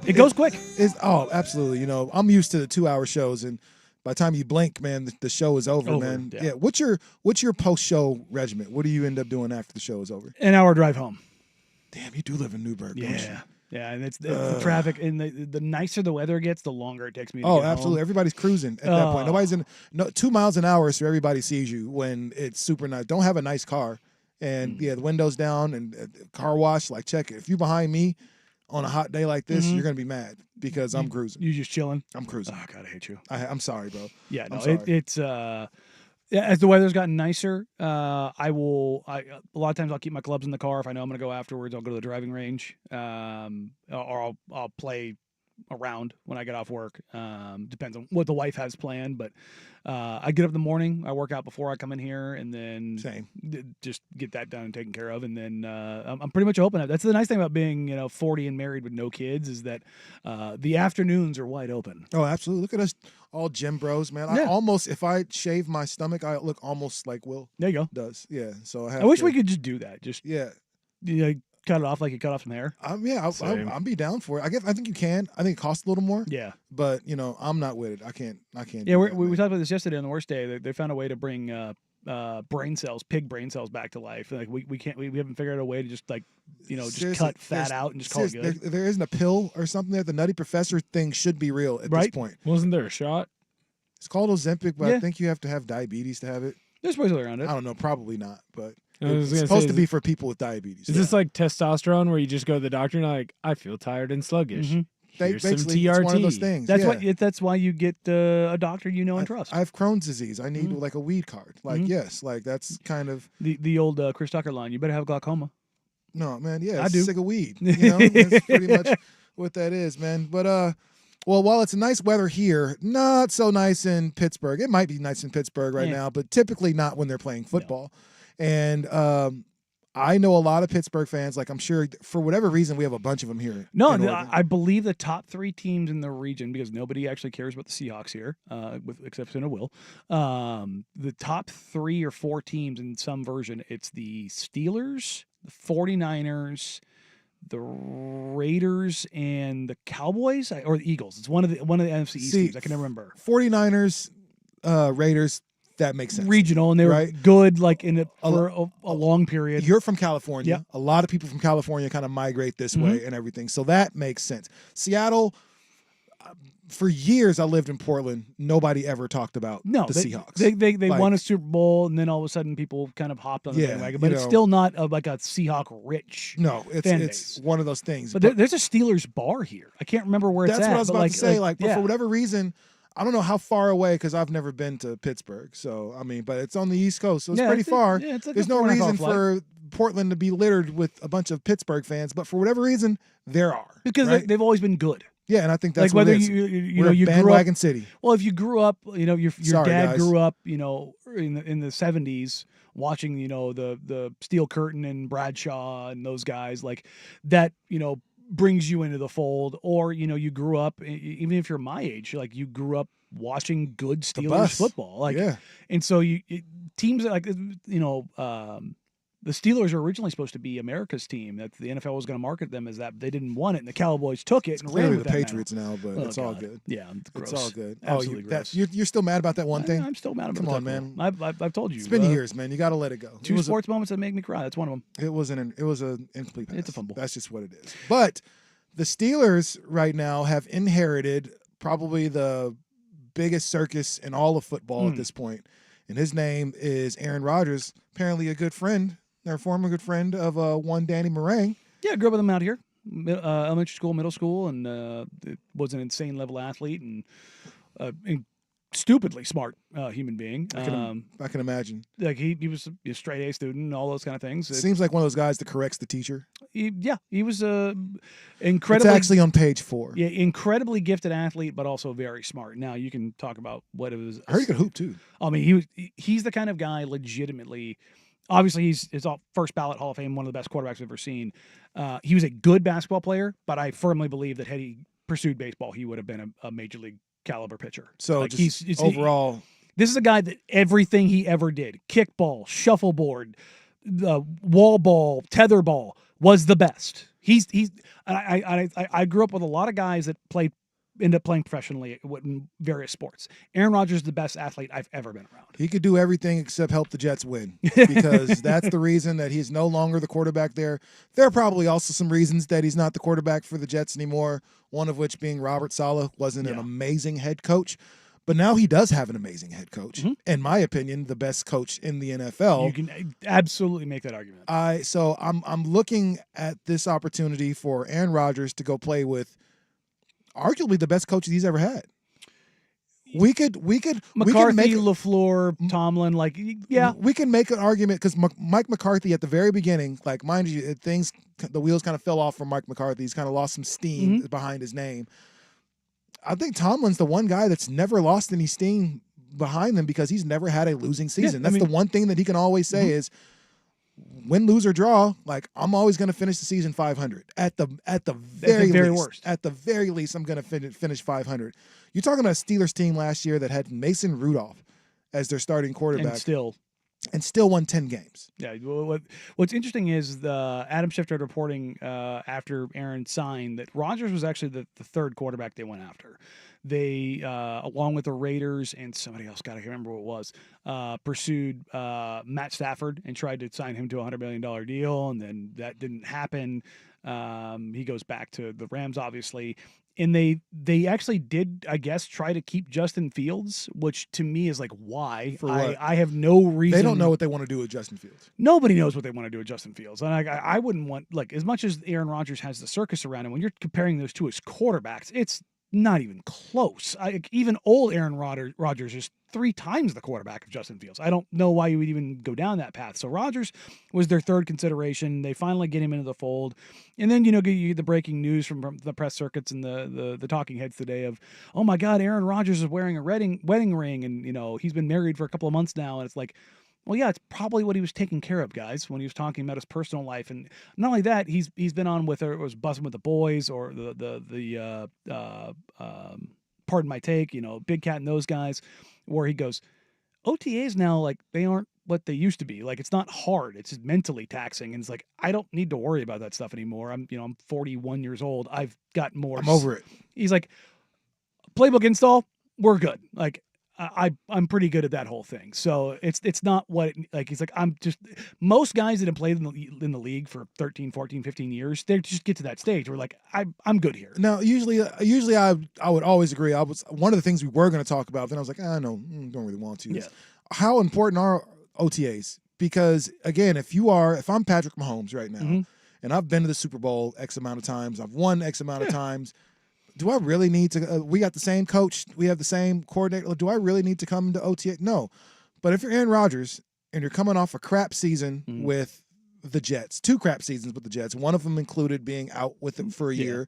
It goes quick. Oh, absolutely. You know, I'm used to the 2-hour shows, and by the time you blink, man, the show is over, man. Yeah. What's your post-show regimen? What do you end up doing after the show is over? An hour drive home. Damn, you do live in Newburgh, don't you? Yeah, and it's the traffic, and the nicer the weather gets, the longer it takes me to get absolutely. home. Everybody's cruising at that point. Nobody's 2 miles an hour, so everybody sees you when it's super nice. Don't have a nice car. And the windows down and car wash, like check it. If you're behind me on a hot day like this, you're going to be mad because I'm cruising. You just chilling? I'm cruising. Oh, God, I hate you. I'm sorry, bro. Yeah, no, it's as the weather's gotten nicer, a lot of times I'll keep my clubs in the car. If I know I'm going to go afterwards, I'll go to the driving range, or I'll play around when I get off work. Depends on what the wife has planned, but I get up in the morning, I work out before I come in here, and then just get that done and taken care of, and then I'm pretty much open. That's the nice thing about being 40 and married with no kids is that the afternoons are wide open. Oh, absolutely. Look at us, all gym bros, man. Yeah. I almost, if I shave my stomach, I look almost like Will. There you go. Does. Yeah. So I wish we could just do that. Just cut it off like you cut off some hair. I'll be down for it. I think you can. I think it costs a little more. Yeah. But I'm not with it. I can't. Yeah, we talked about this yesterday on the worst day. They found a way to bring pig brain cells back to life. Like we haven't figured out a way to just just cut fat out and just call it good. There isn't a pill or something there. The Nutty Professor thing should be real at this point. Wasn't there a shot? It's called Ozempic, but I think you have to have diabetes to have it. There's ways around it. I don't know. Probably not, but it's supposed to be for people with diabetes. Is this like testosterone where you just go to the doctor and like, I feel tired and sluggish? Mm-hmm. Here's some TRT. It's one of those things. That's why you get a doctor and trust. I have Crohn's disease. I need like a weed card. Like that's kind of the old Chris Tucker line. You better have glaucoma. No, man. Yeah, I do. Sick of weed. That's pretty much what that is, man. But while it's nice weather here, not so nice in Pittsburgh. It might be nice in Pittsburgh right now, but typically not when they're playing football. No. And I know a lot of Pittsburgh fans. Like I'm sure for whatever reason, we have a bunch of them here. No, I believe the top 3 teams in the region, because nobody actually cares about the Seahawks here, with exception of Will. The top 3 or 4 teams in some version, it's the Steelers, the 49ers, the Raiders, and the Cowboys, or the Eagles. It's one of the NFC East teams. I can never remember. 49ers, Raiders. That makes sense. Regional, and they were good for a long period. You're from California. Yep. A lot of people from California kind of migrate this way and everything. So that makes sense. Seattle, for years I lived in Portland. Nobody ever talked about the Seahawks. They won a Super Bowl, and then all of a sudden people kind of hopped on the bandwagon. But it's still not like a Seahawk rich. No, it's one of those things. But there's a Steelers bar here. I can't remember where it's at. That's what I was about to say. But for whatever reason, I don't know how far away because I've never been to Pittsburgh. So I mean, but it's on the East Coast, so it's pretty far. There's no reason for Portland to be littered with a bunch of Pittsburgh fans, but for whatever reason, there are because they've always been good. Yeah, and I think that's whether what it is. you bandwagon grew up, city. Well, if you grew up, your Sorry, dad guys. grew up, in the 70s watching, the Steel Curtain and Bradshaw and those guys like that, brings you into the fold, or you grew up, even if you're my age, like you grew up watching good Steelers football, and so teams like the Steelers were originally supposed to be America's team that the NFL was going to market them as that. They didn't want it, and the Cowboys took it and ran with the Patriots now, but it's all good. Yeah, gross. It's all good. Absolutely gross. You're still mad about that one thing? I'm still mad about Come that. on, man. I've told you. It's been years, man. You got to let it go. Two sports moments that make me cry. That's one of them. It was an incomplete pass. It's a fumble. That's just what it is. But the Steelers right now have inherited probably the biggest circus in all of football at this point, and his name is Aaron Rodgers. Apparently, a good friend. Their former good friend of one Danny Meringue. Yeah, I grew up with him out here, elementary school, middle school, and was an insane level athlete and stupidly smart human being. I can imagine. Like he was a straight A student and all those kind of things. Seems like one of those guys that corrects the teacher. He was incredibly. It's actually on page 4. Yeah, incredibly gifted athlete, but also very smart. Now you can talk about what it was. I heard he could hoop too. I mean, he's the kind of guy legitimately. Obviously, he's first ballot Hall of Fame, one of the best quarterbacks I've ever seen. He was a good basketball player, but I firmly believe that had he pursued baseball, he would have been a major league caliber pitcher. So like overall, this is a guy that everything he ever did, kickball, shuffleboard, wall ball, tether ball, was the best. I grew up with a lot of guys that end up playing professionally in various sports. Aaron Rodgers is the best athlete I've ever been around. He could do everything except help the Jets win because that's the reason that he's no longer the quarterback there. There are probably also some reasons that he's not the quarterback for the Jets anymore, one of which being Robert Saleh wasn't an amazing head coach. But now he does have an amazing head coach. In my opinion, the best coach in the NFL. You can absolutely make that argument. So I'm looking at this opportunity for Aaron Rodgers to go play with arguably the best coach he's ever had. We could McCarthy, LaFleur, Tomlin, we can make an argument because Mike McCarthy at the very beginning, like mind you, the wheels kind of fell off for Mike McCarthy. He's kind of lost some steam behind his name. I think Tomlin's the one guy that's never lost any steam behind them because he's never had a losing season. That's the one thing that he can always say is win, lose, or draw. Like I'm always going to finish the season 500 at the very worst. At the very least, I'm going to finish 500. You're talking about a Steelers team last year that had Mason Rudolph as their starting quarterback, and still won 10 games. Yeah. What's interesting is Adam Schefter reporting after Aaron signed that Rodgers was actually the third quarterback they went after. They, along with the Raiders and somebody else, God, I can't remember what it was, pursued Matt Stafford and tried to sign him to a $100 million deal, and then that didn't happen. He goes back to the Rams, obviously. And they actually did, I guess, try to keep Justin Fields, which to me is like, why? For what? I have no reason. They don't know what they want to do with Justin Fields. Nobody knows what they want to do with Justin Fields. And I wouldn't want, as much as Aaron Rodgers has the circus around him, when you're comparing those two as quarterbacks, it's not even close. Even old Aaron Rodgers is 3 times the quarterback of Justin Fields. I don't know why you would even go down that path. So Rodgers was their third consideration. They finally get him into the fold. And then, you get the breaking news from the press circuits and the talking heads today of, oh my God, Aaron Rodgers is wearing a wedding ring. And, he's been married for a couple of months now. And it's like, well, yeah, it's probably what he was taking care of, guys, when he was talking about his personal life. And not only that, he's been on with or was buzzing with the boys or the pardon my take, Big Cat and those guys, where he goes, OTAs now, they aren't what they used to be. It's not hard. It's just mentally taxing. And it's like, I don't need to worry about that stuff anymore. I'm 41 years old. I've got more. I'm over it. He's like, playbook install, we're good. I'm pretty good at that whole thing. So it's not what like he's like I'm just most guys that have played in the league for 13, 14, 15 years, they just get to that stage where like I'm good here. Now, usually I would always agree. I was one of the things we were going to talk about. Then I was like, no, don't really want to. Yeah. How important are OTAs? Because again, if I'm Patrick Mahomes right now, and I've been to the Super Bowl X amount of times, I've won X amount of times. Do I really need to? We got the same coach. We have the same coordinator. Do I really need to come to OTA? No. But if you're Aaron Rodgers and you're coming off a crap season with the Jets, 2 crap seasons with the Jets, one of them included being out with them for a year.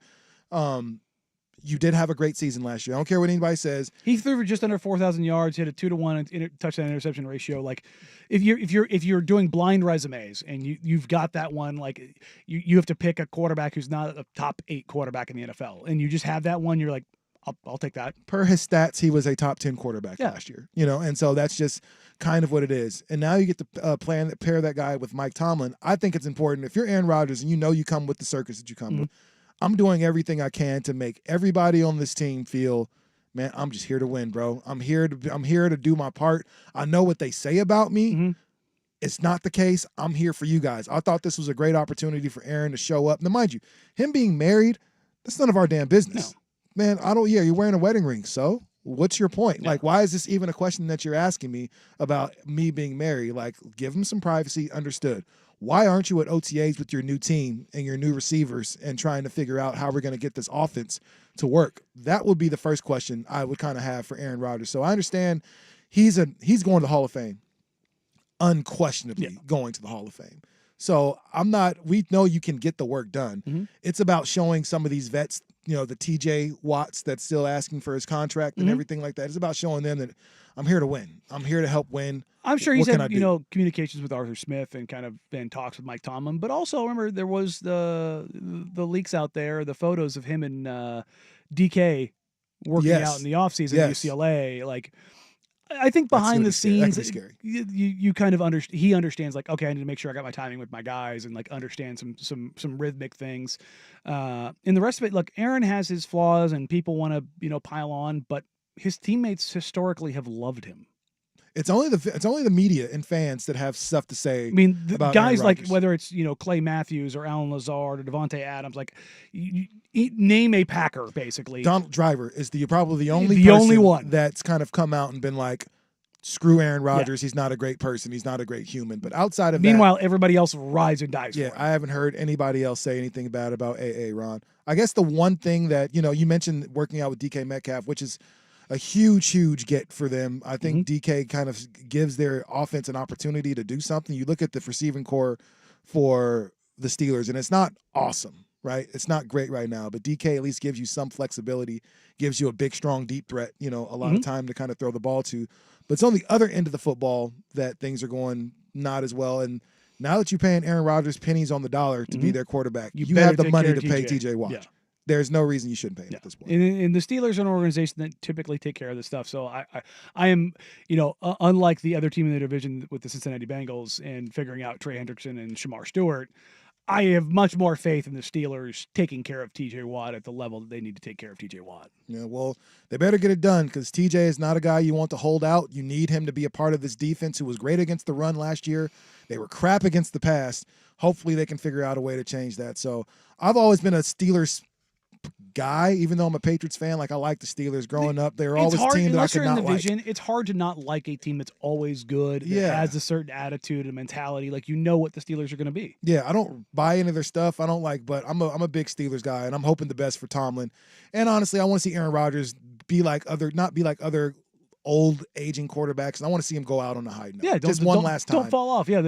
You did have a great season last year. I don't care what anybody says. He threw for just under 4,000 yards. He had a 2-to-1 touchdown interception ratio. Like, if you're doing blind resumes and you've got that one, like you have to pick a quarterback who's not a top 8 quarterback in the NFL, and you just have that one, you're like, I'll take that. Per his stats, he was a top 10 quarterback last year. And so that's just kind of what it is. And now you get to pair that guy with Mike Tomlin. I think it's important if you're Aaron Rodgers and you come with the circus that you come with. I'm doing everything I can to make everybody on this team feel, man, I'm just here to win, bro. I'm here to do my part. I know what they say about me. It's not the case. I'm here for you guys. I thought this was a great opportunity for Aaron to show up. Now, mind you, him being married, that's none of our damn business. No. Man, you're wearing a wedding ring, so what's your point? Yeah. Like, why is this even a question that you're asking me about me being married? Like, give him some privacy, understood. Why aren't you at OTAs with your new team and your new receivers and trying to figure out how we're going to get this offense to work? That would be the first question I would kind of have for Aaron Rodgers. So I understand he's going to the Hall of Fame, unquestionably going to the Hall of Fame. So we know you can get the work done. It's about showing some of these vets, the TJ Watts that's still asking for his contract and everything like that. It's about showing them that I'm here to win. I'm here to help win. I'm sure he's had, communications with Arthur Smith and kind of been talks with Mike Tomlin. But also, remember, there was the leaks out there, the photos of him and DK working out in the offseason at UCLA. Like, I think behind the scenes, you kind of he understands, like, okay, I need to make sure I got my timing with my guys and, like, understand some rhythmic things. And the rest of it, look, Aaron has his flaws and people want to, pile on, but his teammates historically have loved him. It's only the media and fans that have stuff to say. I mean, about guys like whether it's Clay Matthews or Alan Lazard or Devontae Adams, like you name a Packer basically. Donald Driver is probably the only one that's kind of come out and been like, screw Aaron Rodgers. He's not a great person. He's not a great human. But outside of meanwhile, everybody else rides and dies. Yeah, I haven't heard anybody else say anything bad about AA Ron. I guess the one thing that you mentioned working out with DK Metcalf, which is a huge get for them. I think DK kind of gives their offense an opportunity to do something. You look at the receiving core for the Steelers, and it's not awesome, right? It's not great right now, but DK at least gives you some flexibility, gives you a big, strong, deep threat, a lot of time to kind of throw the ball to. But it's on the other end of the football that things are going not as well. And now that you're paying Aaron Rodgers pennies on the dollar to be their quarterback, you have the money to pay TJ Watt. Yeah. There's no reason you shouldn't pay him at this point. And the Steelers are an organization that typically take care of this stuff. So I am, unlike the other team in the division with the Cincinnati Bengals and figuring out Trey Hendrickson and Shamar Stewart, I have much more faith in the Steelers taking care of TJ Watt at the level that they need to take care of TJ Watt. Yeah, well, they better get it done because TJ is not a guy you want to hold out. You need him to be a part of this defense who was great against the run last year. They were crap against the pass. Hopefully they can figure out a way to change that. So I've always been a Steelers guy, even though I'm a Patriots fan. Like, I like the Steelers growing up. They were always a team that I could not like. It's hard to not like a team that's always good, that has a certain attitude and mentality. Like, what the Steelers are going to be. Yeah, I don't buy into their stuff. I don't like, but I'm a big Steelers guy, and I'm hoping the best for Tomlin. And honestly, I want to see Aaron Rodgers not be like other old aging quarterbacks, and I want to see him go out on a high note. Yeah, just one last time. Don't fall off. Yeah,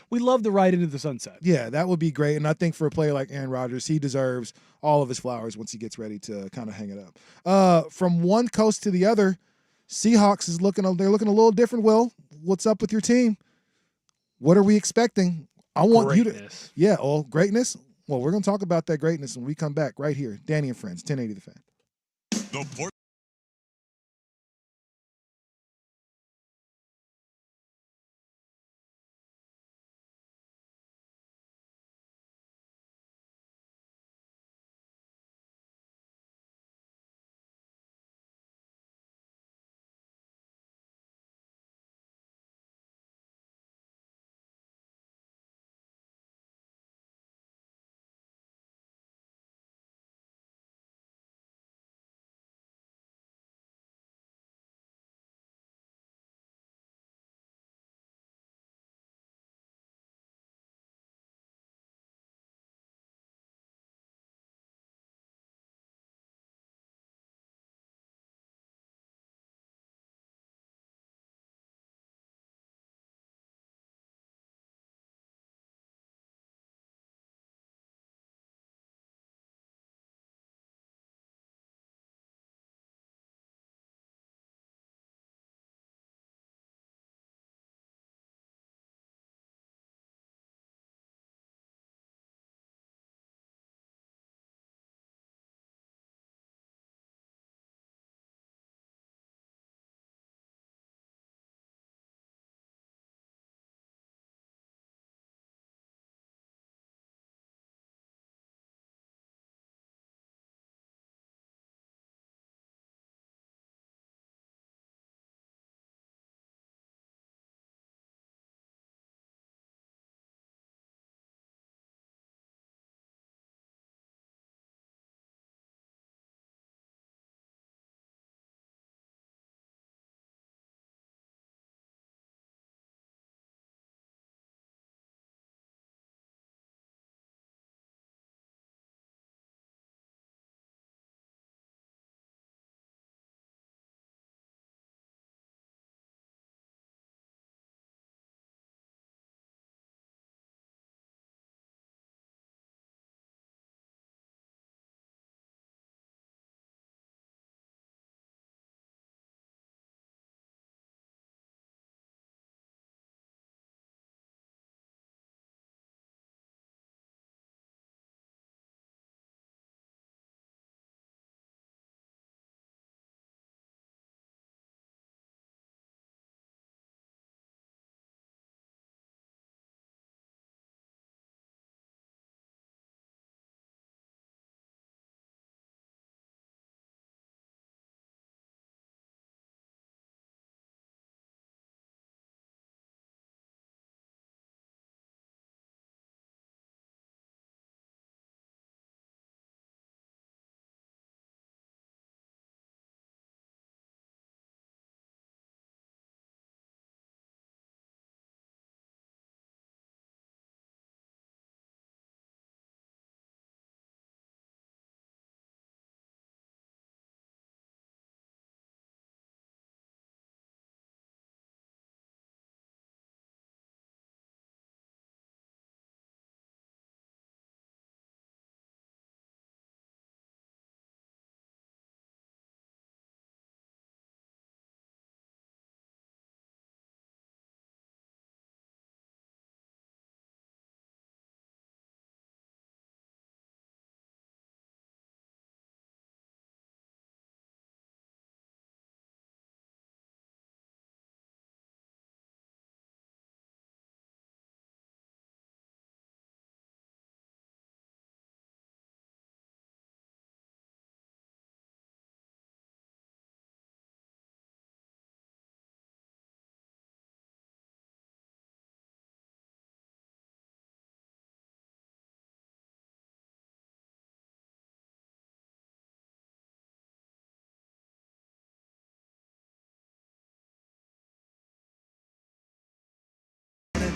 we love the ride into the sunset. Yeah, that would be great. And I think for a player like Aaron Rodgers, he deserves all of his flowers once he gets ready to kind of hang it up. From one coast to the other, Seahawks they're looking a little different. Will, what's up with your team? What are we expecting? I want greatness. You to greatness. Well, we're going to talk about that greatness when we come back right here. Danny and Friends, 1080 The Fan. The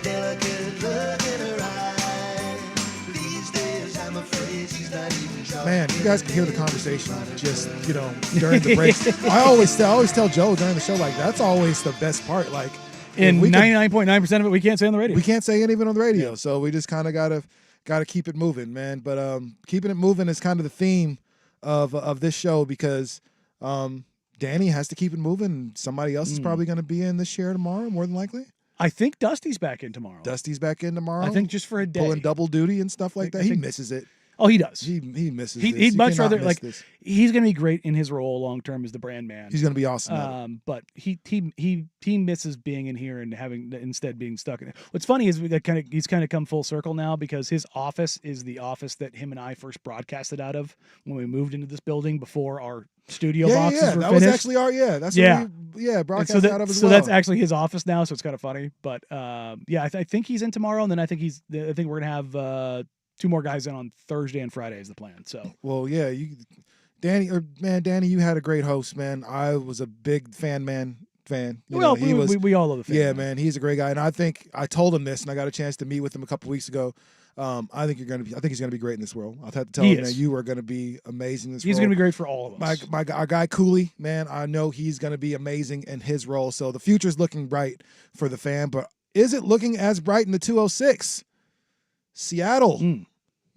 delicate look in her eye. These days I'm afraid she's not even trying. Man, you guys can hear the conversation just, during the breaks. I always tell Joe during the show, like, that's always the best part. Like, and 99.9% of it we can't say on the radio. We can't say it even on the radio. So we just kind of gotta keep it moving, man. But keeping it moving is kind of the theme of this show, because Danny has to keep it moving. And somebody else is probably going to be in this chair tomorrow, more than likely. I think Dusty's back in tomorrow. Dusty's back in tomorrow. I think just for a day. Pulling double duty and stuff like that. He misses it. Oh, he does. He misses it. He'd much rather, like, he's going to be great in his role long term as the brand man. He's going to be awesome. But he misses being in here and instead being stuck in it. What's funny is he's kind of come full circle now, because his office is the office that him and I first broadcasted out of when we moved into this building before our studio boxes were that finished. Was actually our broadcast out of as well. So that's actually his office now, so it's kind of funny. But I think he's in tomorrow, and then I think we're gonna have 2 more guys in on Thursday and Friday is the plan. So Danny, you had a great host, man. I was a big fan. We all love the fan. Yeah, man, he's a great guy, and I think I told him this, and I got a chance to meet with him a couple weeks ago. I think he's going to be great in this role. I'll have to tell him that you are going to be amazing in this role. He's going to be great for all of us. Our guy Cooley, man, I know he's going to be amazing in his role. So the future's looking bright for the fan, but is it looking as bright in the 206? Seattle,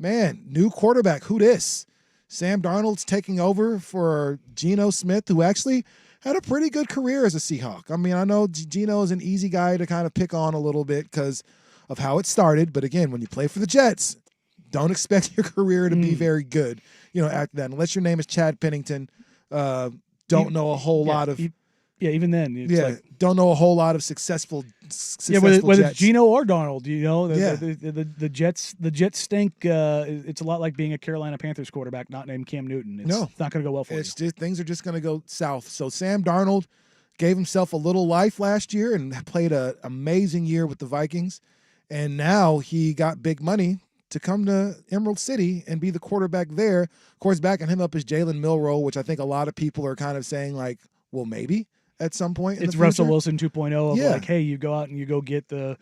man, new quarterback. Who this? Sam Darnold's taking over for Geno Smith, who actually had a pretty good career as a Seahawk. I mean, I know Geno is an easy guy to kind of pick on a little bit because of how it started. But again, when you play for the Jets, don't expect your career to be very good, after that. Unless your name is Chad Pennington, don't know a whole lot of... even then. Don't know a whole lot of successful whether Jets. it's Geno or Darnold, the Jets stink. It's a lot like being a Carolina Panthers quarterback not named Cam Newton. It's not going to go well for you. Things are just going to go south. So Sam Darnold gave himself a little life last year and played an amazing year with the Vikings. And now he got big money to come to Emerald City and be the quarterback there. Of course, backing him up is Jalen Milroe, which I think a lot of people are kind of saying, like, well, maybe at some point. It's Russell Wilson 2.0 of like, hey, you go out and you go get the,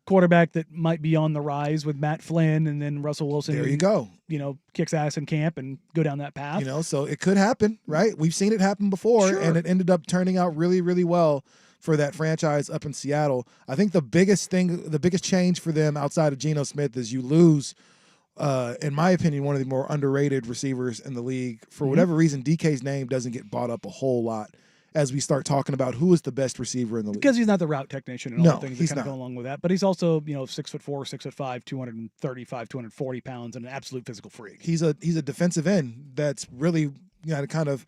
quarterback that might be on the rise with Matt Flynn, and then Russell Wilson. There you go. Kicks ass in camp and go down that path. So it could happen, right? We've seen it happen before, and it ended up turning out really, really well for that franchise up in Seattle. I think the biggest change for them outside of Geno Smith is you lose, in my opinion, one of the more underrated receivers in the league. For whatever reason, DK's name doesn't get bought up a whole lot as we start talking about who is the best receiver in the league. Because he's not the route technician and all the things that kind of go along with that. But he's also, 6'4", 6'5", 235, 240 pounds, and an absolute physical freak. He's a defensive end that's really kind of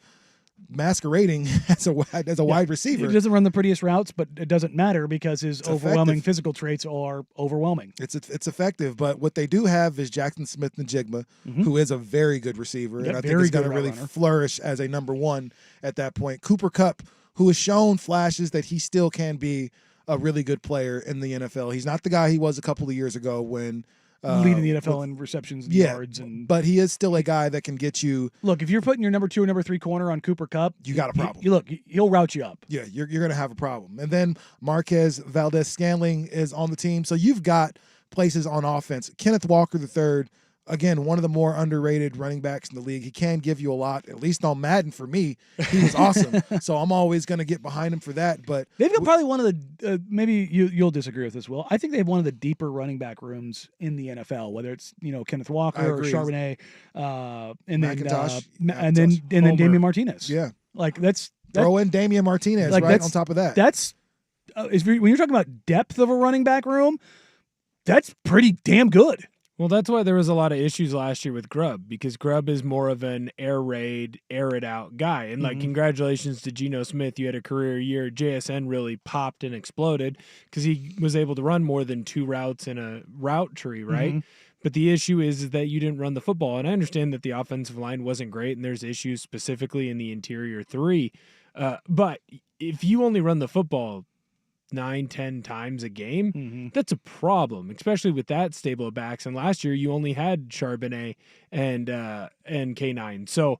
masquerading as a wide receiver. He doesn't run the prettiest routes, but it doesn't matter because his overwhelming physical traits are overwhelming. It's effective, but what they do have is Jackson Smith-Njigba, who is a very good receiver, and I think he's going to really flourish as a number one at that point. Cooper Kupp, who has shown flashes that he still can be a really good player in the NFL. He's not the guy he was a couple of years ago when leading the NFL in receptions and yards. But he is still a guy that can get you. Look, if you're putting your number 2 or number 3 corner on Cooper Kupp, you got a problem. He'll route you up. Yeah, you're going to have a problem. And then Marquez Valdez-Scantling is on the team. So you've got places on offense. Kenneth Walker III, again, one of the more underrated running backs in the league. He can give you a lot, at least on Madden for me. He was awesome. So I'm always going to get behind him for that. But they've got probably one of the, maybe you'll disagree with this, Will. I think they have one of the deeper running back rooms in the NFL, whether it's, Kenneth Walker or Charbonnet, and McIntosh, then Damian Martinez. Yeah. Like throw in Damian Martinez right on top of that. That's, when you're talking about depth of a running back room, that's pretty damn good. Well, that's why there was a lot of issues last year with Grubb, because Grubb is more of an air raid, air it out guy. And congratulations to Geno Smith. You had a career year. JSN really popped and exploded because he was able to run more than 2 routes in a route tree, right? But the issue is that you didn't run the football. And I understand that the offensive line wasn't great, and there's issues specifically in the interior 3. But if you only run the football 9-10 times a game, that's a problem, especially with that stable of backs. And last year you only had Charbonnet and K9. So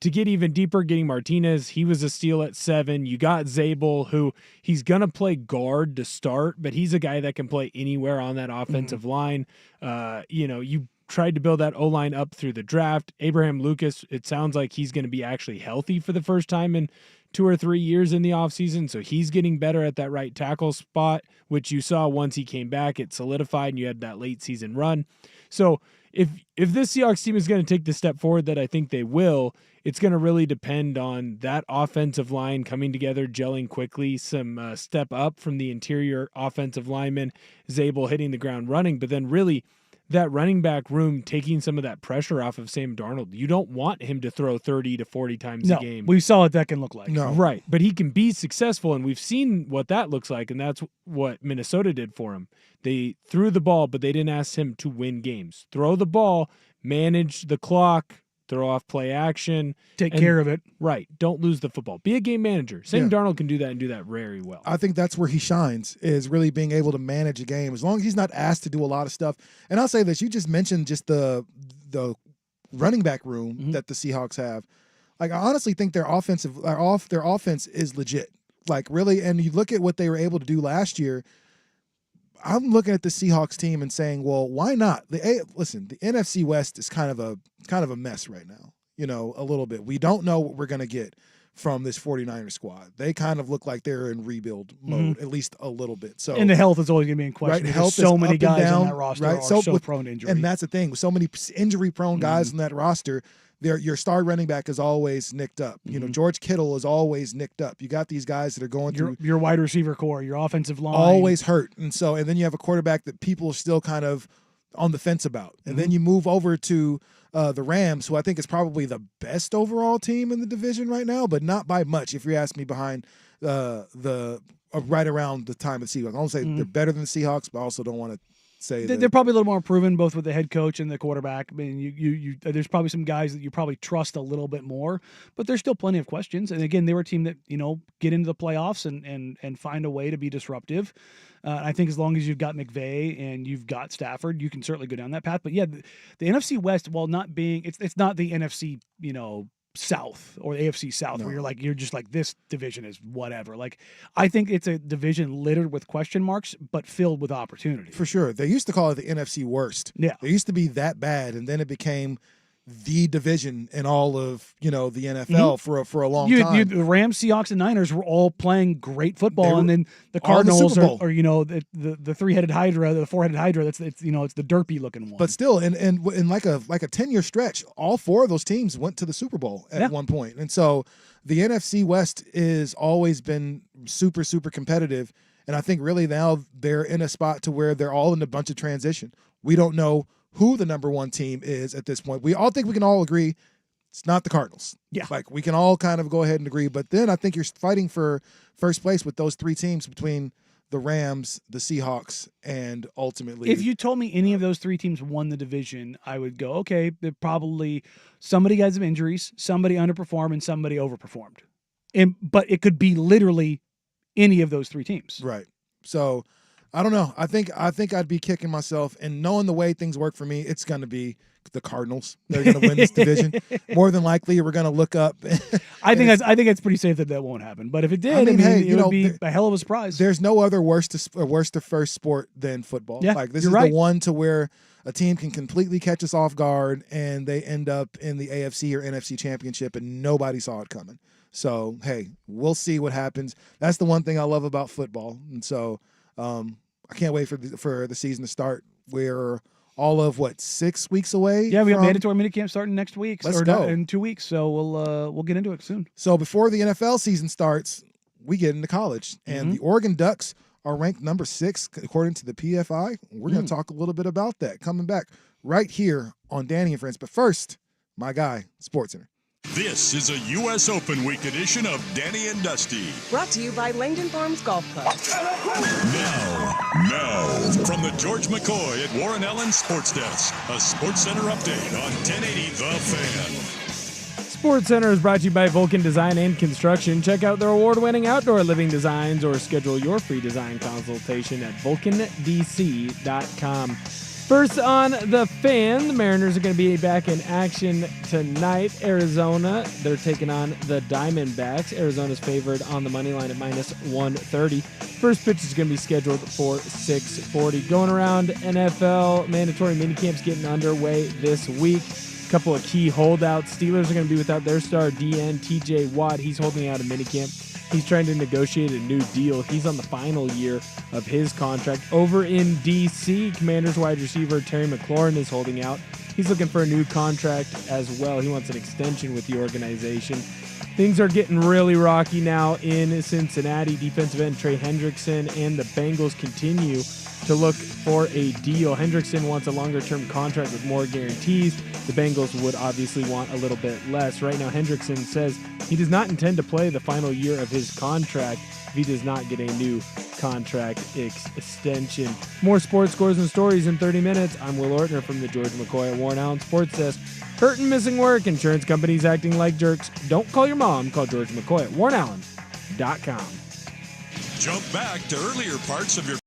to get even deeper, getting Martinez, he was a steal at 7. You got Zabel, who he's going to play guard to start, but he's a guy that can play anywhere on that offensive line. You tried to build that O-line up through the draft. Abraham Lucas, it sounds like he's going to be actually healthy for the first time in 2 or 3 years in the offseason, so he's getting better at that right tackle spot, which you saw once he came back. It solidified, and you had that late season run. So if this Seahawks team is going to take the step forward that I think they will, it's going to really depend on that offensive line coming together, gelling quickly, some step up from the interior offensive lineman, Zabel hitting the ground running, but then really that running back room taking some of that pressure off of Sam Darnold. You don't want him to throw 30 to 40 times a game. We saw what that can look like. No. Right, but he can be successful, and we've seen what that looks like, and that's what Minnesota did for him. They threw the ball, but they didn't ask him to win games. Throw the ball, manage the clock, throw off play action. Take care of it. Right. Don't lose the football. Be a game manager. Sam Darnold can do that and do that very well. I think that's where he shines, is really being able to manage a game. As long as he's not asked to do a lot of stuff. And I'll say this, you just mentioned just the running back room that the Seahawks have. Like, I honestly think their offense is legit. Like, really, and you look at what they were able to do last year. I'm looking at the Seahawks team and saying, well, why not? The NFC West is kind of a mess right now, a little bit. We don't know what we're going to get from this 49ers squad. They kind of look like they're in rebuild mode, at least a little bit. So, and the health is always going to be in question. Right, health so is many up guys and down, on that roster right? are so prone to injury. And that's the thing. With so many injury-prone guys on that roster, your star running back is always nicked up. George Kittle is always nicked up. You got these guys that are going through your wide receiver core, your offensive line. Always hurt. And then you have a quarterback that people are still kind of on the fence about. And then you move over to the Rams, who I think is probably the best overall team in the division right now, but not by much, if you ask me, behind right around the time of the Seahawks. I don't say they're better than the Seahawks, but I also don't want to say they're probably a little more proven, both with the head coach and the quarterback. I mean, you there's probably some guys that you probably trust a little bit more, but there's still plenty of questions. And again, they were a team that get into the playoffs and find a way to be disruptive. I think as long as you've got McVay and you've got Stafford, you can certainly go down that path. But yeah, the NFC West, while not being, it's not the NFC, South or the AFC South where you're just like, this division is whatever. Like, I think it's a division littered with question marks, but filled with opportunity. For sure. They used to call it the NFC worst. Yeah. It used to be that bad, and then it became the division in all of the NFL for a long time. The Rams, Seahawks, and Niners were all playing great football, and then the Cardinals are the 3-headed Hydra, the 4-headed Hydra. It's the derpy looking one. But still, in like a 10-year stretch, all 4 of those teams went to the Super Bowl at one point, and so the NFC West is always been super, super competitive. And I think really now they're in a spot to where they're all in a bunch of transition. We don't know who the number 1 team is at this point. We all think we can all agree it's not the Cardinals. Yeah. Like, we can all kind of go ahead and agree. But then I think you're fighting for first place with those 3 teams between the Rams, the Seahawks, and ultimately. If you told me any of those 3 teams won the division, I would go, okay, they're probably somebody got some injuries, somebody underperformed, and somebody overperformed. But it could be literally any of those 3 teams. Right. So I don't know. I think I'd be kicking myself, and knowing the way things work for me, it's going to be the Cardinals. They're going to win this division. More than likely, we're going to look up. I think it's pretty safe that won't happen. But if it did, it would be a hell of a surprise. There's no other worse to first sport than football. Yeah, like, this is the one to where a team can completely catch us off guard, and they end up in the AFC or NFC championship, and nobody saw it coming. So, hey, we'll see what happens. That's the one thing I love about football. And so I can't wait for the season to start. We're all of 6 weeks away? Yeah, we got mandatory minicamp starting next week. Let's go. In 2 weeks. So we'll get into it soon. So before the NFL season starts, we get into college. And the Oregon Ducks are ranked number 6 according to the PFI. We're going to talk a little bit about that coming back right here on Danny and Friends. But first, my guy, SportsCenter. This is a U.S. Open Week edition of Danny and Dusty. Brought to you by Langdon Farms Golf Club. Now, from the George McCoy at Warren Allen Sports Desk, a SportsCenter update on 1080 The Fan. SportsCenter is brought to you by Vulcan Design and Construction. Check out their award-winning outdoor living designs or schedule your free design consultation at vulcandc.com. First on the Fan, the Mariners are going to be back in action tonight. Arizona, they're taking on the Diamondbacks. Arizona's favored on the money line at -130. First pitch is going to be scheduled for 6:40. Going around NFL, mandatory minicamps getting underway this week. A couple of key holdouts. Steelers are going to be without their star DN, TJ Watt. He's holding out a minicamp. He's trying to negotiate a new deal. He's on the final year of his contract. Over in D.C., Commanders wide receiver Terry McLaurin is holding out. He's looking for a new contract as well. He wants an extension with the organization. Things are getting really rocky now in Cincinnati. Defensive end Trey Hendrickson and the Bengals continue to look for a deal. Hendrickson wants a longer-term contract with more guarantees. The Bengals would obviously want a little bit less. Right now, Hendrickson says he does not intend to play the final year of his contract if he does not get a new contract extension. More sports scores and stories in 30 minutes. I'm Will Ortner from the George McCoy at Warren Allen Sports Desk. Hurt and missing work. Insurance companies acting like jerks. Don't call your mom. Call George McCoy at warrenallen.com. Jump back to earlier parts of your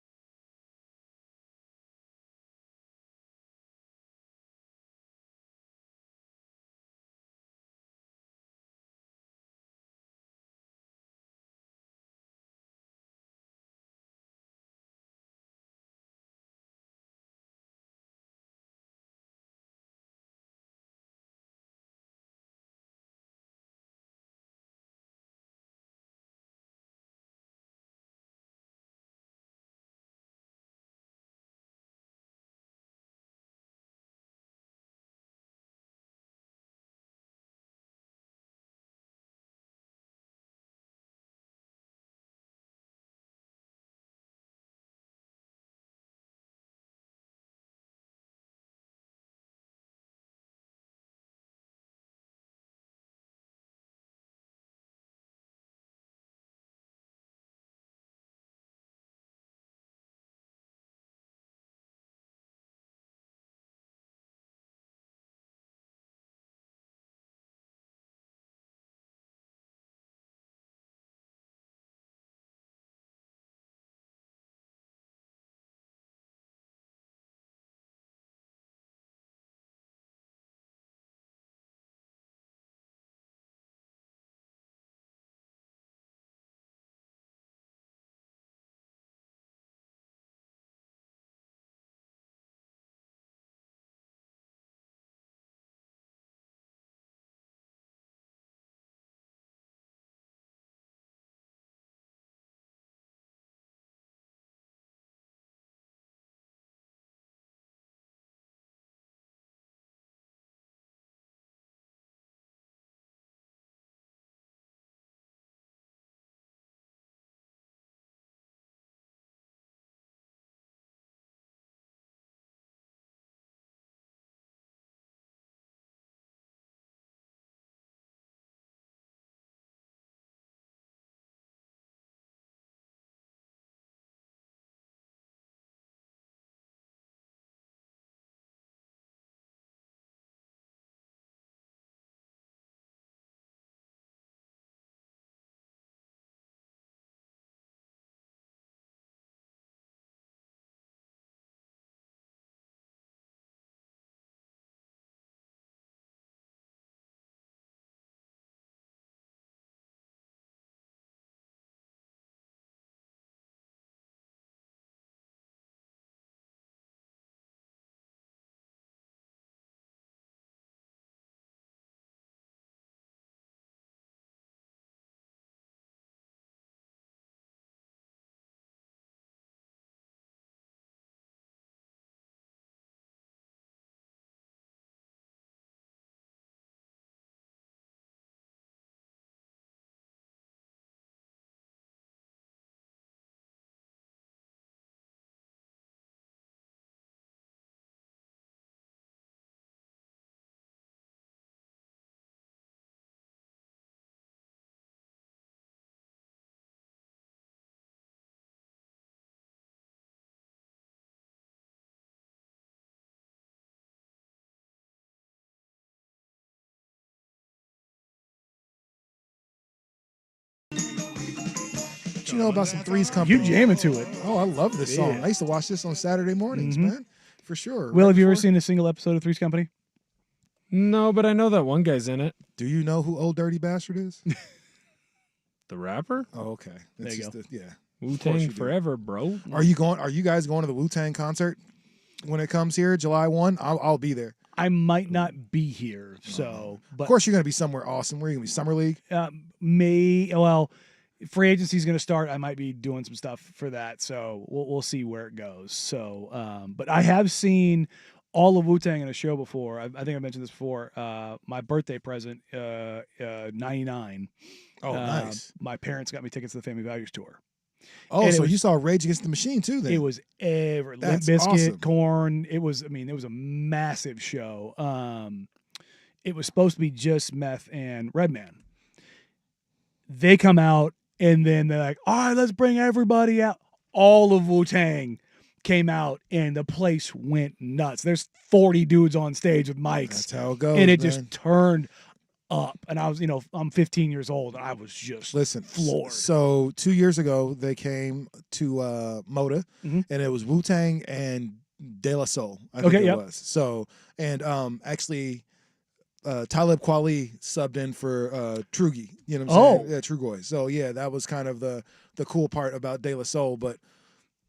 You know about some Three's Company? You jamming to it. Oh, I love this song. I used to watch this on Saturday mornings, man. for sure. Will, have you ever seen a single episode of Three's Company? No, but I know that one guy's in it. Do you know who Old Dirty Bastard is? The rapper? Oh, okay. There you go. Yeah. Wu-Tang forever, bro. Are you guys going to the Wu-Tang concert when it comes here, July 1? I'll be there. I might not be here, so. But of course, you're going to be somewhere awesome. Where are you going to be? Summer League? Free agency is going to start. I might be doing some stuff for that, so we'll see where it goes. So, but I have seen all of Wu-Tang in a show before. I think I mentioned this before. My birthday present, 99. Oh, nice. My parents got me tickets to the Family Values tour. Oh, and so you saw Rage Against the Machine too? Then it was Limp Bizkit, awesome. Korn. It was a massive show. It was supposed to be just Meth and Redman. They come out and then they're like, "All right, let's bring everybody out." All of Wu-Tang came out and the place went nuts. There's 40 dudes on stage with mics. That's how it goes, and it man. just turned up. And I was, I'm 15 years old and I was just floored. So 2 years ago, they came to Moda, and it was Wu-Tang and De La Soul, I think it was. So, and actually, Talib Kweli subbed in for Trugi, you know what I'm saying? Yeah, Trugoy. So, yeah, that was kind of the cool part about De La Soul.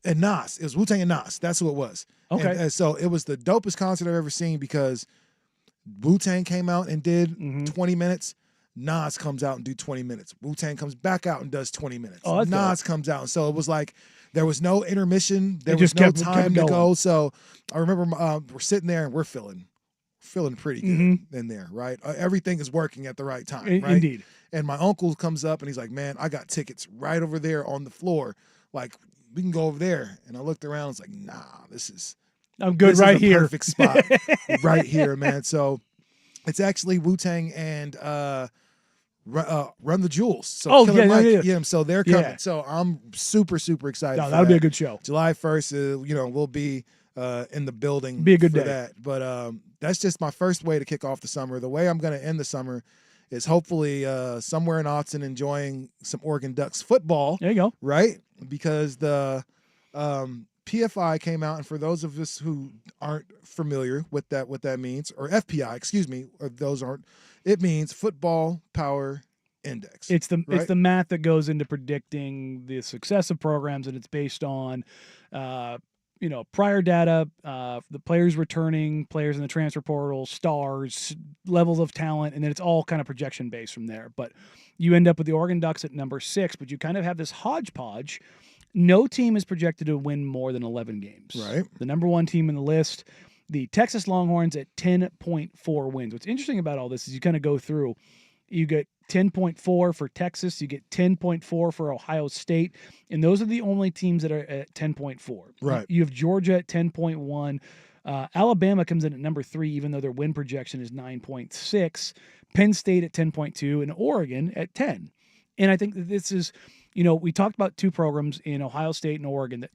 And Nas, it was Wu-Tang and Nas. That's who it was. Okay. And so it was the dopest concert I've ever seen because Wu-Tang came out and did 20 minutes. Nas comes out and do 20 minutes. Wu-Tang comes back out and does 20 minutes. Oh, Nas comes out. And so it was like there was no intermission. There was no time to go. So I remember we're sitting there and we're feeling pretty good in there, right? Everything is working at the right time, right? Indeed. And my uncle comes up and he's like, "Man, I got tickets right over there on the floor. Like, we can go over there." And I looked around. It's like, "Nah, I'm good right here. Perfect spot right here, man." So it's actually Wu-Tang and Run the Jewels. So Killer Mike, so they're coming. Yeah. So I'm super, super excited. No, that'll be a good show. July 1st, we'll be in the building. Be a good day. That. But that's just my first way to kick off the summer. The way I'm going to end the summer is hopefully somewhere in Austin enjoying some Oregon Ducks football. There you go. Right? Because the PFI came out, and for those of us who aren't familiar with what that means, or FPI, excuse me, or those aren't, it means Football Power Index. It's the math that goes into predicting the success of programs, and it's based on prior data, the players returning, players in the transfer portal, stars, levels of talent, and then it's all kind of projection based from there. But you end up with the Oregon Ducks at number 6, but you kind of have this hodgepodge. No team is projected to win more than 11 games. Right. The number 1 team in the list, the Texas Longhorns at 10.4 wins. What's interesting about all this is you kind of go through, you get 10.4 for Texas, you get 10.4 for Ohio State, and those are the only teams that are at 10.4. Right. You have Georgia at 10.1. Alabama comes in at number 3, even though their win projection is 9.6. Penn State at 10.2, and Oregon at 10. And I think that this is, we talked about 2 programs in Ohio State and Oregon that,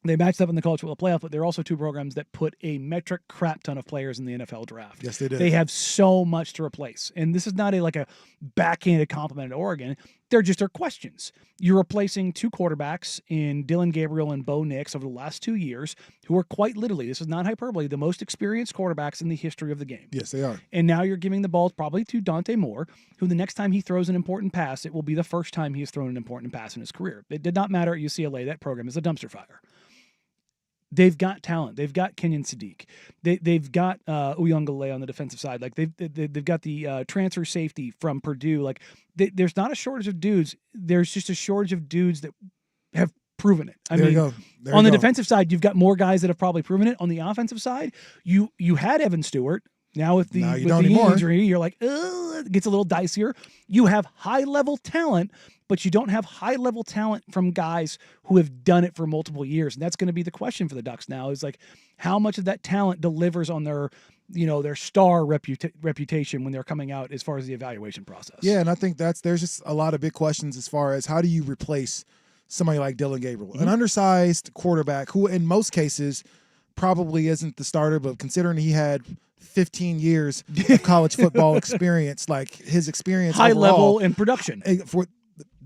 they matched up in the college football playoff, but they're also 2 programs that put a metric crap ton of players in the NFL draft. Yes, they did. They have so much to replace. And this is not a backhanded compliment to Oregon. They're just their questions. You're replacing 2 quarterbacks in Dylan Gabriel and Bo Nix over the last 2 years, who are quite literally, this is not hyperbole, the most experienced quarterbacks in the history of the game. Yes, they are. And now you're giving the ball probably to Dante Moore, who the next time he throws an important pass, it will be the first time he has thrown an important pass in his career. It did not matter at UCLA. That program is a dumpster fire. They've got talent. They've got Kenyon Sadiq. They've got Uyunglele on the defensive side. Like they've got the transfer safety from Purdue. Like there's not a shortage of dudes. There's just a shortage of dudes that have proven it. On the defensive side, you've got more guys that have probably proven it. On the offensive side, you had Evan Stewart. Now with the injury, you're like, it gets a little dicier. You have high-level talent, but you don't have high-level talent from guys who have done it for multiple years. And that's going to be the question for the Ducks now is like how much of that talent delivers on their star reputation when they're coming out as far as the evaluation process. Yeah, and I think there's just a lot of big questions as far as how do you replace somebody like Dylan Gabriel, an undersized quarterback who in most cases probably isn't the starter, but considering he had 15 years of college football experience, like his experience high overall, level in production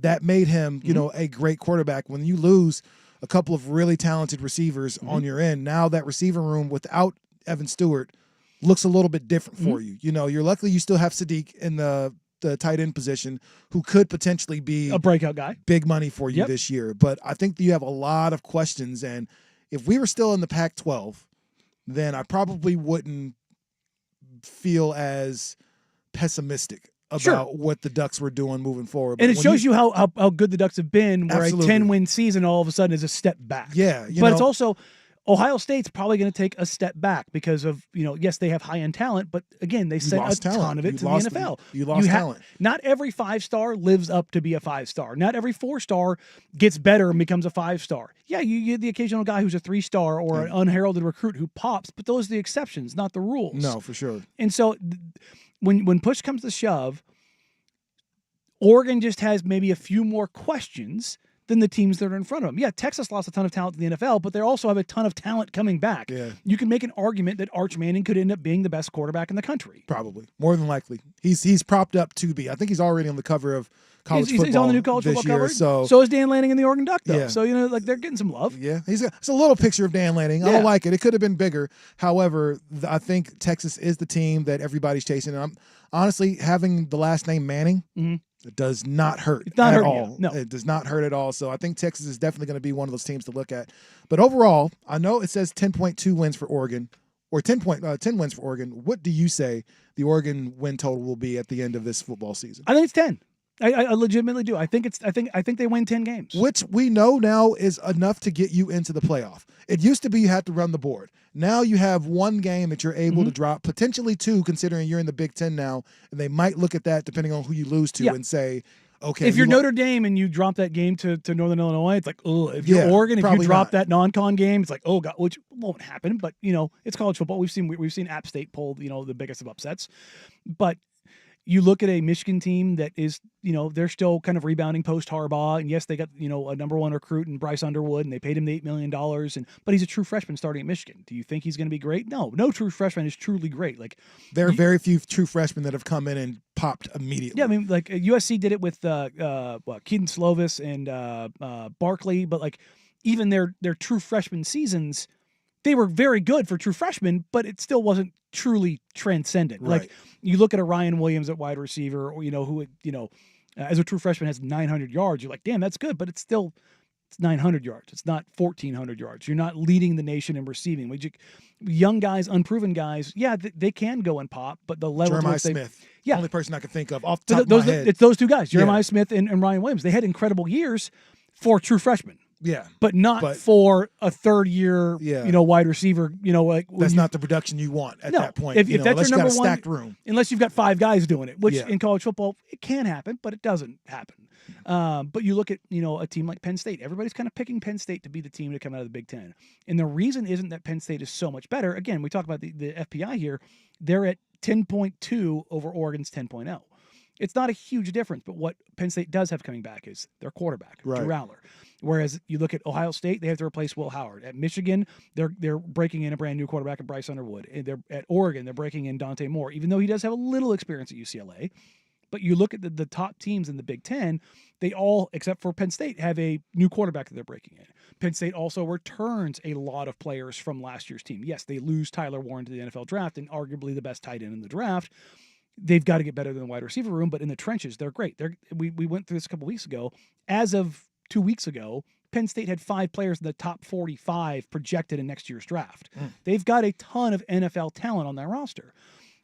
that made him, a great quarterback. When you lose a couple of really talented receivers on your end. Now that receiver room without Evan Stewart looks a little bit different for you. You know, you're luckily you still have Sadiq in the tight end position, who could potentially be a breakout guy, big money for you this year. But I think that you have a lot of questions, and if we were still in the Pac-12, then I probably wouldn't feel as pessimistic about what the Ducks were doing moving forward. But and it shows you how good the Ducks have been, where Absolutely. a 10-win season all of a sudden is a step back. Yeah. But it's also Ohio State's probably going to take a step back because of, yes, they have high-end talent, but again, they sent a ton of it to the NFL. You lost talent. Not every 5-star lives up to be a 5-star. Not every 4-star gets better and becomes a 5-star. Yeah, you get the occasional guy who's a 3-star or an unheralded recruit who pops, but those are the exceptions, not the rules. No, for sure. And so when push comes to shove, Oregon just has maybe a few more questions than the teams that are in front of them. Yeah, Texas lost a ton of talent to the NFL, but they also have a ton of talent coming back. Yeah. You can make an argument that Arch Manning could end up being the best quarterback in the country. Probably. More than likely. He's propped up to be. I think he's already on the cover of college football. He's on the new college football year, cover. So is Dan Lanning in the Oregon Duck, though. Yeah. So, they're getting some love. Yeah. It's a little picture of Dan Lanning. I don't like it. It could have been bigger. However, I think Texas is the team that everybody's chasing. And I'm honestly, having the last name Manning, it does not hurt at all. No. It does not hurt at all. So I think Texas is definitely going to be one of those teams to look at. But overall, I know it says 10.2 wins for Oregon, or 10 wins for Oregon. What do you say the Oregon win total will be at the end of this football season? I think it's 10. I legitimately do. I think they win 10 games. Which we know now is enough to get you into the playoff. It used to be you had to run the board. Now you have one game that you're able to drop, potentially two, considering you're in the Big Ten now, and they might look at that depending on who you lose to and say, okay. If you're Notre Dame and you drop that game to Northern Illinois, it's like, oh. If you're Oregon, if you drop that non-con game, it's like, oh god, which won't happen. But it's college football. We've seen App State pull the biggest of upsets, but. You look at a Michigan team that is, they're still kind of rebounding post Harbaugh. And yes, they got, a number one recruit in Bryce Underwood, and they paid him $8 million. But he's a true freshman starting at Michigan. Do you think he's going to be great? No true freshman is truly great. Like there are very few true freshmen that have come in and popped immediately. Yeah, I mean, like USC did it with Keaton Slovis and Barkley, but like even their true freshman seasons, they were very good for true freshmen, but it still wasn't truly transcendent. Right. Like you look at a Ryan Williams at wide receiver, or who as a true freshman has 900 yards. You're like, damn, that's good, but it's 900 yards. It's not 1,400 yards. You're not leading the nation in receiving. Young guys, unproven guys, they can go and pop, but the level Jeremiah Smith, only person I can think of off the top of my head. It's those two guys, Jeremiah Smith and Ryan Williams. They had incredible years for true freshmen. Yeah, but not for a third-year, wide receiver. That's not the production you want at that point. If that's unless your number you got a stacked room, unless you've got 5 guys doing it, which in college football it can happen, but it doesn't happen. But you look at a team like Penn State. Everybody's kind of picking Penn State to be the team to come out of the Big Ten, and the reason isn't that Penn State is so much better. Again, we talk about the FPI here. They're at 10.2 over Oregon's 10.0. It's not a huge difference, but what Penn State does have coming back is their quarterback, Drew Rowler. Whereas you look at Ohio State, they have to replace Will Howard. At Michigan, they're breaking in a brand new quarterback in Bryce Underwood. And at Oregon, they're breaking in Dante Moore, even though he does have a little experience at UCLA. But you look at the top teams in the Big Ten, they all, except for Penn State, have a new quarterback that they're breaking in. Penn State also returns a lot of players from last year's team. Yes, they lose Tyler Warren to the NFL draft and arguably the best tight end in the draft. They've got to get better than the wide receiver room, but in the trenches, they're great. We went through this a couple weeks ago. As of 2 weeks ago, Penn State had 5 players in the top 45 projected in next year's draft. They've got a ton of NFL talent on their roster.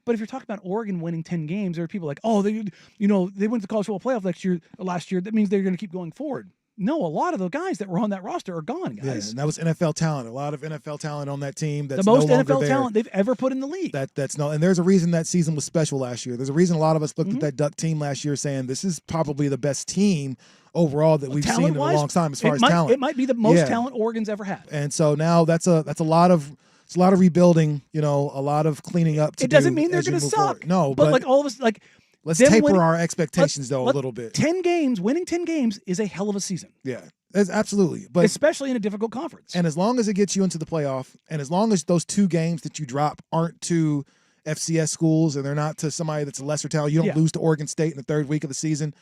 But if you're talking about Oregon winning 10 games, there are people like, oh, they went to the college football playoff last year. That means they're going to keep going forward. No, a lot of the guys that were on that roster are gone, guys. Yeah, and that was NFL talent. A lot of NFL talent on that team. That's the most no longer NFL there. talent they've ever put in the league. And there's a reason that season was special last year. There's a reason a lot of us looked at that Duck team last year saying this is probably the best team overall that we've seen in a long time as far as talent. It might be the most talent Oregon's ever had. And so now that's a lot of rebuilding. A lot of cleaning up. It doesn't mean they're going to suck. Forward. No, but like all of us, like. Let's taper our expectations, though, a little bit. 10 games, winning 10 games is a hell of a season. Yeah, absolutely. But especially in a difficult conference. And as long as it gets you into the playoff, and as long as those 2 games that you drop aren't to FCS schools and they're not to somebody that's a lesser talent, you don't lose to Oregon State in the 3rd week of the season,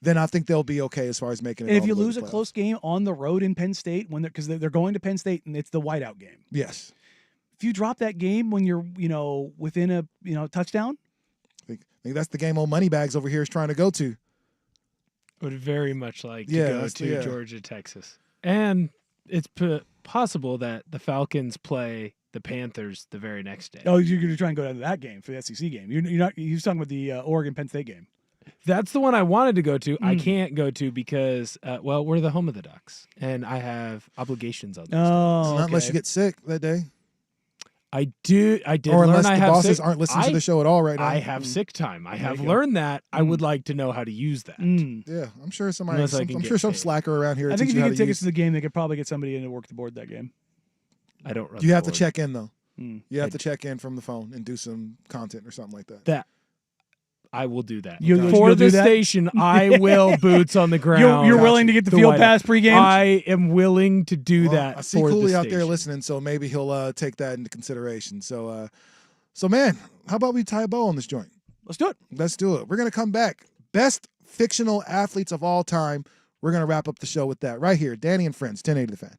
then I think they'll be okay as far as making it. And if all you the way to lose a the playoffs. close game on the road in Penn State, because they're going to Penn State and it's the whiteout game. Yes. If you drop that game when you're within a touchdown, I think that's the game old Moneybags over here is trying to go to. Would very much like to go to Georgia, Texas. And it's possible that the Falcons play the Panthers the very next day. Oh, you're going to try and go down to that game for the SEC game. You're not. You're talking about the Oregon-Penn State game. That's the one I wanted to go to. I can't go to because, we're the home of the Ducks, and I have obligations on those days. Not unless you get sick that day. I did or learn unless I the have bosses sick, aren't listening to the show at all right now. I have sick time. I have learned that. I would like to know how to use that. Yeah, I'm sure somebody. I'm sure some paid. slacker around here. I think if you how get to tickets use. to the game, they could probably get somebody in to work the board that game. I don't. Run You the have to board. check in though. You have to check in from the phone and do some content or something like that. That I will do that. For the station, I will boots on the ground. You're willing to get the field pass pregame? I am willing to do that. I see for Cooley the out there station. listening, so maybe he'll take that into consideration. So man, how about we tie a bow on this joint? Let's do it. Let's do it. We're gonna come back. Best fictional athletes of all time. We're gonna wrap up the show with that right here. Danny and Friends, 1080 The Fan.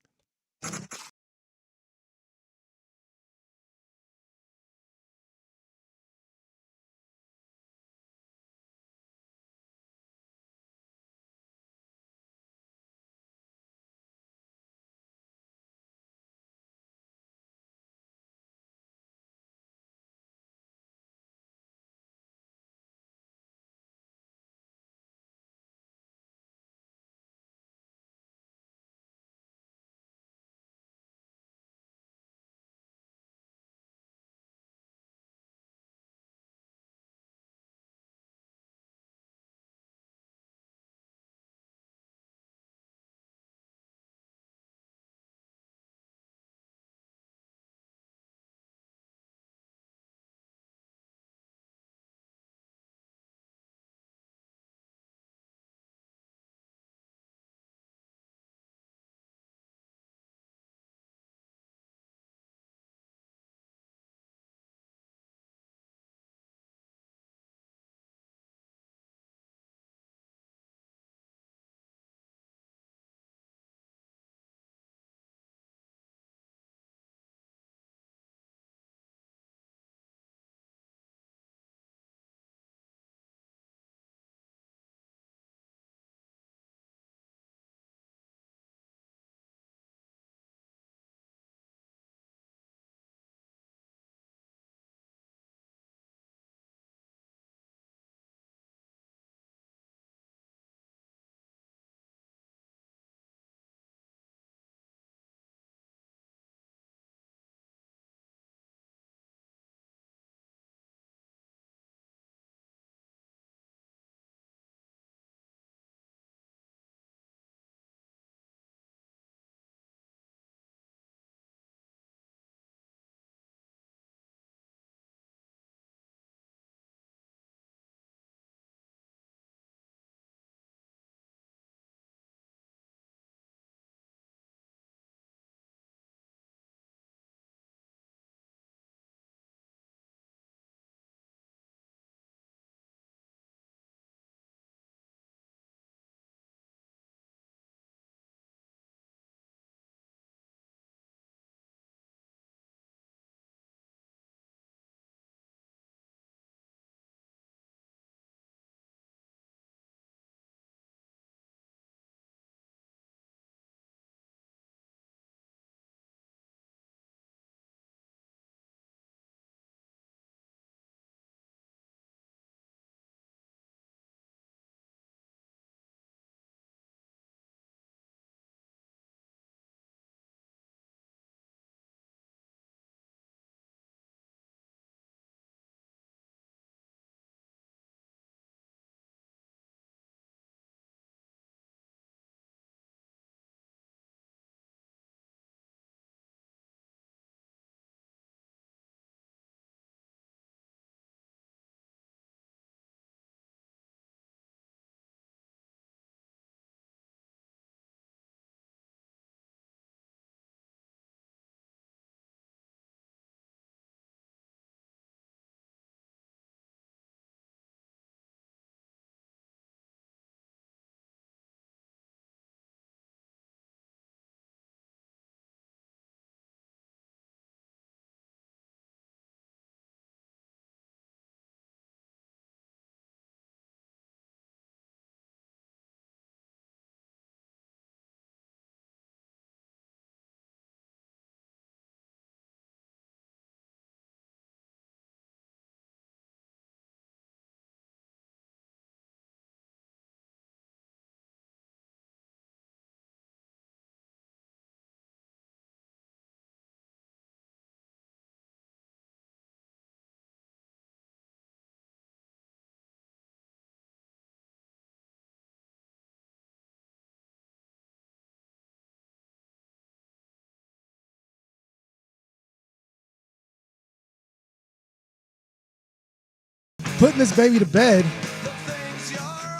putting this baby to bed.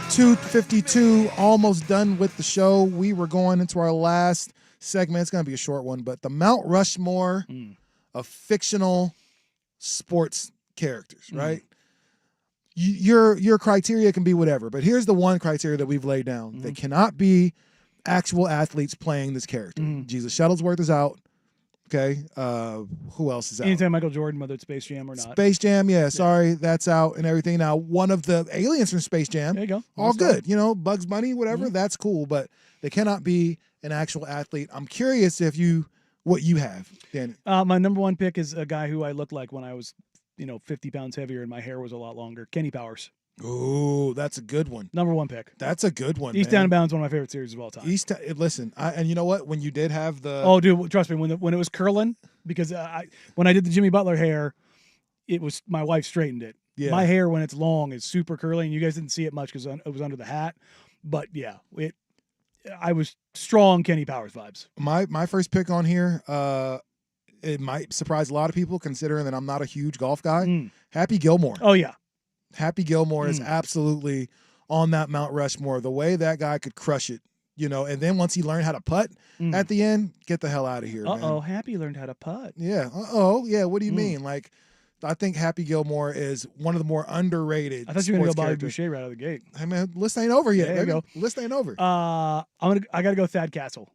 2:52, almost done with the show. We were going into our last segment. It's going to be a short one, but the Mount Rushmore of fictional sports characters, right? Your criteria can be whatever, but here's the one criteria that we've laid down. They cannot be actual athletes playing this character. Jesus Shuttlesworth is out. Okay. Who else is out? Anytime Michael Jordan, whether it's Space Jam or not. Space Jam, yeah, sorry, that's out and everything. Now, one of the aliens from Space Jam, there you go. all good. You know, Bugs Bunny, whatever, that's cool, but they cannot be an actual athlete. I'm curious what you have, Danny. My number one pick is a guy who I looked like when I was, 50 pounds heavier and my hair was a lot longer. Kenny Powers. Ooh, that's a good one. Number one pick. That's a good one. East Down and Bounds, one of my favorite series of all time. Listen, and you know what? When you did have the dude, trust me, when it was curling, because when I did the Jimmy Butler hair, it was my wife straightened it. Yeah. My hair when it's long is super curly, and you guys didn't see it much because it was under the hat. But yeah, I was strong Kenny Powers vibes. My first pick on here, it might surprise a lot of people considering that I'm not a huge golf guy. Happy Gilmore. Oh yeah. Happy Gilmore is absolutely on that Mount Rushmore. The way that guy could crush it, and then once he learned how to putt at the end, get the hell out of here, man. Happy learned how to putt. Yeah. Yeah, what do you mean? Like, I think Happy Gilmore is one of the more underrated. I thought you were going to go Bobby characters. Boucher right out of the gate. Hey, man, list ain't over yet. There you go. List ain't over. I got to go Thad Castle.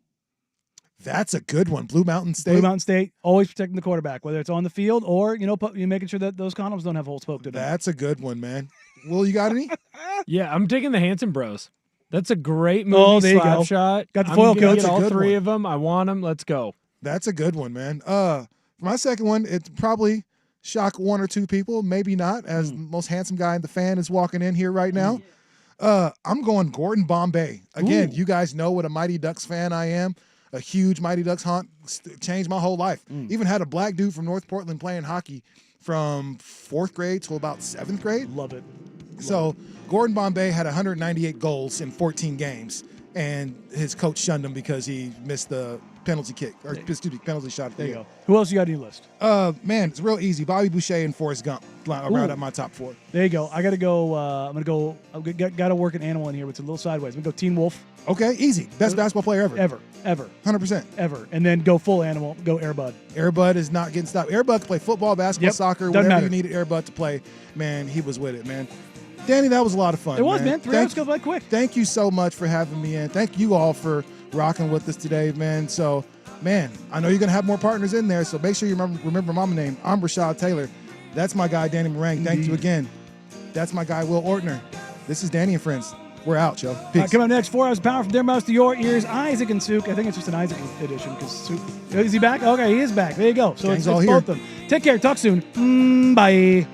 That's a good one. Blue Mountain State. Blue Mountain State, always protecting the quarterback, whether it's on the field or, you're making sure that those condoms don't have holes poked in them. That's a good one, man. Will, you got any? Yeah, I'm taking the Hanson Bros. That's a great movie slap shot. Got the foil coat. Get all three of them. I want them. Let's go. That's a good one, man. For my second one, it's probably shock one or two people, maybe not, as the most handsome guy in the fan is walking in here right now. I'm going Gordon Bombay. Again, you guys know what a Mighty Ducks fan I am. A huge Mighty Ducks haunt, changed my whole life. Even had a black dude from North Portland playing hockey from 4th grade to about 7th grade. Love it. Gordon Bombay had 198 goals in 14 games, and his coach shunned him because he missed the penalty kick, or penalty shot. There you go. Who else you got on your list? Man, it's real easy. Bobby Boucher and Forrest Gump round up my top 4. There you go. I got to go. Got to work an animal in here, but it's a little sideways. I'm going to go Teen Wolf. Okay, easy. Best basketball player ever. Ever. 100%. Ever. And then go full animal. Go Air Bud. Air Bud is not getting stopped. Air Bud can play football, basketball, soccer, Doesn't whatever matter. you needed Air Bud to play. Man, he was with it, man. Danny, that was a lot of fun. It was, man. 3 hours go by quick. Thank you so much for having me in. Thank you all for rocking with us today, man. So, man, I know you're going to have more partners in there, so make sure you remember my name. I'm Rashad Taylor. That's my guy, Danny Meringue. Thank you again. That's my guy, Will Ortner. This is Danny and Friends. We're out, yo. Peace. Coming up next, 4 hours of power from their mouths to your ears. Isaac and Suk. I think it's just an Isaac edition because Suk. Is he back? Okay, he is back. There you go. So Gang's it's all both here. of them. Take care. Talk soon. Bye.